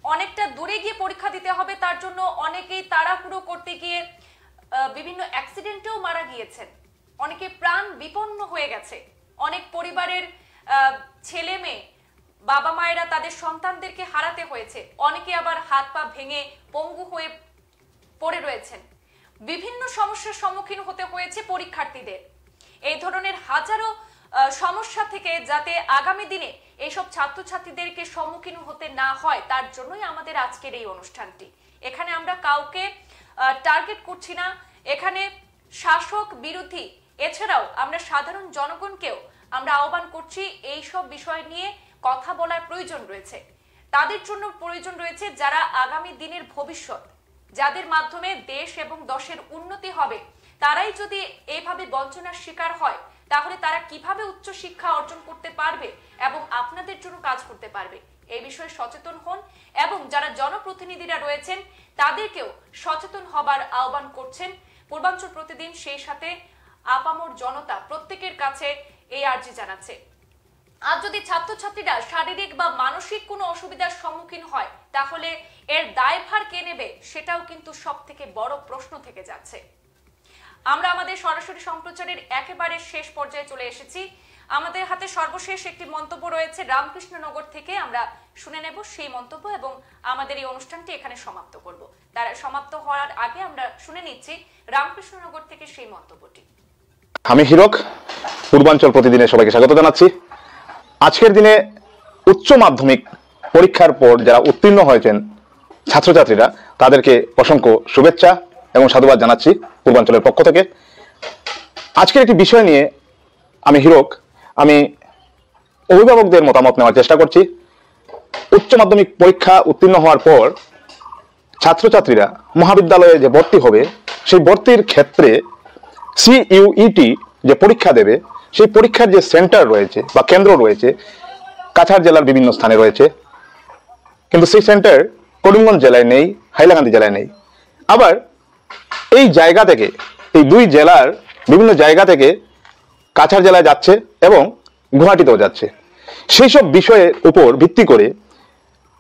অনেকটা দূরে গিয়ে পরীক্ষা দিতে হবে, তার জন্য অনেকেই তাড়াহুড়ো করতে গিয়ে বিভিন্ন অ্যাক্সিডেন্টেও মারা গিয়েছেন, অনেকে প্রাণ বিপন্ন হয়ে গেছে। অনেক পরিবারের ছেলে মেয়ে বাবা মায়েরা তাদের সন্তানদেরকে হারাতে হয়েছে, অনেকে আবার হাত পা ভেঙে পঙ্গু হয়ে পড়ে রয়েছেন। বিভিন্ন সমস্যার সম্মুখীন হতে হয়েছে পরীক্ষার্থীদের। এই ধরনের হাজারো সমস্যা থেকে যাতে আগামী দিনে এইসব ছাত্রছাত্রীদেরকে সম্মুখীন হতে না হয়, তার জন্যই আমাদের আজকের এই অনুষ্ঠানটি। এখানে আমরা কাউকে টার্গেট করছি না, এখানে শাসক বিরোধী এছাড়াও আমরা সাধারণ জনগণকেও আমরা আহ্বান করছি এইসব বিষয় নিয়ে কথা বলার প্রয়োজন রয়েছে। তাদের জন্য প্রয়োজন রয়েছে যারা আগামী দিনের ভবিষ্যৎ, যাদের মাধ্যমে দেশ এবং দশের উন্নতি হবে, তারাই যদি এইভাবে বঞ্চনার শিকার হয় তাহলে তারা কিভাবে উচ্চ শিক্ষা অর্জন করতে পারবে এবং আপনাদের জন্য কাজ করতে পারবে? এই বিষয়ে সচেতন হন এবং যারা জনপ্রতিনিধিরা রয়েছেন তাদেরকেও সচেতন হবার আহ্বান করছেন পূর্বাঞ্চল প্রতিদিন, সেই সাথে আপামর জনতা প্রত্যেকের কাছে এই আর্জি জানাচ্ছে। আজ যদি ছাত্রছাত্রীরা শারীরিক বা মানসিক কোনো অসুবিধার সম্মুখীন হয় তাহলে এর দায়ভার কে নেবে, সেটাও কিন্তু সবথেকে বড় প্রশ্ন থেকে যাচ্ছে। আমরা আমাদের সরাসরি সম্প্রচারের একেবারে শেষ পর্যায়ে চলে এসেছি। আমাদের হাতে সর্বশেষ একটি মন্তব্য রয়েছে রামকৃষ্ণনগর থেকে, আমরা শুনে নেব সেই মন্তব্য এবং আমাদের এই অনুষ্ঠানটি এখানে সমাপ্ত করব। তার সমাপ্ত হওয়ার আগে আমরা শুনে নিচ্ছি রামকৃষ্ণনগর থেকে সেই মন্তব্যটি। আমি হিরক, পূর্বাঞ্চল প্রতিদিনে সবাইকে স্বাগত জানাচ্ছি। আজকের দিনে উচ্চ মাধ্যমিক পরীক্ষার পর যারা উত্তীর্ণ হয়েছেন ছাত্রছাত্রীরা, তাদেরকে অসংখ্য শুভেচ্ছা এবং সাধুবাদ জানাচ্ছি পূর্বাঞ্চলের পক্ষ থেকে। আজকের একটি বিষয় নিয়ে আমি হিরক, আমি অভিভাবকদের মতামত নেওয়ার চেষ্টা করছি। উচ্চ মাধ্যমিক পরীক্ষা উত্তীর্ণ হওয়ার পর ছাত্রছাত্রীরা মহাবিদ্যালয়ে যে ভর্তি হবে, সেই ভর্তির ক্ষেত্রে CUET যে পরীক্ষা দেবে, সেই পরীক্ষার যে সেন্টার রয়েছে বা কেন্দ্র রয়েছে কাছাড় জেলার বিভিন্ন স্থানে রয়েছে, কিন্তু সেই সেন্টার করিমগঞ্জ জেলায় নেই, হাইলাকান্দি জেলায় নেই। আবার এই জায়গা থেকে, এই দুই জেলার বিভিন্ন জায়গা থেকে কাছাড় জেলায় যাচ্ছে এবং গুয়াহাটিতেও যাচ্ছে। সেই সব বিষয়ের উপর ভিত্তি করে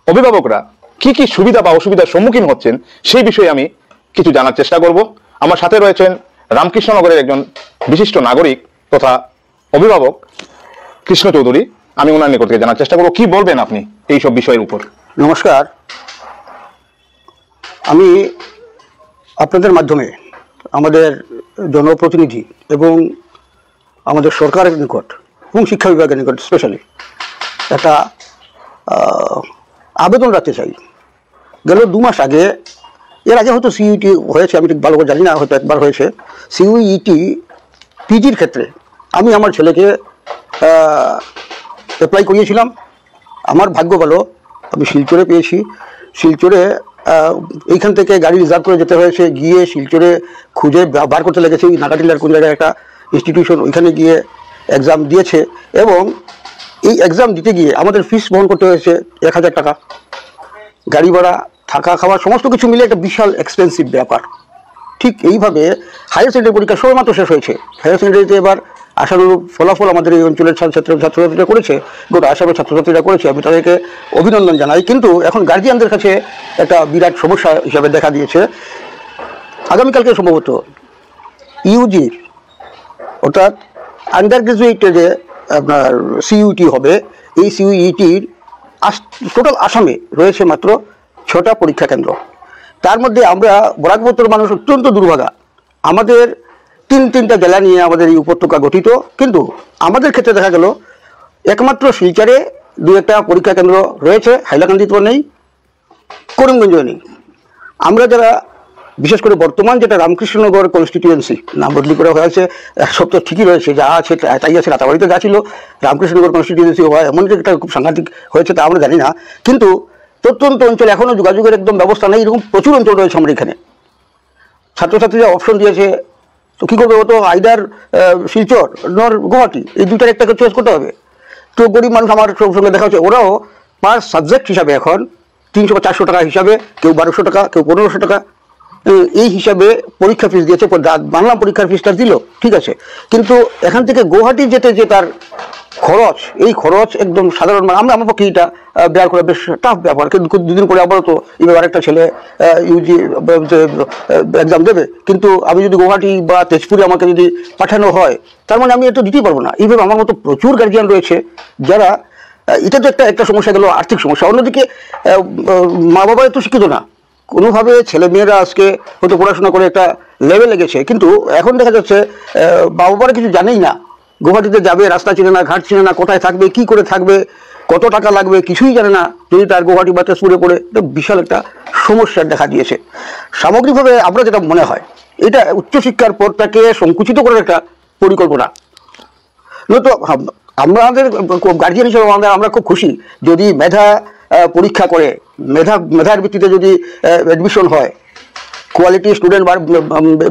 অভিভাবকরা কি কি সুবিধা বা অসুবিধার সম্মুখীন হচ্ছেন সেই বিষয়ে আমি কিছু জানার চেষ্টা করব। আমার সাথে রয়েছেন রামকৃষ্ণনগরের একজন বিশিষ্ট নাগরিক তথা অভিভাবক কৃষ্ণ চৌধুরী। আমি ওনার নিকট থেকে জানার চেষ্টা করব কি বলবেন আপনি এই সব বিষয়ের উপর। নমস্কার, আমি আপনাদের মাধ্যমে আমাদের জনপ্রতিনিধি এবং আমাদের সরকারের নিকট এবং শিক্ষা বিভাগের নিকট স্পেশালি একটা আবেদন রাখতে চাই। গেল 2 মাস আগে, এর আগে হয়তো সিইউটি হয়েছে, আমি ঠিক ভালো করে জানি না, হয়তো একবার হয়েছে সিইউটি পিজির ক্ষেত্রে। আমি আমার ছেলেকে অ্যাপ্লাই করিয়েছিলাম। আমার ভাগ্য ভালো, আমি শিলচরে পেয়েছি। শিলচরে এইখান থেকে গাড়ি রিজার্ভ করে যেতে হয়েছে, গিয়ে শিলচরে খুঁজে বার করতে লেগেছে নাগাটিলার কোন জায়গায় একটা ইনস্টিটিউশন, ওইখানে গিয়ে এক্সাম দিয়েছে এবং এই এক্সাম দিতে গিয়ে আমাদের ফিস বহন করতে হয়েছে 1000 টাকা। গাড়ি ভাড়া, থাকা, খাওয়া সমস্ত কিছু মিলে একটা বিশাল এক্সপেন্সিভ ব্যাপার। ঠিক এইভাবে হায়ার সেকেন্ডারি পরীক্ষা সবেমাত্র শেষ হয়েছে। হায়ার সেকেন্ডারিতে এবার আশানুরূপ ফলাফল আমাদের এই অঞ্চলের ছাত্রছাত্রীরা করেছে, গোটা আসামের ছাত্রছাত্রীরা করেছে, আমি তাদেরকে অভিনন্দন জানাই। কিন্তু এখন গার্জিয়ানদের কাছে একটা বিরাট সমস্যা হিসাবে দেখা দিয়েছে। আগামীকালকে সম্ভবত ইউজির অর্থাৎ আন্ডার গ্রাজুয়েটে যে আপনার সিইউটি হবে, এই সিইউটির টোটাল আসামে রয়েছে মাত্র 6টা পরীক্ষা কেন্দ্র। তার মধ্যে আমরা বরাকবত্তর মানুষ অত্যন্ত দুর্ভাগা। আমাদের 3টা জেলা নিয়ে আমাদের এই উপত্যকা গঠিত, কিন্তু আমাদের ক্ষেত্রে দেখা গেল একমাত্র শিলচরে 2-1টা পরীক্ষা কেন্দ্র রয়েছে, হাইলাকান্দিতেও নেই, করিমগঞ্জেও নেই। আমরা যারা বিশেষ করে বর্তমান যেটা রামকৃষ্ণনগর কনস্টিটিউয়েন্সি নাম বদলি করা হয়েছে, সব তো ঠিকই রয়েছে, যা আছে তাই আছে। রাতাবাড়িতে যা ছিল রামকৃষ্ণনগর কনস্টিটিউয়েন্সি হয়, এমন যে একটা খুব সাংঘাতিক হয়েছে তা আমরা জানি না। কিন্তু প্রত্যন্ত অঞ্চলে এখনও যোগাযোগের একদম ব্যবস্থা নেই, এরকম প্রচুর অঞ্চল রয়েছে আমরা এখানে। ছাত্রছাত্রীরা অপশন দিয়েছে, তো কী করবে, ও তো আইদার শিলচর নর গুয়াহাটি, এই 2টার একটাকে চয়েস করতে হবে। তো গরিব মানুষ আমার সঙ্গে দেখা হচ্ছে, ওরাও পার সাবজেক্ট হিসাবে এখন 300 বা 400 টাকা হিসাবে, কেউ 1200 টাকা, কেউ 1500 টাকা এই হিসাবে পরীক্ষা ফিস দিয়েছে। বাংলা পরীক্ষার ফিসটা দিল, ঠিক আছে, কিন্তু এখান থেকে গুয়াহাটি যেতে যে তার খরচ, এই খরচ একদম সাধারণ আমার পক্ষে এটা বেয়ার করা বেশ টাফ ব্যাপার। কিন্তু 2 দিন পরে আবারও তো এবার আরেকটা ছেলে ইউজি এক্সাম দেবে, কিন্তু আমি যদি গুয়াহাটি বা তেজপুরে আমাকে যদি পাঠানো হয়, তার মানে আমি এটা দিতেই পারবো না। এইভাবে আমার মতো প্রচুর গার্জিয়ান রয়েছে যারা, এটা তো একটা সমস্যা গেল, আর্থিক সমস্যা। অন্যদিকে মা বাবা এত শিক্ষিত না, কোনোভাবে ছেলেমেয়েরা আজকে হয়তো পড়াশোনা করে একটা লেভেলে গেছে, কিন্তু এখন দেখা যাচ্ছে মা বাবারা কিছু জানেই না। গুয়াহাটিতে যাবে, রাস্তা চিনে না, ঘাট চিনে না, কোথায় থাকবে, কি করে থাকবে, কত টাকা লাগবে কিছুই জানে না। যদি তার গুয়াহাটি বা তেজপুরে পড়ে, এটা বিশাল একটা সমস্যার দেখা দিয়েছে। সামগ্রিকভাবে আমরা যেটা মনে হয়, এটা উচ্চশিক্ষার পর তাকে সংকুচিত করার একটা পরিকল্পনা। নয়তো আমাদের গার্জিয়ান হিসেবে আমরা খুব খুশি যদি মেধা পরীক্ষা করে মেধার ভিত্তিতে যদি অ্যাডমিশন হয়, কোয়ালিটি স্টুডেন্ট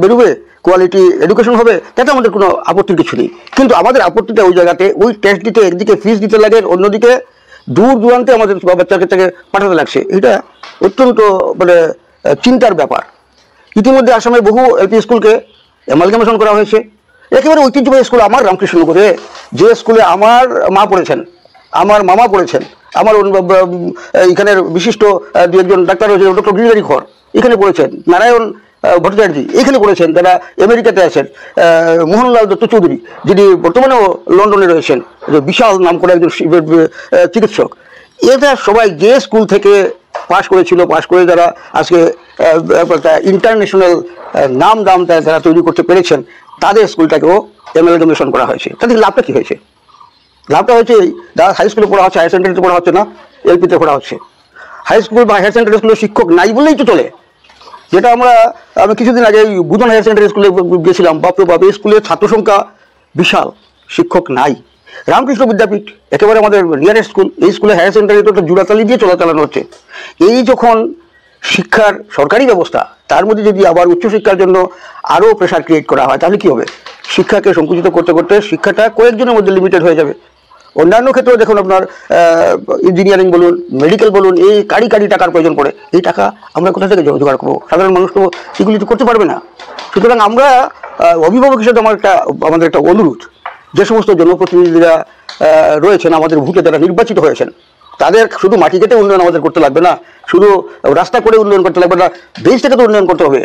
বেরোবে, কোয়ালিটি এডুকেশন হবে, তাতে আমাদের কোনো আপত্তির কিছু নেই। কিন্তু আমাদের আপত্তিটা ওই জায়গাতে, ওই টেস্ট দিতে একদিকে ফিস দিতে লাগে, অন্যদিকে দূর দূরান্তে আমাদের বাচ্চাকে পাঠাতে লাগছে। এটা অত্যন্ত মানে চিন্তার ব্যাপার। ইতিমধ্যে আসামের বহু এলপি স্কুলকে অ্যামালগামেশন করা হয়েছে। একেবারে ঐতিহ্যবাহী স্কুল আমার রামকৃষ্ণনগরে, যে স্কুলে আমার মা পড়েছেন, আমার মামা পড়েছেন, আমার এখানের বিশিষ্ট 2-1জন ডাক্তার রয়েছেন, ডক্টর গিরিধারী খর এখানে পড়েছেন, নারায়ণ ভট্টাচার্যী এখানে পড়েছেন, যারা আমেরিকাতে আছেন, মোহনলাল দত্ত চৌধুরী যিনি বর্তমানেও লন্ডনে রয়েছেন, বিশাল নাম করে একজন চিকিৎসক। এরা সবাই যে স্কুল থেকে পাশ করেছিল, পাশ করে যারা আজকে ইন্টারন্যাশনাল নাম দাম যারা তৈরি করতে পেরেছেন, তাদের স্কুলটাকেও অ্যামালগামেশন করা হয়েছে। তাদের লাভটা কী হয়েছে? লাভটা হচ্ছে যারা হাই স্কুলে পড়া হচ্ছে, হায়ার সেকেন্ডারিতে পড়া হচ্ছে না, এলপিতে পড়া হচ্ছে। হাই স্কুল বা হায়ার সেকেন্ডারি স্কুলে শিক্ষক নাই বললেই তো চলে। যেটা আমি কিছুদিন আগে বুধন হায়ার সেকেন্ডারি স্কুলে গেছিলাম, বাপরে বাপ, এই স্কুলের ছাত্র সংখ্যা বিশাল, শিক্ষক নাই। রামকৃষ্ণ বিদ্যাপীঠ একেবারে আমাদের নিয়ারেস্ট স্কুল, এই স্কুলে হায়ার সেকেন্ডারি তো একটা জুড়াতালি দিয়ে চালানো হচ্ছে। এই যখন শিক্ষার সরকারি ব্যবস্থা, তার মধ্যে যদি আবার উচ্চশিক্ষার জন্য আরও প্রেশার ক্রিয়েট করা হয়, তাহলে কী হবে? শিক্ষাকে সংকুচিত করতে করতে শিক্ষাটা কয়েকজনের মধ্যে লিমিটেড হয়ে যাবে। অন্যান্য ক্ষেত্রেও দেখুন, আপনার ইঞ্জিনিয়ারিং বলুন, মেডিকেল বলুন, এই কাড়ি টাকার প্রয়োজন পড়ে। এই টাকা আমরা কোথা থেকে জোগাড় করবো? সাধারণ মানুষ তো এগুলি তো করতে পারবে না। সুতরাং আমরা অভিভাবক হিসেবে আমাদের একটা অনুরোধ, যে সমস্ত জনপ্রতিনিধিরা রয়েছেন আমাদের ভোটে যারা নির্বাচিত হয়েছেন, তাদের শুধু মাটি কেটে উন্নয়ন আমাদের করতে লাগবে না, শুধু রাস্তা করে উন্নয়ন করতে লাগবে না, বেঞ্চ থেকে তো উন্নয়ন করতে হবে।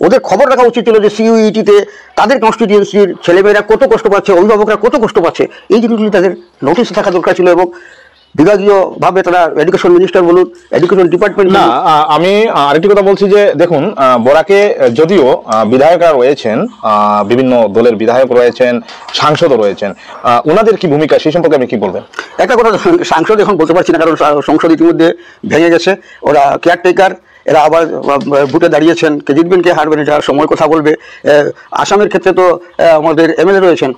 ওদের খবর রাখা উচিত ছিল যে সিইউইটিতে তাদের কনস্টিটিউয়েন্সির ছেলেমেয়েরা কত কষ্ট পাচ্ছে, অভিভাবকরা কত কষ্ট পাচ্ছে, এই জিনিসগুলি তাদের নোটিশে থাকা দরকার ছিল। এবং বিভাগীয়ভাবে তারা এডুকেশন মিনিস্টার বলুন, এডুকেশন ডিপার্টমেন্ট। না, আমি আরেকটি কথা বলছি যে দেখুন, বরাকে যদিও বিধায়করা রয়েছেন, বিভিন্ন দলের বিধায়ক রয়েছেন, সাংসদও রয়েছেন, ওনাদের কি ভূমিকা সেই সম্পর্কে আপনি কি বলবেন? একটা কথা, সাংসদ এখন বলতে পারছি না, কারণ সংসদ ইতিমধ্যে ভেঙে গেছে, ওরা কেয়ারটেকার, এরা আবার ভোটে দাঁড়িয়েছেন, কে জিতবেন কে হারবেন এটা সময় কথা বলবে। আসামের ক্ষেত্রে তো আমাদের এমএলএ রয়েছেন,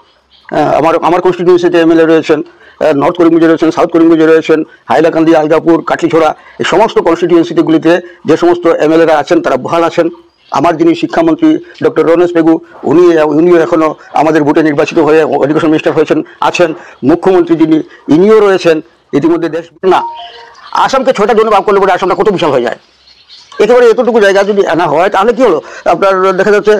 আমার কনস্টিটিউয়েন্সিতে এমএলএ রয়েছেন, নর্থ করিমগঞ্জে রয়েছেন, সাউথ করিমগঞ্জে রয়েছেন, হাইলাকান্দি, আলগাপুর, কাঠিছড়া, এই সমস্ত কনস্টিটিউয়েন্সিগুলিতে যে সমস্ত এমএলএরা আছেন তারা বহাল আছেন। আমার যিনি শিক্ষামন্ত্রী ডক্টর রমেশ পেগু, উনিও এখনও আমাদের ভোটে নির্বাচিত হয়ে এডুকেশন মিনিস্টার হয়েছেন আছেন। মুখ্যমন্ত্রী যিনি, ইনিও রয়েছেন ইতিমধ্যে। দেশ না, আসামকে 6টা জোনে ভাগ করলে পরে আসামটা কত বিশাল হয়ে যায়। একেবারে এতটুকু জায়গা যদি আনা হয় তাহলে কি হলো, আপনার দেখা যাচ্ছে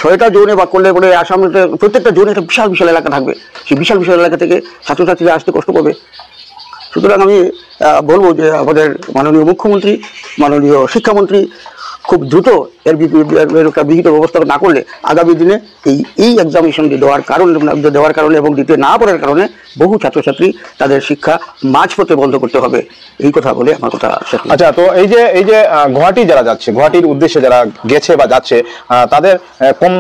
6টা জোনে ভাগ করলে পরে আসামের প্রত্যেকটা জোনে একটা বিশাল বিশাল এলাকা থাকবে, সেই বিশাল বিশাল এলাকা থেকে ছাত্রছাত্রীরা আসতে কষ্ট পাবে। সুতরাং আমি বলবো যে আমাদের মাননীয় মুখ্যমন্ত্রী, মাননীয় শিক্ষামন্ত্রী খুব দ্রুত এর বিহিত ব্যবস্থা না করলে আগামী দিনে এই এক্সামিনেশন দেওয়ার কারণে এবং দিতে না পারার কারণে বহু ছাত্রছাত্রী তাদের শিক্ষা মাঝপথে বন্ধ করতে হবে, এই কথা বলে আমার কথা শেষ। আচ্ছা, তো এই যে গুয়াহাটি যারা যাচ্ছে, গুয়াহাটির উদ্দেশ্যে যারা গেছে বা যাচ্ছে, তাদের কম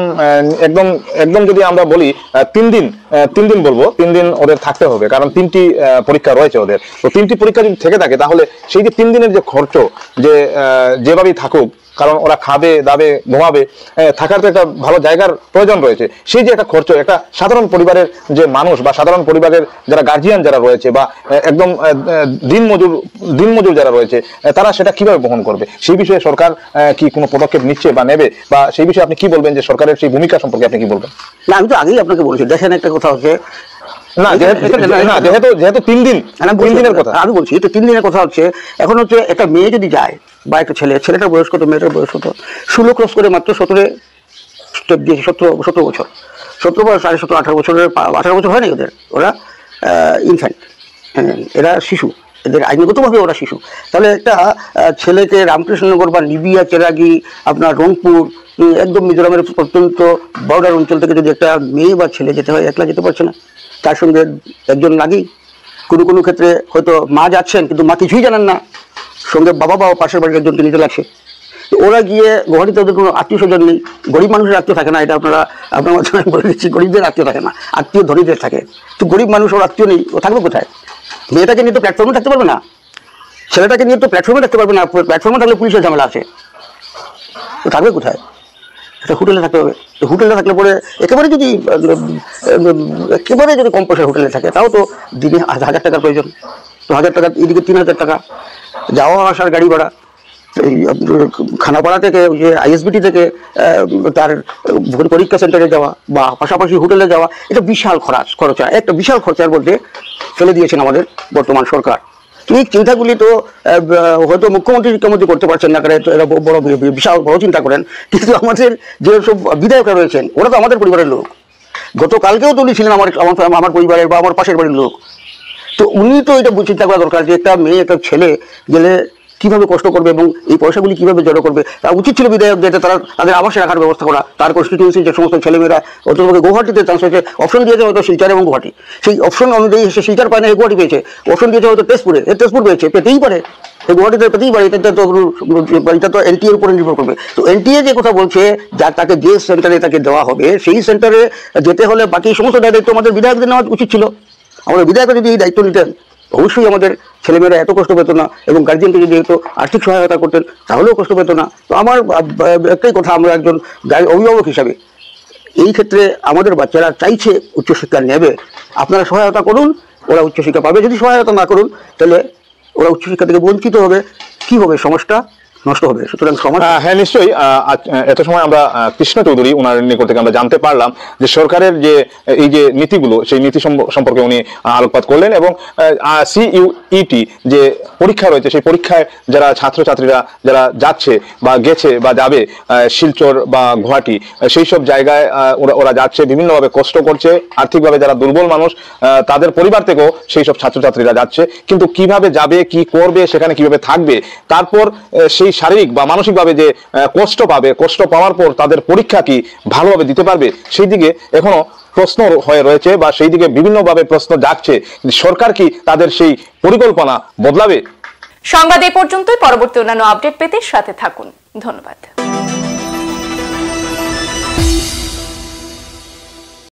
একদম যদি আমরা বলি 3 দিন বলবো, 3 দিন ওদের থাকতে হবে, কারণ 3টি পরীক্ষা রয়েছে ওদের। তো 3টি পরীক্ষা যদি থেকে থাকে তাহলে সেই যে 3 দিনের যে খরচ, যেভাবেই থাকুক, কারণ ওরা খাবে দাবে ঘুমাবে, থাকার তো একটা ভালো জায়গার প্রয়োজন রয়েছে, সেই যে একটা খরচ একটা সাধারণ পরিবারের যে মানুষ বা সাধারণ পরিবারের যারা গার্জিয়ান যারা রয়েছে বা একদম দিনমজুর যারা রয়েছে, তারা সেটা কিভাবে বহন করবে, সেই বিষয়ে সরকার কি কোনো পদক্ষেপ নিচ্ছে বা নেবে, বা সেই বিষয়ে আপনি কি বলবেন, যে সরকারের সেই ভূমিকা সম্পর্কে আপনি কি বলবেন? না, আমি তো আগেই আপনাকে বলেছি, দেখেন একটা কথা হচ্ছে, না যেহেতু 3 দিনের কথা আমি বলছি, তো 3 দিনের কথা হচ্ছে, এখন হচ্ছে একটা মেয়ে যদি যায় বা একটা ছেলেটার বয়স কত, মেয়েটার বয়স কত, 16 ক্রস করে মাত্র 17 বছর, 17 বা 17.5 18 বছরের, 18 বছর হয় না ওদের, ওরা ইনফ্যান্ট, এরা শিশু, এদের আইনগতভাবে ওরা শিশু। তাহলে একটা ছেলেকে রামকৃষ্ণনগর বা নিবিয়া, চেরাগি, আপনার রংপুর, একদম মিজোরামের প্রত্যন্ত বর্ডার অঞ্চল থেকে যদি একটা মেয়ে বা ছেলে যেতে হয়, একলা যেতে পারছে না, তার সঙ্গে একজন লাগেই। কোনো ক্ষেত্রে হয়তো মা যাচ্ছেন কিন্তু মা কিছুই জানেন না, সঙ্গে বাবা বা পাশের বাড়ির একজনকে নিতে লাগছে। ওরা গিয়ে গুয়াহাটিতে ওদের কোনো আত্মীয় স্বজন নেই, গরিব মানুষের আত্মীয় থাকে না, এটা আপনারা বলে দিচ্ছি, গরিবদের আত্মীয় থাকে না, আত্মীয় ধনীদের থাকে। তো গরিব মানুষ, ওর আত্মীয় নেই, ও থাকবে কোথায়? মেয়েটাকে নিয়ে তো প্ল্যাটফর্মে থাকতে পারবে না, ছেলেটাকে নিয়ে তো প্ল্যাটফর্মে থাকতে পারবে না, প্ল্যাটফর্মে থাকলে পুলিশের ঝামেলা আছে, তো থাকবে কোথায়? হোটেলে থাকতে হবে। তো হোটেলে থাকলে পরে একেবারে যদি কম পয়সার হোটেলে থাকে, তাও তো দিনে 1000 টাকার প্রয়োজন। তো 1000 টাকা, এদিকে 3000 টাকা যাওয়া আসার গাড়ি ভাড়া, খানাপাড়া থেকে যে আইএসবিটি থেকে তার পরীক্ষা সেন্টারে যাওয়া বা পাশাপাশি হোটেলে যাওয়া, এটা বিশাল খরচা, একটা বিশাল খরচার মধ্যে ফেলে দিয়েছেন আমাদের বর্তমান সরকার। এই চিন্তাগুলি তো হয়তো মুখ্যমন্ত্রী শিক্ষামন্ত্রী করতে পারছেন না, কারণ এরা বিশাল বড় চিন্তা করেন, কিন্তু আমাদের যেসব বিধায়করা রয়েছেন ওরা তো আমাদের পরিবারের লোক, গতকালকেও তো উনি ছিলেন আমার পরিবারের বা আমার পাশের বাড়ির লোক। তো উনি তো এটা চিন্তা করা দরকার যে একটা মেয়ে, একটা ছেলে গেলে কিভাবে কষ্ট করবে এবং এই পয়সাগুলি কিভাবে জড়ো করবে। তার উচিত ছিল বিধায়কদের তারা তাদের আবাসে রাখার ব্যবস্থা করা, তার কনস্টিটিউয়েন্সির যে সমস্ত ছেলেমেয়েরা অন্তত গুয়াহাটিতে চান্স হয়েছে, অপশন দিয়েছে হয়তো শিলচর এবং গুয়াহাটি, সেই অপশন অনুযায়ী সে শিলচর পায় না, গুয়াহাটি পেয়েছে, অপশন দিয়েছে হয়তো তেজপুর পেয়েছে, পেতেই পারে, গুয়াহাটিতে পেতেই পারে, এটা তো এনটিএর উপরে নির্ভর করবে। তো এনটিএ যে কথা বলছে, যা তাকে যে সেন্টারে তাকে দেওয়া হবে, সেই সেন্টারে যেতে হলে বাকি সমস্ত দায়িত্ব আমাদের বিধায়কদের নেওয়া উচিত ছিল। আমাদের বিধায়করা যদি এই দায়িত্ব নিতেন, অবশ্যই আমাদের ছেলেমেয়েরা এত কষ্ট পেত না, এবং গার্জিয়ানকে যদি একটু আর্থিক সহায়তা করতেন তাহলেও কষ্ট পেত না। তো আমার একটাই কথা, আমরা একজন অভিভাবক হিসাবে এই ক্ষেত্রে আমাদের বাচ্চারা চাইছে উচ্চশিক্ষা নেবে, আপনারা সহায়তা করুন, ওরা উচ্চশিক্ষা পাবে। যদি সহায়তা না করুন তাহলে ওরা উচ্চশিক্ষা থেকে বঞ্চিত হবে। কী হবে? সমাজটা নষ্ট হবে। সুতরাং সমাজ হ্যাঁ নিশ্চয়ই এত সময় আমরা কৃষ্ণ চৌধুরী ওনার নিকট থেকে আমরা জানতে পারলাম যে সরকারের যে এই যে নীতিগুলো সেই নীতি সম্পর্কে উনি আলোকপাত করলেন এবং CUET যে পরীক্ষা রয়েছে সেই পরীক্ষায় যারা ছাত্রছাত্রীরা যারা যাচ্ছে বা গেছে বা যাবে শিলচর বা গুয়াহাটি সেই সব জায়গায় ওরা যাচ্ছে, বিভিন্নভাবে কষ্ট করছে, আর্থিকভাবে যারা দুর্বল মানুষ তাদের পরিবার থেকেও সেই সব ছাত্রছাত্রীরা যাচ্ছে, কিন্তু কিভাবে যাবে, কি করবে, সেখানে কিভাবে থাকবে, তারপর সেই শারীরিক বা মানসিকভাবে যে কষ্ট পাবে, কষ্ট পাওয়ার পর তাদের পরীক্ষা কি ভালোভাবে দিতে পারবে, সেই দিকে এখনো প্রশ্ন হয়ে রয়েছে বা সেই দিকে বিভিন্নভাবে প্রশ্ন জাগছে। সরকার কি তাদের সেই পরিকল্পনা বদলাবে? সংবাদ এই পর্যন্তই। পরবর্তী অন্যান্য আপডেট পেতে সাথে থাকুন। ধন্যবাদ।